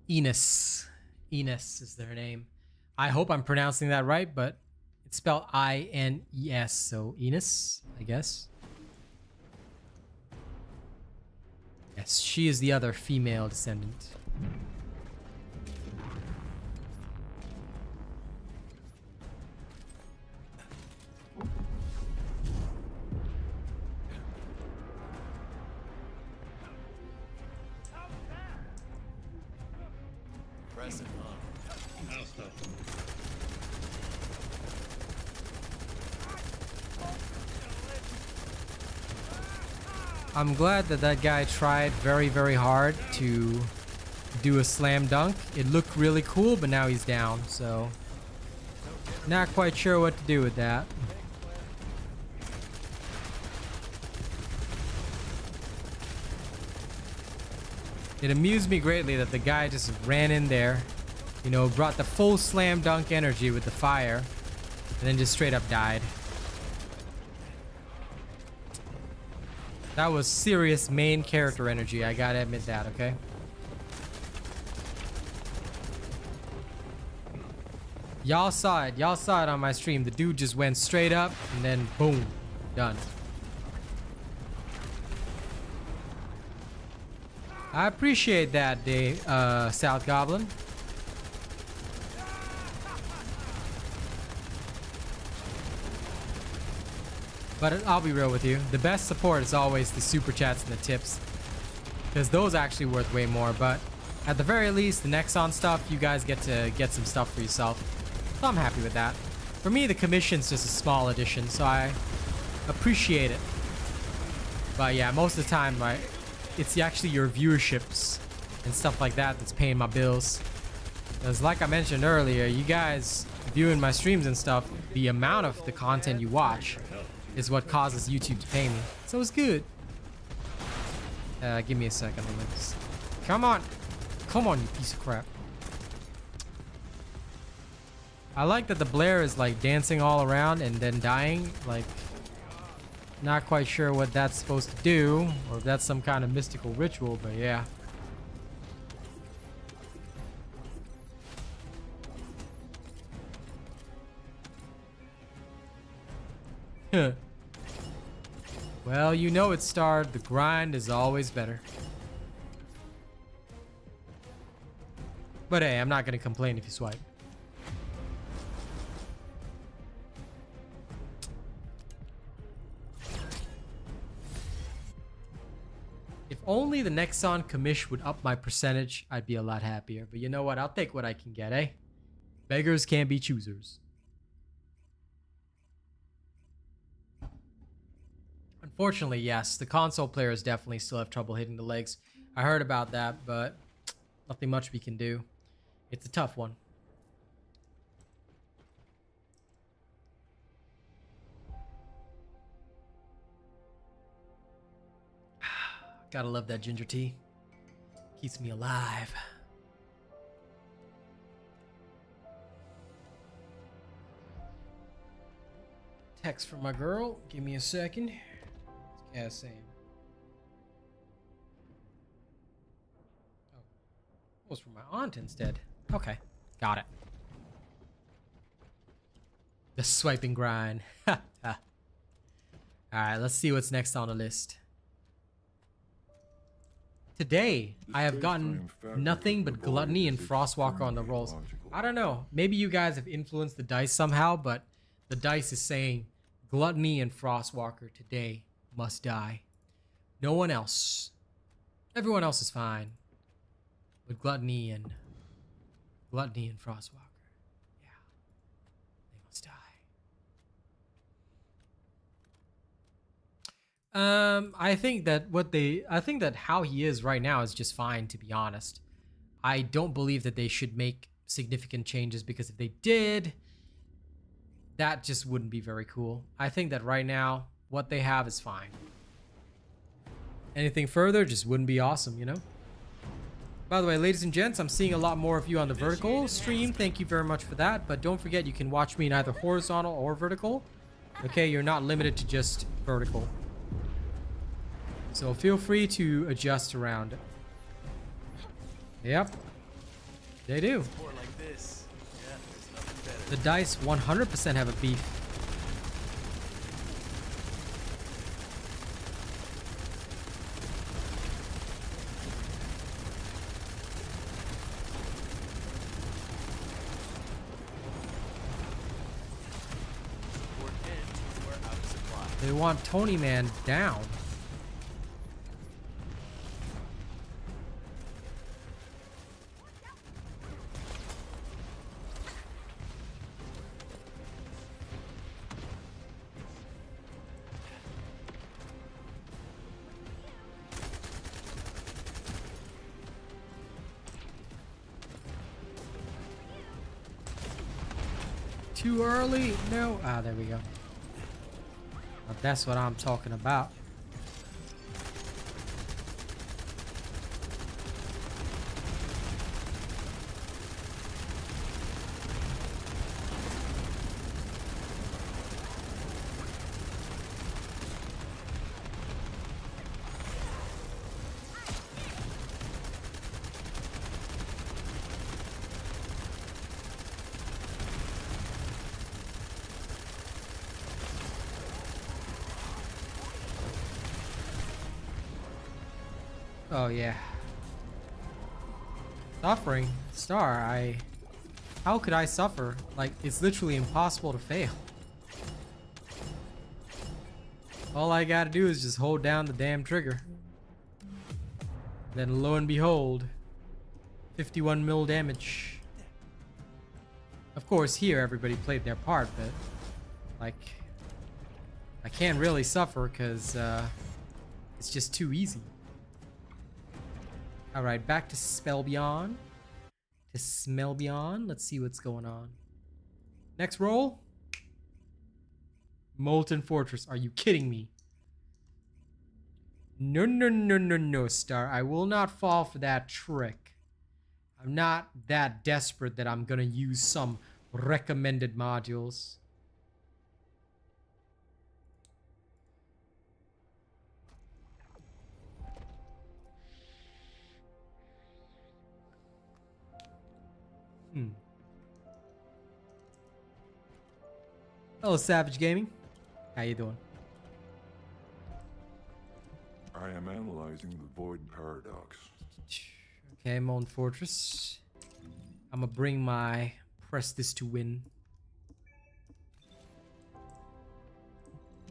Enos. Enos is their name. I hope I'm pronouncing that right, but it's spelled I-N-E-S, so Enos, I guess. Yes, she is the other female descendant. Impressive, huh? I'm glad that that guy tried very, very hard to do a slam dunk. It looked really cool, but now he's down, so not quite sure what to do with that. It amused me greatly that the guy just ran in there, you know, brought the full slam dunk energy with the fire, and then just straight up died. That was serious main character energy, I gotta admit that, okay? Y'all saw it on my stream. The dude just went straight up and then boom, done. I appreciate that, South Goblin. But I'll be real with you. The best support is always the super chats and the tips, because those are actually worth way more. But at the very least, the Nexon stuff, you guys get to get some stuff for yourself. So I'm happy with that. For me, the commission's just a small addition, so I appreciate it. But yeah, most of the time, right, it's actually your viewerships and stuff like that that's paying my bills. Because like I mentioned earlier, you guys viewing my streams and stuff, the amount of the content you watch is what causes YouTube to pay me. So it's good. Give me a second. Come on. Come on, you piece of crap. I like that the Blair is like dancing all around and then dying. Like, not quite sure what that's supposed to do, or if that's some kind of mystical ritual, but yeah. Well, you know it, Star. The grind is always better. But hey, I'm not gonna complain if you swipe. If only the Nexon commish would up my percentage, I'd be a lot happier. But you know what? I'll take what I can get, eh? Beggars can't be choosers. Unfortunately, yes, the console players definitely still have trouble hitting the legs. I heard about that, but nothing much we can do. It's a tough one. Gotta love that ginger tea. Keeps me alive. Text from my girl. Give me a second. What's Cass saying? Oh, it was from my aunt instead. Okay, got it. The swiping grind. Alright, let's see what's next on the list. Today, I have gotten nothing but gluttony and frostwalker on the rolls. I don't know. Maybe you guys have influenced the dice somehow, but the dice is saying gluttony and frostwalker today must die. No one else. Everyone else is fine. But gluttony and frostwalker. Yeah. They must die. I think that how he is right now is just fine, to be honest. I don't believe that they should make significant changes, because if they did, that just wouldn't be very cool. I think that right now, what they have is fine. Anything further just wouldn't be awesome, you know? By the way, ladies and gents, I'm seeing a lot more of you on the vertical stream. Thank you very much for that. But don't forget, you can watch me in either horizontal or vertical. Okay, you're not limited to just vertical. So feel free to adjust around. Yep. They do. More like this. Yeah, there's nothing better. The dice 100% have a beef. We're out of supply. They want Tony Man down. Too early? No. Ah, there we go. Now that's what I'm talking about. Oh yeah. Suffering. Star, how could I suffer? Like, it's literally impossible to fail. All I gotta do is just hold down the damn trigger. Then lo and behold, 51 mil damage. Of course, here everybody played their part, but like, I can't really suffer because it's just too easy. Alright, back to Spellbeyond. Let's see what's going on. Next roll. Molten Fortress. Are you kidding me? No, no, no, no, no, Star. I will not fall for that trick. I'm not that desperate that I'm gonna use some recommended modules. Hello, Savage Gaming. How you doing? I am analyzing the void paradox. Okay, Molten Fortress. I'm gonna bring my press this to win.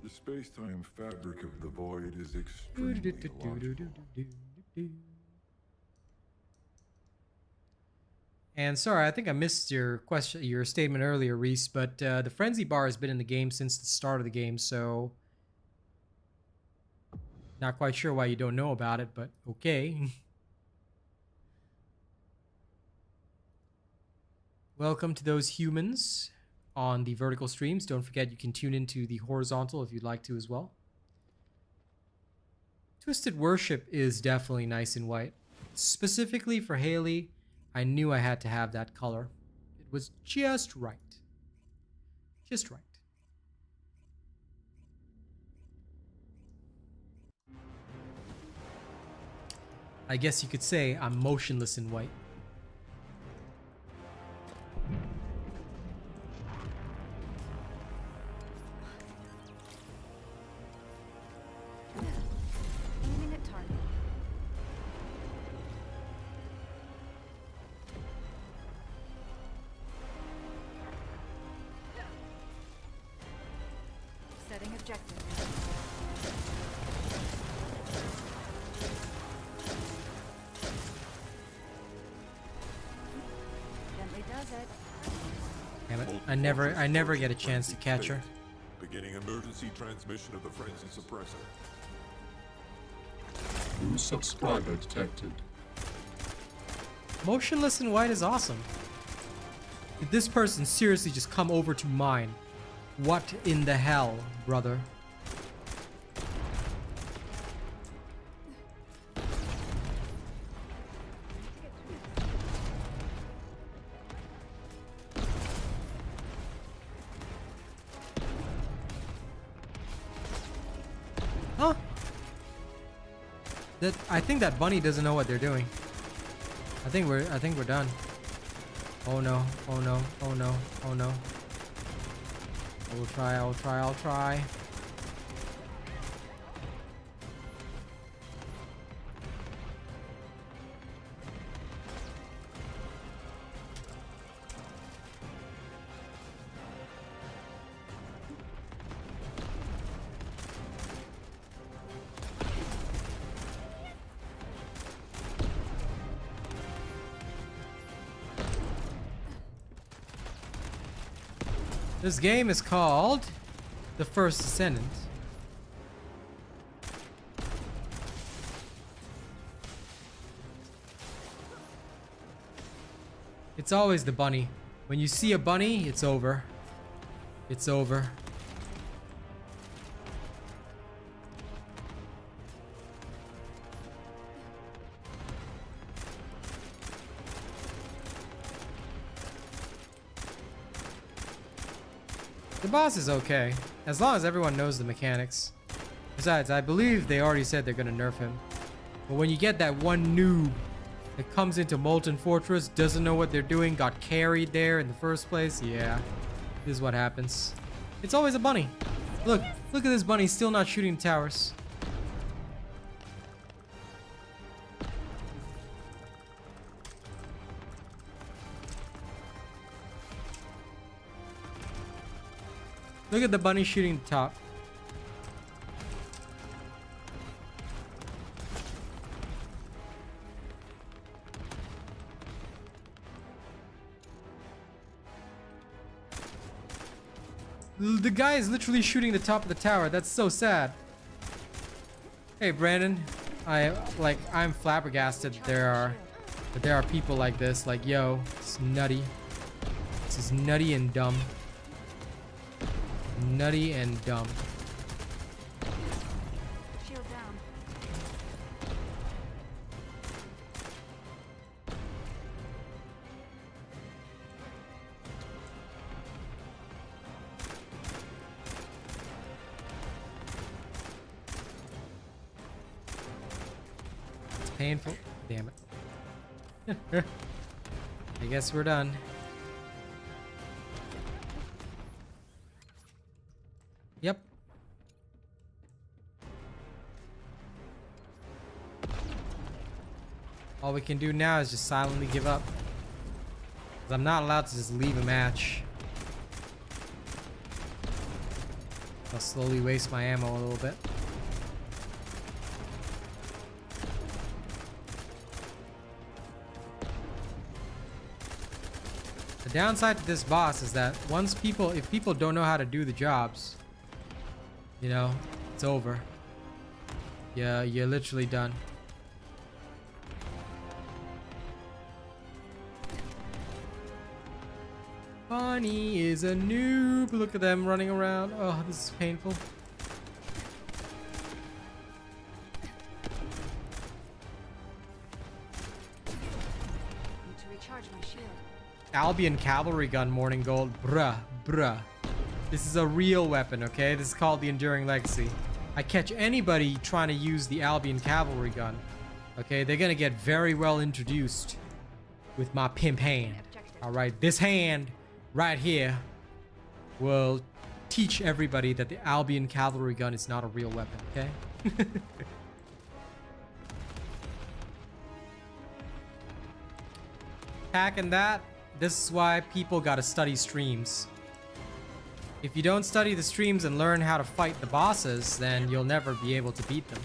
The space-time fabric of the void is extremely logical. And sorry, I think I missed your question, your statement earlier, Reese. But the frenzy bar has been in the game since the start of the game, so not quite sure why you don't know about it, but okay. Welcome to those humans on the vertical streams. Don't forget you can tune into the horizontal if you'd like to as well. Twisted Worship is definitely nice and white. Specifically for Haley, I knew I had to have that color. It was just right. Just right. I guess you could say I'm motionless in white. Aiming at target. Setting objective. Gently does it. Damn it. I never get a chance to catch her. Beginning emergency transmission of the frenzy suppressor. New subscriber detected. Motionless in white is awesome. Did this person seriously just come over to mine? What in the hell, brother? Huh? I think that bunny doesn't know what they're doing. I think we're done. Oh no, oh no, oh no, oh no. I'll try. This game is called The First Descendant. It's always the bunny. When you see a bunny, it's over. It's over. The boss is okay, as long as everyone knows the mechanics. Besides, I believe they already said they're gonna nerf him. But when you get that one noob that comes into Molten Fortress, doesn't know what they're doing, got carried there in the first place, yeah, this is what happens. It's always a bunny. Look at this bunny still not shooting towers. Look at the bunny shooting the top. The guy is literally shooting the top of the tower. That's so sad. Hey Brandon, I'm flabbergasted that there are people like this. Like, yo, it's nutty. This is nutty and dumb. Nutty and dumb. Shield down. It's painful. Damn it. I guess we're done. Yep. All we can do now is just silently give up. 'Cause I'm not allowed to just leave a match. I'll slowly waste my ammo a little bit. The downside to this boss is that if people don't know how to do the jobs, you know, it's over. Yeah, you're literally done. Bonnie is a noob. Look at them running around. Oh, this is painful. Need to recharge my shield. Albion cavalry gun, Morning Gold. Bruh. This is a real weapon, okay? This is called the Enduring Legacy. I catch anybody trying to use the Albion cavalry gun, okay? They're gonna get very well introduced with my pimp hand. Alright, this hand right here will teach everybody that the Albion cavalry gun is not a real weapon, okay? Hacking that, this is why people gotta study streams. If you don't study the streams and learn how to fight the bosses, then you'll never be able to beat them.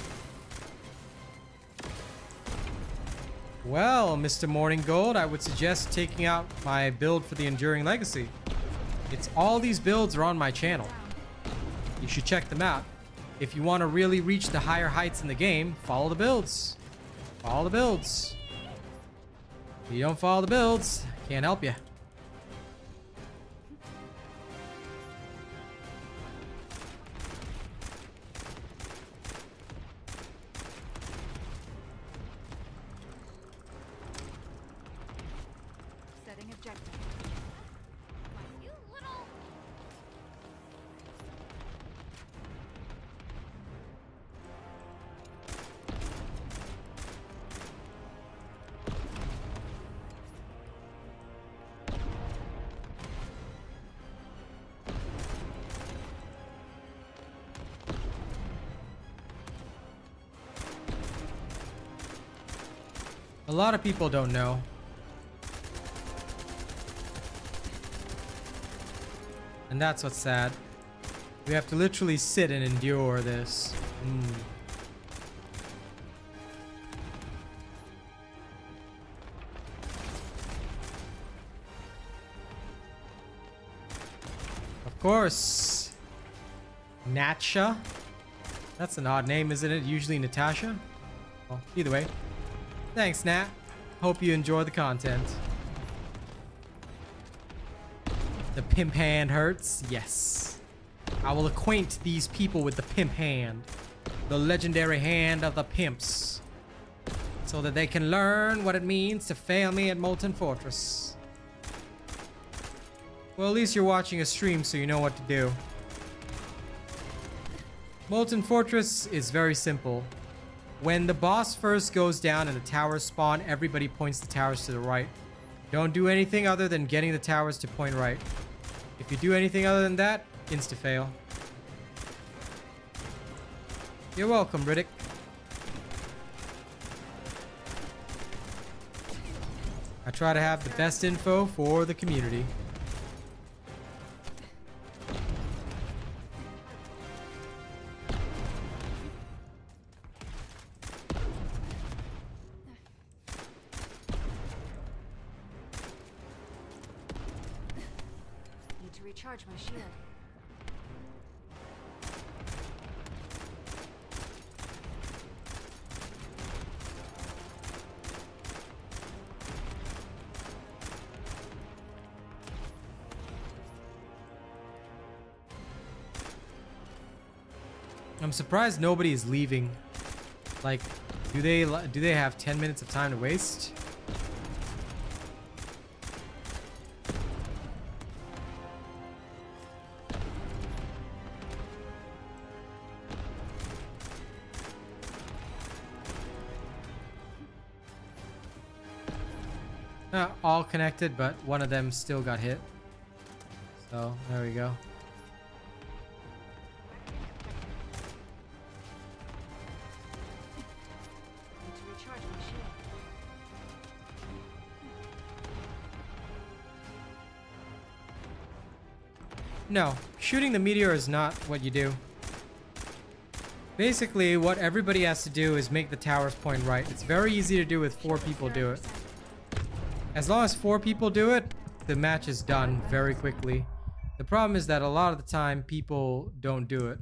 Well, Mr. Morning Gold, I would suggest taking out my build for the Enduring Legacy. It's all these builds are on my channel. You should check them out. If you want to really reach the higher heights in the game, follow the builds. Follow the builds. If you don't follow the builds, can't help you. Setting objective. You little. A lot of people don't know. And that's what's sad. We have to literally sit and endure this. Of course. Natsha. That's an odd name, isn't it? Usually Natasha. Well, either way. Thanks, Nat. Hope you enjoy the content. The pimp hand hurts? Yes. I will acquaint these people with the pimp hand. The legendary hand of the pimps. So that they can learn what it means to fail me at Molten Fortress. Well, at least you're watching a stream so you know what to do. Molten Fortress is very simple. When the boss first goes down and the towers spawn, everybody points the towers to the right. Don't do anything other than getting the towers to point right. If you do anything other than that, insta-fail. You're welcome, Riddick. I try to have the best info for the community. Need to recharge my shield. I'm surprised nobody is leaving. Like, do they have 10 minutes of time to waste? All connected, but one of them still got hit. So, there we go. Need to recharge my shield. No, shooting the meteor is not what you do. Basically, what everybody has to do is make the towers point right. It's very easy to do if 4 people do it. As long as 4 people do it, the match is done very quickly. The problem is that a lot of the time, people don't do it.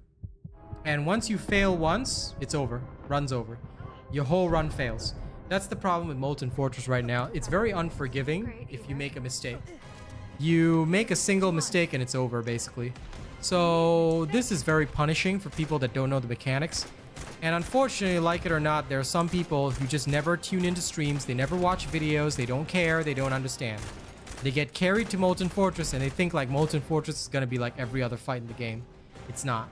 And once you fail once, it's over. Run's over. Your whole run fails. That's the problem with Molten Fortress right now. It's very unforgiving if you make a mistake. You make a single mistake and it's over, basically. So this is very punishing for people that don't know the mechanics. And unfortunately, like it or not, there are some people who just never tune into streams. They never watch videos. They don't care. They don't understand. They get carried to Molten Fortress and they think like Molten Fortress is going to be like every other fight in the game. It's not.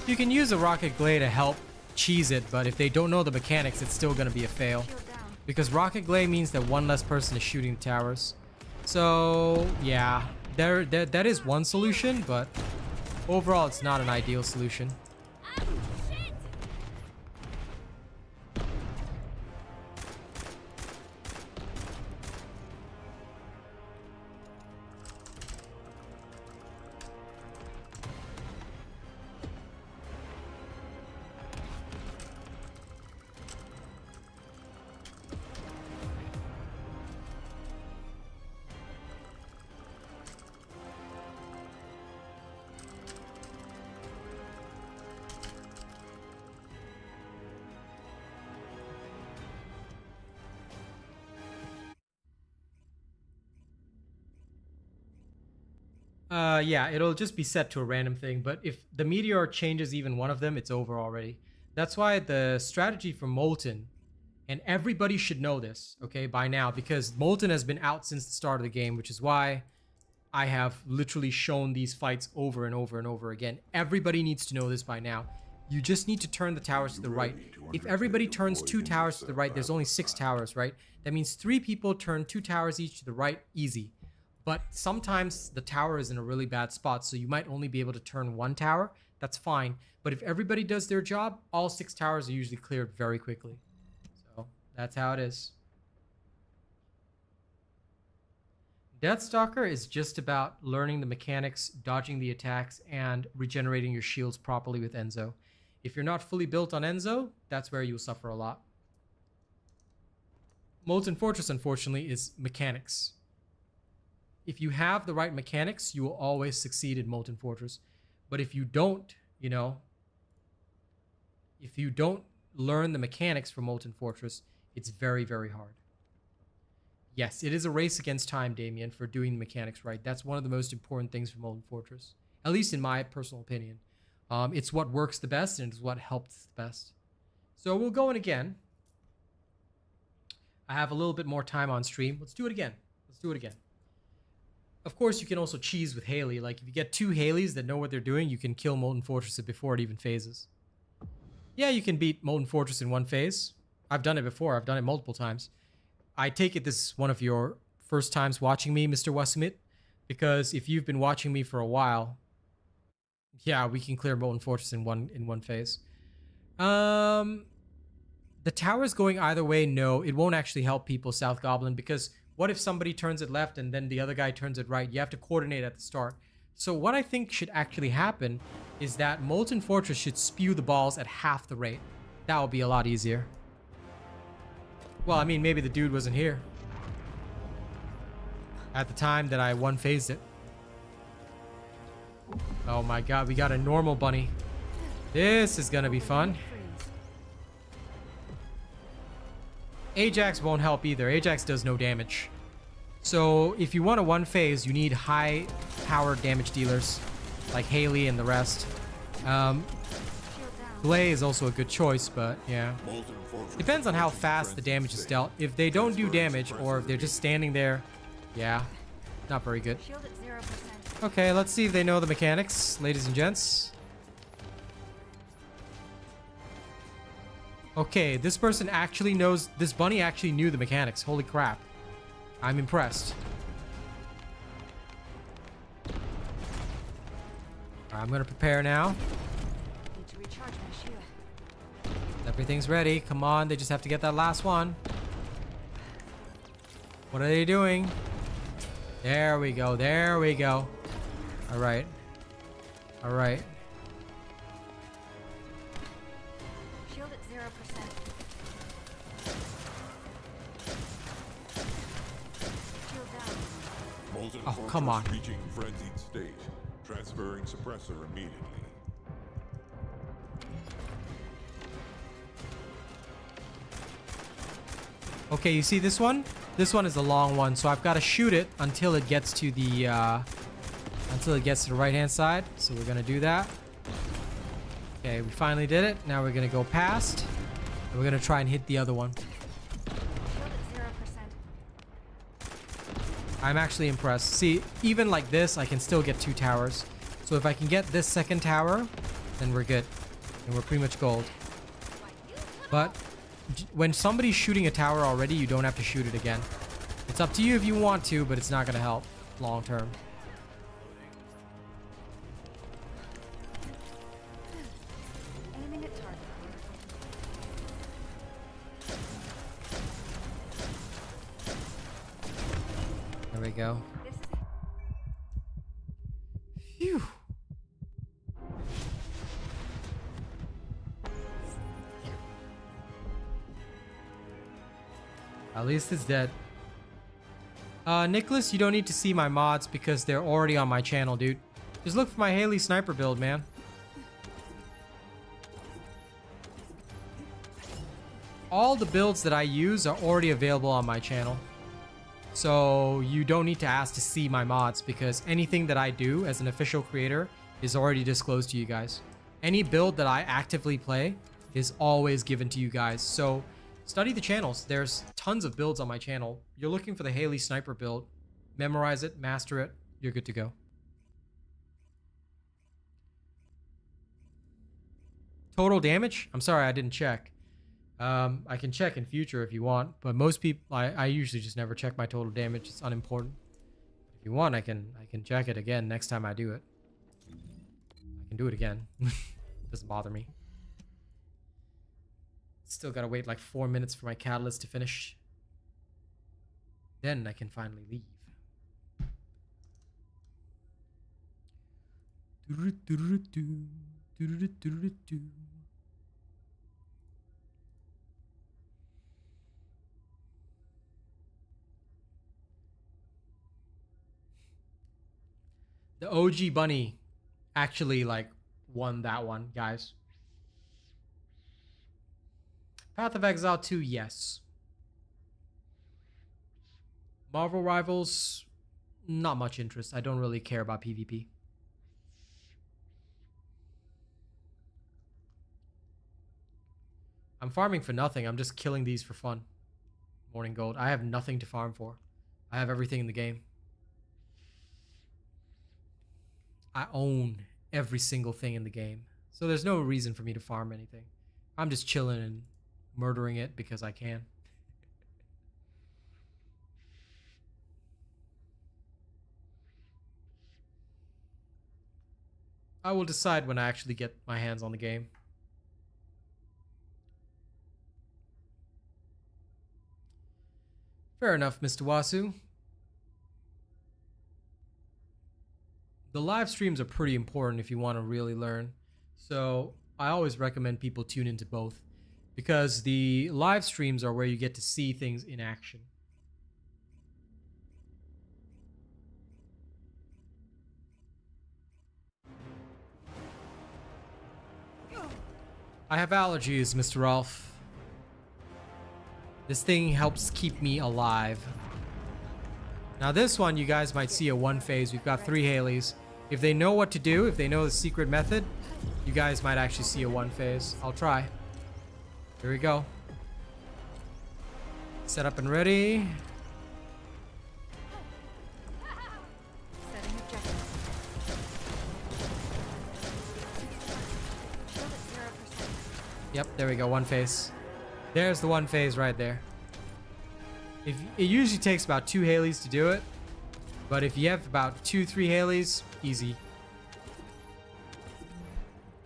You can use a Rocket Glade to help cheese it, but if they don't know the mechanics, it's still going to be a fail. Because Rocket Glade means that one less person is shooting the towers. So, yeah, that is one solution, but overall, it's not an ideal solution. Yeah, it'll just be set to a random thing, but if the meteor changes even one of them, it's over already. That's why the strategy for Molten, and everybody should know this, okay, by now, because Molten has been out since the start of the game, which is why I have literally shown these fights over and over and over again. Everybody needs to know this by now. You just need to turn the towers to the right. If everybody turns 2 towers to the right, there's only 6 towers, right? That means 3 people turn 2 towers each to the right, easy. But sometimes the tower is in a really bad spot, so you might only be able to turn 1 tower. That's fine. But if everybody does their job, all 6 towers are usually cleared very quickly. So that's how it is. Deathstalker is just about learning the mechanics, dodging the attacks, and regenerating your shields properly with Enzo. If you're not fully built on Enzo, that's where you'll suffer a lot. Molten Fortress, unfortunately, is mechanics. If you have the right mechanics, you will always succeed in Molten Fortress. But if you don't, you know, if you don't learn the mechanics for Molten Fortress, it's very, very hard. Yes, it is a race against time, Damien, for doing the mechanics right. That's one of the most important things for Molten Fortress, at least in my personal opinion. It's what works the best and it's what helps the best. So we'll go in again. I have a little bit more time on stream. Let's do it again. Let's do it again. Of course, you can also cheese with Haley. Like, if you get 2 Haleys that know what they're doing, you can kill Molten Fortress before it even phases. Yeah, you can beat Molten Fortress in 1 phase. I've done it before. I've done it multiple times. I take it this is one of your first times watching me, Mr. Wasimit, because if you've been watching me for a while, yeah, we can clear Molten Fortress in one phase. The tower's going either way. No, it won't actually help people, South Goblin, because what if somebody turns it left and then the other guy turns it right? You have to coordinate at the start. So what I think should actually happen is that Molten Fortress should spew the balls at half the rate. That would be a lot easier. Well, I mean, maybe the dude wasn't here at the time that I one-phased it. Oh my god, we got a normal bunny. This is gonna be fun. Ajax won't help either. Ajax does no damage. So if you want a 1 phase, you need high power damage dealers like Haley and the rest. Blay is also a good choice, but yeah. Depends on how fast the damage is dealt. If they don't do damage or if they're just standing there, yeah, not very good. Okay, let's see if they know the mechanics, ladies and gents. Okay, this person actually knows, this bunny actually knew the mechanics. Holy crap. I'm impressed. I'm gonna prepare now. Need to recharge my shield. Everything's ready. Come on, they just have to get that last one. What are they doing? There we go. There we go. All right. All right. Shield at 0%. Shield down. Molten Oh, come on. fortress reaching frenzied state. Transferring suppressor immediately. Okay, you see this one? This one is a long one, so I've got to shoot it until it gets to the right-hand side. So we're gonna do that. Okay, we finally did it. Now we're gonna go past, and we're gonna try and hit the other one. Shield at 0%. I'm actually impressed. See, even like this, I can still get 2 towers. So if I can get this second tower, then we're good, and we're pretty much gold. But when somebody's shooting a tower already, you don't have to shoot it again. It's up to you if you want to, but it's not going to help long term. Aiming at target. There we go. This is Phew. At least it's dead. Nicholas, you don't need to see my mods because they're already on my channel, dude. Just look for my Haley sniper build, man. All the builds that I use are already available on my channel. So you don't need to ask to see my mods because anything that I do as an official creator is already disclosed to you guys. Any build that I actively play is always given to you guys. So study the channels. There's tons of builds on my channel. You're looking for the Haley sniper build. Memorize it, master it. You're good to go. Total damage? I'm sorry, I didn't check. I can check in future if you want, but most people, I usually just never check my total damage. It's unimportant. If you want, I can check it again next time I do it. I can do it again. Doesn't bother me. Still gotta wait like 4 minutes for my catalyst to finish. Then I can finally leave. The OG bunny actually like won that one, guys. Path of Exile 2, yes. Marvel Rivals, not much interest. I don't really care about PvP. I'm farming for nothing. I'm just killing these for fun. Morning Gold. I have nothing to farm for. I have everything in the game. I own every single thing in the game. So there's no reason for me to farm anything. I'm just chilling and murdering it because I can. I will decide when I actually get my hands on the game. Fair enough, Mr. Wasu. The live streams are pretty important if you want to really learn. So I always recommend people tune into both because the live streams are where you get to see things in action. I have allergies, Mr. Rolf. This thing helps keep me alive. Now this one, you guys might see a one phase. We've got 3 Haleys. If they know what to do, if they know the secret method, you guys might actually see a one phase. I'll try. Here we go. Set up and ready. setting objective. Shield at 0%. Yep, there we go. One phase. There's the one phase right there. It usually takes about 2 Haleys to do it, but if you have about 2-3 Haleys, easy.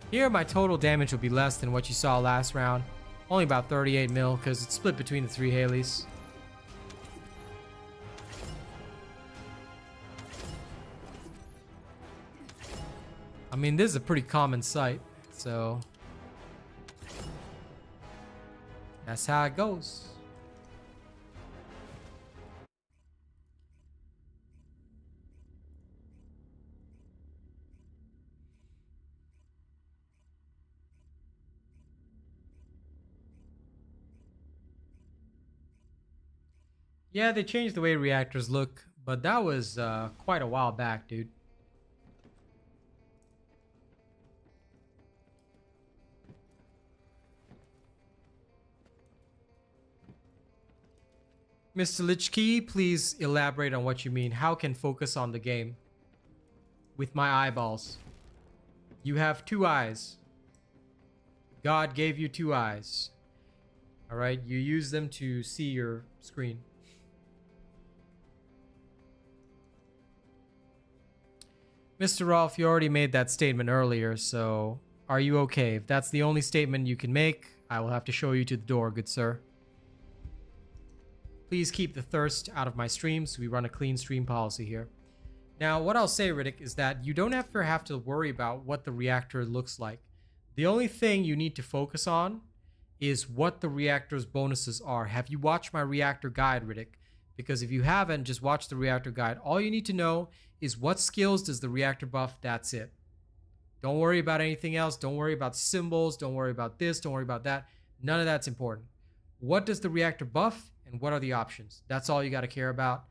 Here my total damage will be less than what you saw last round. Only about 38 mil because it's split between the 3 Haleys. mean, this is a pretty common sight, so that's how it goes. Yeah, they changed the way reactors look, but that was quite a while back, dude. Mr. Lichkey, please elaborate on what you mean. How can focus on the game with my eyeballs? You have 2 eyes. God gave you 2 eyes. All right, you use them to see your screen. Mr. Rolf, you already made that statement earlier, so are you okay? If that's the only statement you can make, I will have to show you to the door, good sir. Please keep the thirst out of my streams. We run a clean stream policy here. Now, what I'll say, Riddick, is that you don't ever have to worry about what the reactor looks like. The only thing you need to focus on is what the reactor's bonuses are. Have you watched my reactor guide, Riddick? Because if you haven't, just watch the reactor guide. All you need to know is what skills does the reactor buff. That's it. Don't worry about anything else. Don't worry about symbols. Don't worry about this. Don't worry about that. None of that's important. What does the reactor buff and what are the options? That's all you got to care about.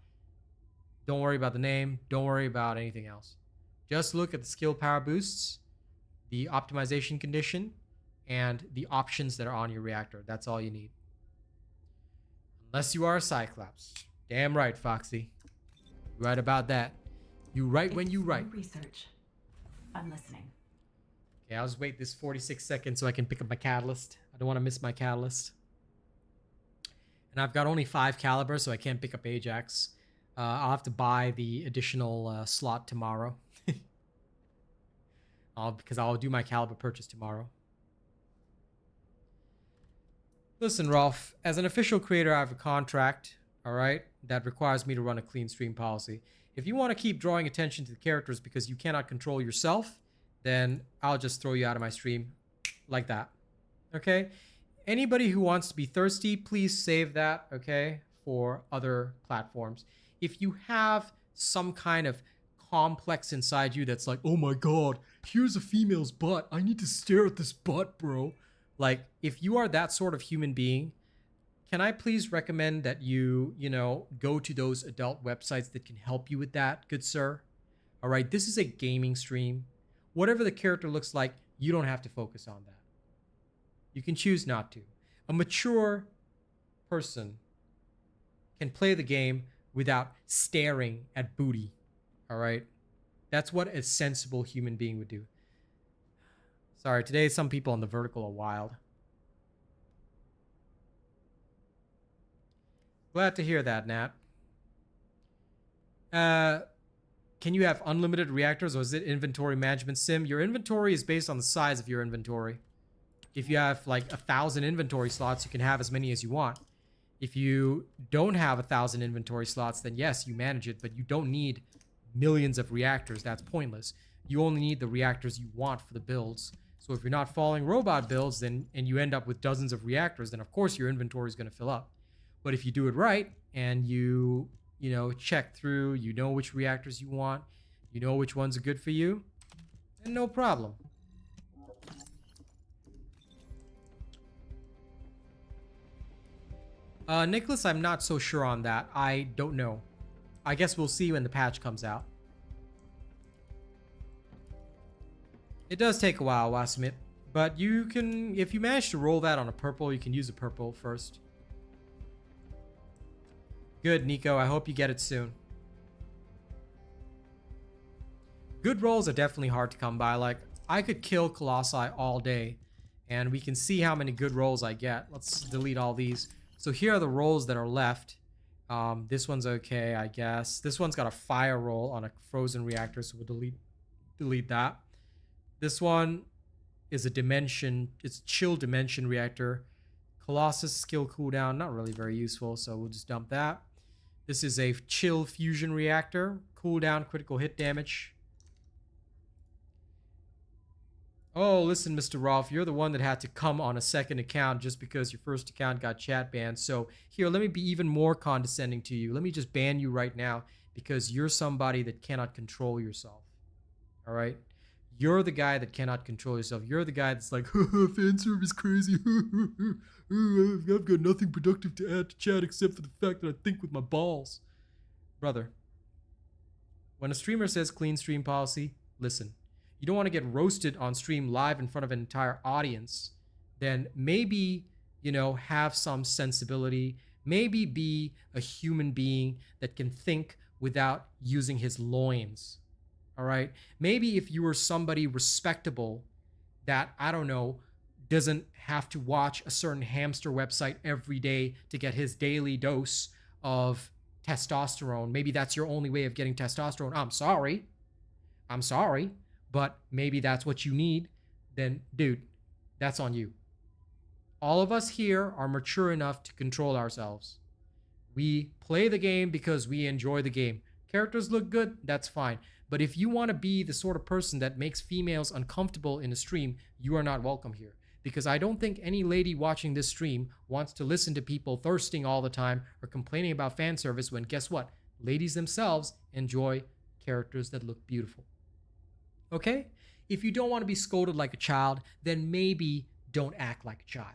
Don't worry about the name. Don't worry about anything else. Just look at the skill power boosts, the optimization condition, and the options that are on your reactor. That's all you need. Unless you are a Cyclops. Damn right, Foxy. You're right about that. You write when you write. Research. I'm listening. Okay, I'll just wait this 46 seconds so I can pick up my catalyst. I don't want to miss my catalyst. And I've got only 5 caliber, so I can't pick up Ajax. I'll have to buy the additional slot tomorrow. Because I'll do my caliber purchase tomorrow. Listen, Rolf, as an official creator, I have a contract, all right, that requires me to run a clean stream policy. If you want to keep drawing attention to the characters because you cannot control yourself, then I'll just throw you out of my stream like that. Okay? Anybody who wants to be thirsty, please save that, okay, for other platforms. If you have some kind of complex inside you that's like, oh my god, here's a female's butt. I need to stare at this butt, bro. Like, if you are that sort of human being, can I please recommend that you go to those adult websites that can help you with that, good sir? All right, this is a gaming stream. Whatever the character looks like, you don't have to focus on that. You can choose not to. A mature person can play the game without staring at booty. All right? That's what a sensible human being would do. Sorry, today some people on the vertical are wild. Glad to hear that, Nat. Can you have unlimited reactors or is it inventory management sim? Your inventory is based on the size of your inventory. If you have like 1,000 inventory slots, you can have as many as you want. If you don't have 1,000 inventory slots, then yes, you manage it, but you don't need millions of reactors. That's pointless. You only need the reactors you want for the builds. So if you're not following robot builds and you end up with dozens of reactors, then of course your inventory is going to fill up. But if you do it right and you check through, you know which reactors you want, you know which ones are good for you, then no problem. Nicholas, I'm not so sure on that. I don't know. I guess we'll see when the patch comes out. It does take a while, Wasimit. But you can, if you manage to roll that on a purple, you can use a purple first. Good, Nico. I hope you get it soon. Good rolls are definitely hard to come by. Like, I could kill Colossi all day, and we can see how many good rolls I get. Let's delete all these. So here are the rolls that are left. This one's okay, I guess. This one's got a fire roll on a frozen reactor, so we'll delete that. This one is a dimension. It's chill dimension reactor. Colossus skill cooldown, not really very useful, so we'll just dump that. This is a chill fusion reactor. Cooldown, critical hit damage. Oh, listen, Mr. Rolf, you're the one that had to come on a second account just because your first account got chat banned. So here, let me be even more condescending to you. Let me just ban you right now because you're somebody that cannot control yourself. All right? You're the guy that cannot control yourself. You're the guy that's like, fan service crazy. I've got nothing productive to add to chat except for the fact that I think with my balls. Brother, when a streamer says clean stream policy, listen. You don't want to get roasted on stream live in front of an entire audience, then maybe, you know, have some sensibility, maybe be a human being that can think without using his loins. All right. Maybe if you were somebody respectable that, I don't know, doesn't have to watch a certain hamster website every day to get his daily dose of testosterone. Maybe that's your only way of getting testosterone. I'm sorry. But maybe that's what you need, then dude, that's on you. All of us here are mature enough to control ourselves. We play the game because we enjoy the game. Characters look good, that's fine. But if you want to be the sort of person that makes females uncomfortable in a stream, you are not welcome here. Because I don't think any lady watching this stream wants to listen to people thirsting all the time or complaining about fan service when, guess what? Ladies themselves enjoy characters that look beautiful. Okay? If you don't want to be scolded like a child, then maybe don't act like a child.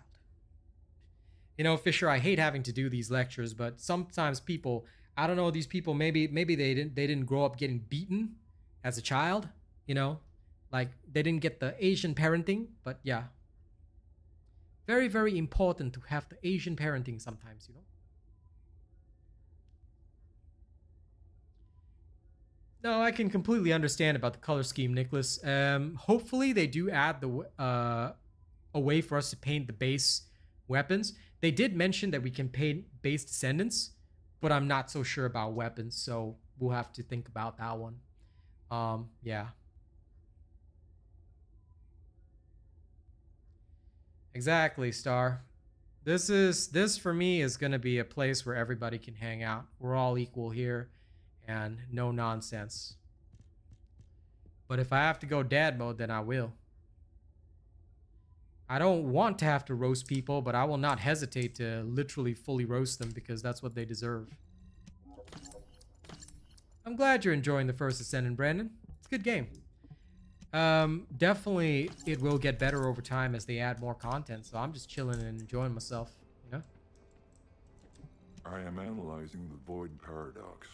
You know, Fisher, I hate having to do these lectures, but sometimes people, I don't know, these people, maybe they didn't grow up getting beaten as a child, you know? Like, they didn't get the Asian parenting, but yeah. Very, very important to have the Asian parenting sometimes, you know? No, I can completely understand about the color scheme, Nicholas. Hopefully they do add a way for us to paint the base weapons. They did mention that we can paint base Descendants, but I'm not so sure about weapons, so we'll have to think about that one. Yeah. Exactly, Star. This for me is gonna be a place where everybody can hang out. We're all equal here. And no nonsense. But if I have to go dad mode, then I will. I don't want to have to roast people, but I will not hesitate to literally fully roast them because that's what they deserve. I'm glad you're enjoying the first Descendant, Brandon. It's a good game. Definitely it will get better over time as they add more content, so I'm just chilling and enjoying myself, you know? I am analyzing the void paradox.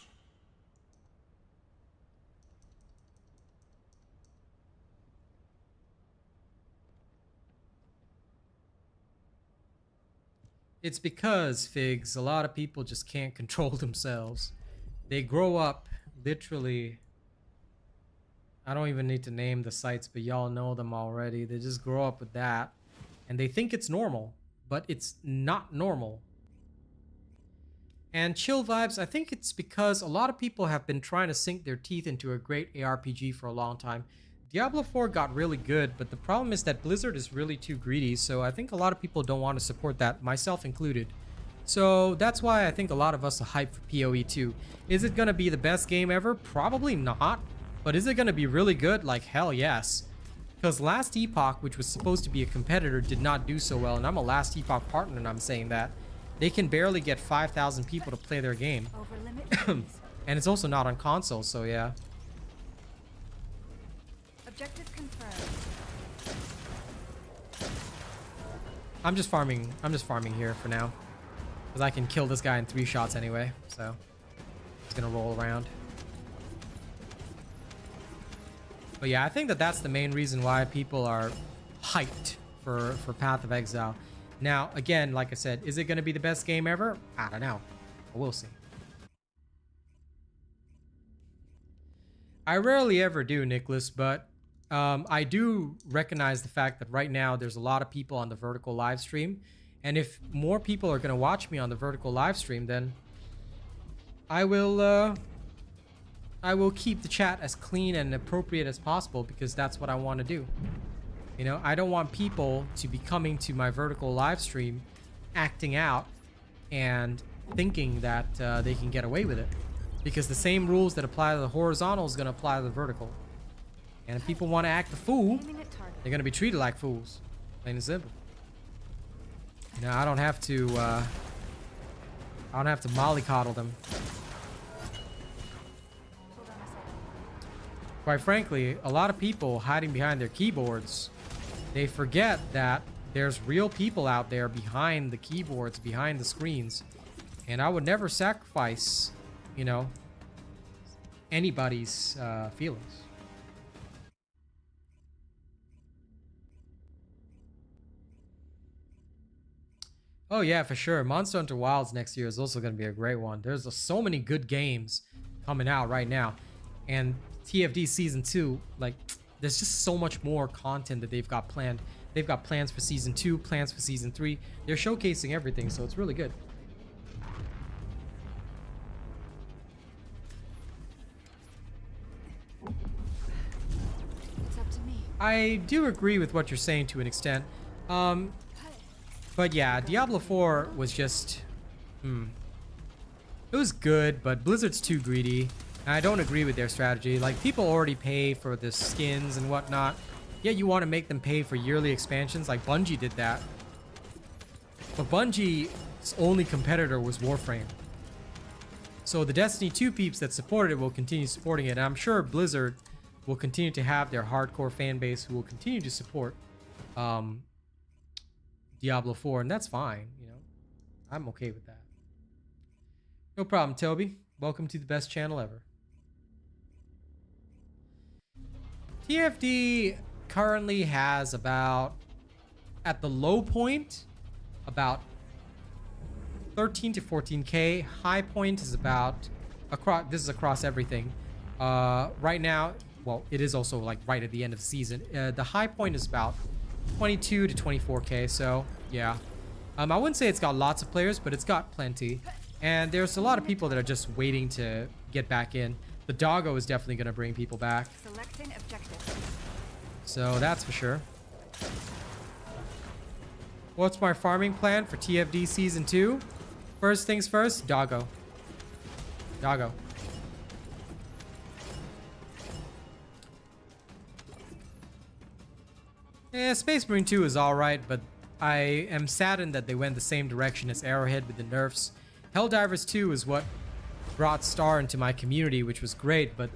It's because, Figs, a lot of people just can't control themselves. They grow up, literally... I don't even need to name the sites, but y'all know them already. They just grow up with that. And they think it's normal, but it's not normal. And Chill Vibes, I think it's because a lot of people have been trying to sink their teeth into a great ARPG for a long time. Diablo 4 got really good, but the problem is that Blizzard is really too greedy, so I think a lot of people don't want to support that, myself included. So that's why I think a lot of us are hyped for PoE 2. Is it going to be the best game ever? Probably not. But is it going to be really good? Like, hell yes. Because Last Epoch, which was supposed to be a competitor, did not do so well, and I'm a Last Epoch partner and I'm saying that. They can barely get 5,000 people to play their game. And it's also not on console, so yeah. Objective confirmed. I'm just farming here for now. Because I can kill this guy in 3 shots anyway, so it's gonna roll around. But yeah, I think that that's the main reason why people are hyped for Path of Exile. Now, again, like I said, is it gonna be the best game ever? I don't know. But we'll see. I rarely ever do, Nicholas, but I do recognize the fact that right now there's a lot of people on the vertical live stream, and if more people are going to watch me on the vertical live stream, then I will keep the chat as clean and appropriate as possible because that's what I want to do. You know, I don't want people to be coming to my vertical live stream acting out and thinking that they can get away with it, because the same rules that apply to the horizontal is going to apply to the vertical. And if people want to act a fool, Aiming at target. they're gonna be treated like fools. Plain and simple. You know, I don't have to mollycoddle them. Hold on a second. Quite frankly, a lot of people hiding behind their keyboards, they forget that there's real people out there behind the keyboards, behind the screens. And I would never sacrifice, you know, anybody's feelings. Oh yeah, for sure. Monster Hunter Wilds next year is also going to be a great one. There's so many good games coming out right now. And TFD Season 2, like, there's just so much more content that they've got planned. They've got plans for Season 2, plans for Season 3. They're showcasing everything, so it's really good. It's up to me. I do agree with what you're saying to an extent. But yeah, Diablo 4 was just... It was good, but Blizzard's too greedy. And I don't agree with their strategy. Like, people already pay for the skins and whatnot. Yet you want to make them pay for yearly expansions. Like, Bungie did that. But Bungie's only competitor was Warframe. So the Destiny 2 peeps that supported it will continue supporting it. And I'm sure Blizzard will continue to have their hardcore fan base who will continue to support Diablo 4, and that's fine, you know. I'm okay with that. No problem, Toby. Welcome to the best channel ever. TFD currently has about, at the low point, about 13 to 14k. High point is about, this is across everything. Right now, well, it is also like right at the end of the season. The high point is about 22 to 24k, so yeah. I wouldn't say it's got lots of players, but it's got plenty. And there's a lot of people that are just waiting to get back in. The doggo is definitely going to bring people back. Selecting objective. So that's for sure. What's my farming plan for TFD Season 2? First things first, doggo. Doggo. Yeah, Space Marine 2 is alright, but I am saddened that they went the same direction as Arrowhead with the nerfs. Helldivers 2 is what brought Star into my community, which was great, but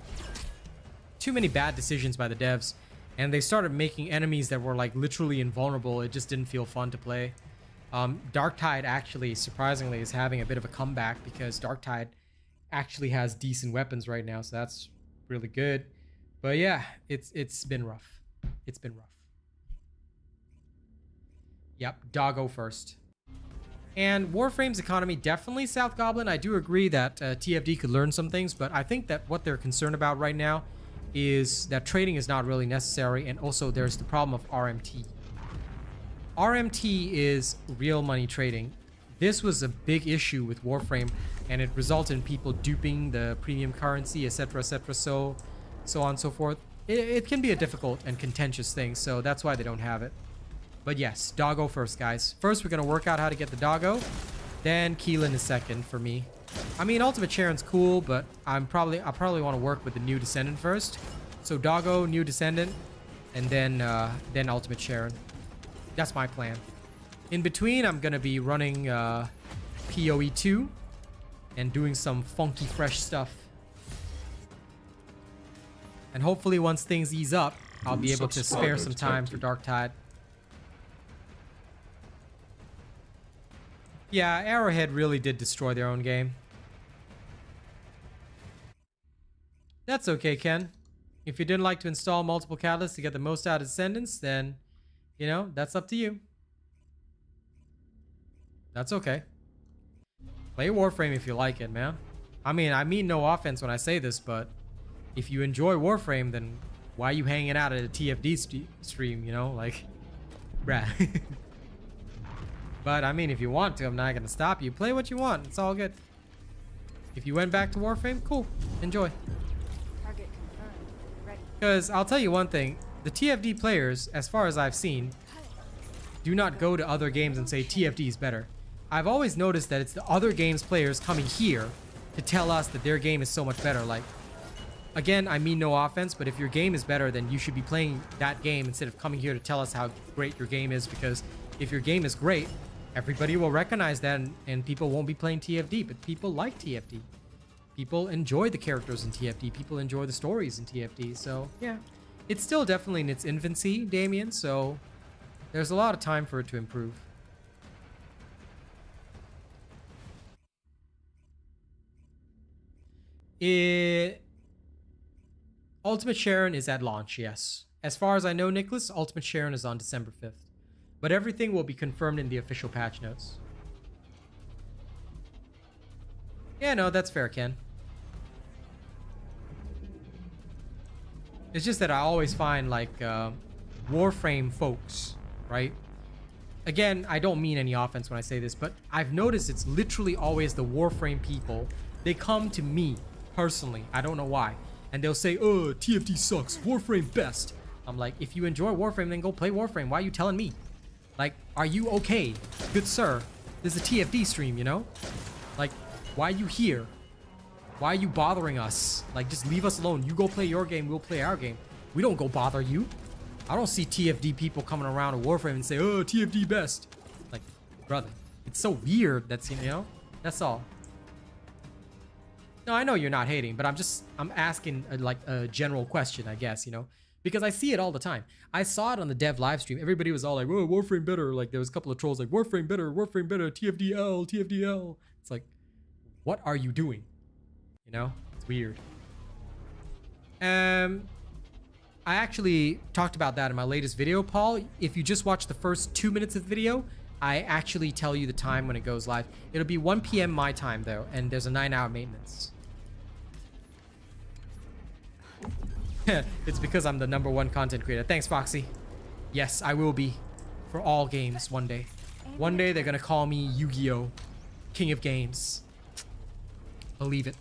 too many bad decisions by the devs. And they started making enemies that were like literally invulnerable. It just didn't feel fun to play. Darktide actually, surprisingly, is having a bit of a comeback because Darktide actually has decent weapons right now, so that's really good. But yeah, it's been rough. It's been rough. Yep, doggo first. And Warframe's economy, definitely South Goblin. I do agree that TFD could learn some things, but I think that what they're concerned about right now is that trading is not really necessary, and also there's the problem of RMT. RMT is real money trading. This was a big issue with Warframe, and it resulted in people duping the premium currency, etc., so on and so forth. It can be a difficult and contentious thing, so that's why they don't have it. But yes, doggo first, guys. First, we're going to work out how to get the doggo. Then Keelan is second for me. I mean, Ultimate Sharon's cool, but I'll probably want to work with the new Descendant first. So doggo, new Descendant, and then Ultimate Sharon. That's my plan. In between, I'm going to be running PoE 2 and doing some funky, fresh stuff. And hopefully, once things ease up, I'll be able to spare some time for Darktide. Yeah, Arrowhead really did destroy their own game. That's okay, Ken. If you didn't like to install multiple catalysts to get the most out of Descendants, then, you know, that's up to you. That's okay. Play Warframe if you like it, man. I mean no offense when I say this, but if you enjoy Warframe, then why are you hanging out at a TFD stream, you know? Like, bruh. But, I mean, if you want to, I'm not going to stop you. Play what you want. It's all good. If you went back to Warframe, cool. Enjoy. Target confirmed. Ready. Because I'll tell you one thing. The TFD players, as far as I've seen, do not go to other games and say TFD is better. I've always noticed that it's the other games players coming here to tell us that their game is so much better. Like, again, I mean no offense, but if your game is better, then you should be playing that game instead of coming here to tell us how great your game is, because if your game is great, everybody will recognize that, and people won't be playing TFD, but people like TFD. People enjoy the characters in TFD. People enjoy the stories in TFD. So, yeah. It's still definitely in its infancy, Damien, so there's a lot of time for it to improve. Ultimate Sharon is at launch, yes. As far as I know, Nicholas, Ultimate Sharon is on December 5th. But everything will be confirmed in the official patch notes. Yeah, no, that's fair, Ken. It's just that I always find, like, Warframe folks, right? Again, I don't mean any offense when I say this, but I've noticed it's literally always the Warframe people. They come to me, personally. I don't know why. And they'll say, oh, TFD sucks. Warframe best. I'm like, if you enjoy Warframe, then go play Warframe. Why are you telling me? Like, are you okay? Good sir. This is a TFD stream, you know? Like, why are you here? Why are you bothering us? Like, just leave us alone. You go play your game, we'll play our game. We don't go bother you. I don't see TFD people coming around to Warframe and say, oh, TFD best. Like, brother, it's so weird. That's, you know, that's all. No, I know you're not hating, but I'm asking like a general question, I guess, you know, because I see it all the time. I saw it on the dev live stream. Everybody was all like, "Whoa, Warframe better!" Like there was a couple of trolls like, "Warframe better, TFDL, TFDL." It's like, what are you doing? You know, it's weird. I actually talked about that in my latest video, Paul. If you just watch the first 2 minutes of the video, I actually tell you the time when it goes live. It'll be 1 p.m. my time though, and there's a 9-hour maintenance. It's because I'm the #1 content creator. Thanks, Foxy. Yes, I will be for all games one day. One day they're gonna call me Yu-Gi-Oh! King of Games. Believe it.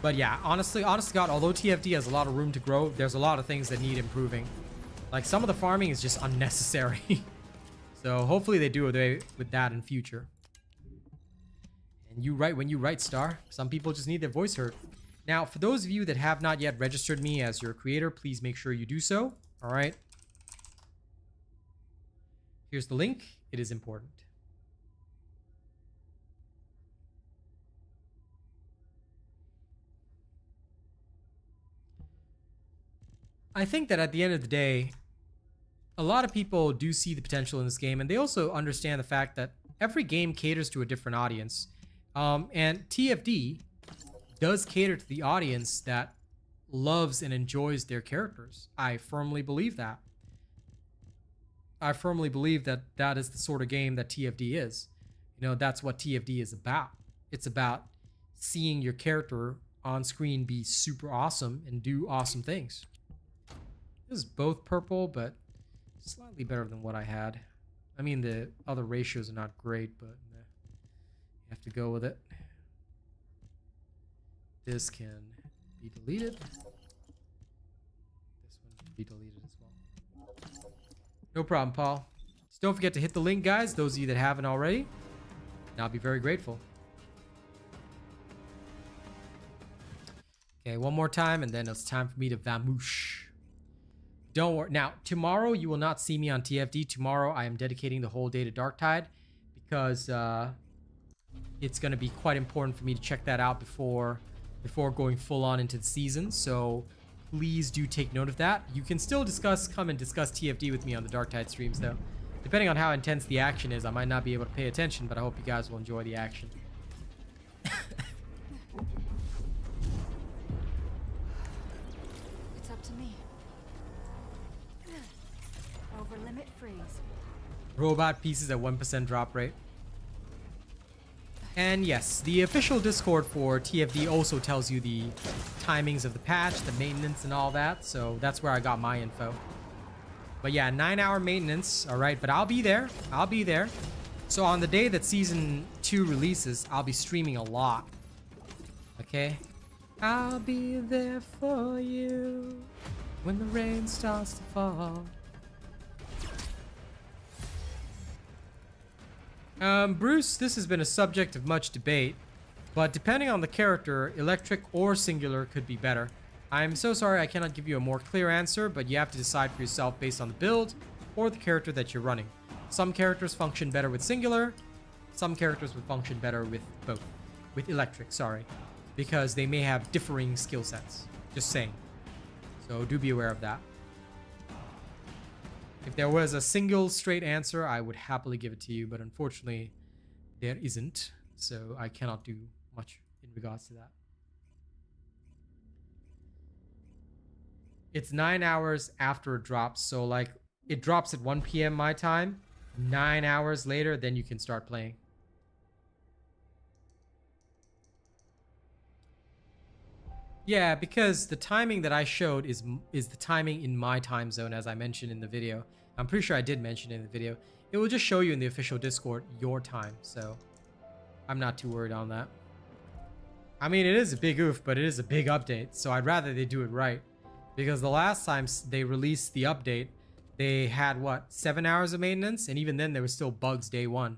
But yeah, honestly, honest to God, although TFD has a lot of room to grow, there's a lot of things that need improving. Like some of the farming is just unnecessary. So hopefully they do away with that in future. And you write when you write, Star. Some people just need their voice heard. Now, for those of you that have not yet registered me as your creator, please make sure you do so. All right. Here's the link. It is important. I think that at the end of the day, a lot of people do see the potential in this game, and they also understand the fact that every game caters to a different audience. And TFD does cater to the audience that loves and enjoys their characters. I firmly believe that. I firmly believe that that is the sort of game that TFD is. You know, that's what TFD is about. It's about seeing your character on screen be super awesome and do awesome things. This is both purple, but slightly better than what I had. I mean, the other ratios are not great, but you have to go with it. This can be deleted. This one can be deleted as well. No problem, Paul. Just don't forget to hit the link, guys. Those of you that haven't already. And I'll be very grateful. Okay, one more time, and then it's time for me to vamoosh. Don't worry. Now, tomorrow you will not see me on TFD. Tomorrow I am dedicating the whole day to Darktide because it's going to be quite important for me to check that out before going full on into the season. So please do take note of that. You can still come and discuss TFD with me on the Darktide streams though. Depending on how intense the action is, I might not be able to pay attention, but I hope you guys will enjoy the action. It's up to me. Over limit freeze. Robot pieces at 1% drop rate. And yes, the official Discord for TFD also tells you the timings of the patch, the maintenance and all that. So that's where I got my info. But yeah, 9-hour maintenance. All right, but I'll be there. I'll be there. So on the day that Season 2 releases, I'll be streaming a lot. Okay? I'll be there for you when the rain starts to fall. Bruce, this has been a subject of much debate, but depending on the character, electric or singular could be better. I'm so sorry I cannot give you a more clear answer, but you have to decide for yourself based on the build or the character that you're running. Some characters function better with singular, some characters would function better with both. With electric, sorry. Because they may have differing skill sets. Just saying. So do be aware of that. If there was a single straight answer, I would happily give it to you, but unfortunately, there isn't. So I cannot do much in regards to that. It's 9 hours after it drops, so like it drops at 1 p.m. my time. 9 hours later, then you can start playing. Yeah, because the timing that I showed is the timing in my time zone, as I mentioned in the video. I'm pretty sure I did mention it in the video. It will just show you in the official Discord your time, so I'm not too worried on that. I mean, it is a big oof, but it is a big update, so I'd rather they do it right. Because the last time they released the update, they had, what, 7 hours of maintenance? And even then, there were still bugs day one.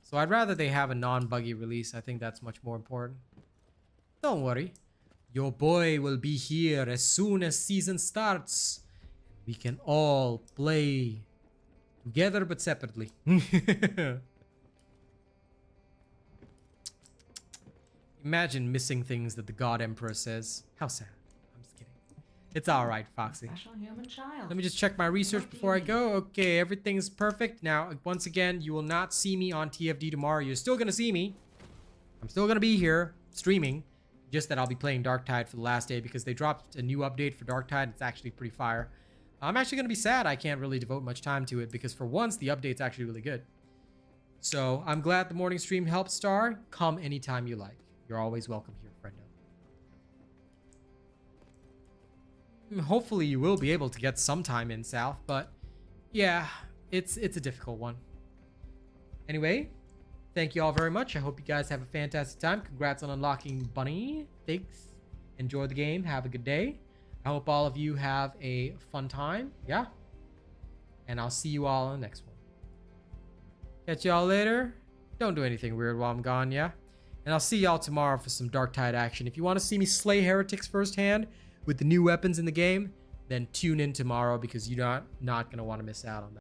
So I'd rather they have a non-buggy release. I think that's much more important. Don't worry. Your boy will be here as soon as season starts. We can all play together but separately. Imagine missing things that the God Emperor says. How sad. I'm just kidding. It's alright, Foxy. Special human child. Let me just check my research before I go. Okay, everything's perfect. Now, once again, you will not see me on TFD tomorrow. You're still going to see me. I'm still going to be here streaming. Just that I'll be playing Darktide for the last day because they dropped a new update for Darktide. It's actually pretty fire. I'm actually going to be sad I can't really devote much time to it because for once, the update's actually really good. So, I'm glad the morning stream helped, Star. Come anytime you like. You're always welcome here, friendo. Hopefully, you will be able to get some time in, South, but yeah, it's a difficult one. Anyway, thank you all very much. I hope you guys have a fantastic time. Congrats on unlocking Bunny. Thanks. Enjoy the game. Have a good day. I hope all of you have a fun time. Yeah. And I'll see you all in the next one. Catch y'all later. Don't do anything weird while I'm gone, yeah? And I'll see y'all tomorrow for some Darktide action. If you want to see me slay heretics firsthand with the new weapons in the game, then tune in tomorrow because you're not going to want to miss out on that.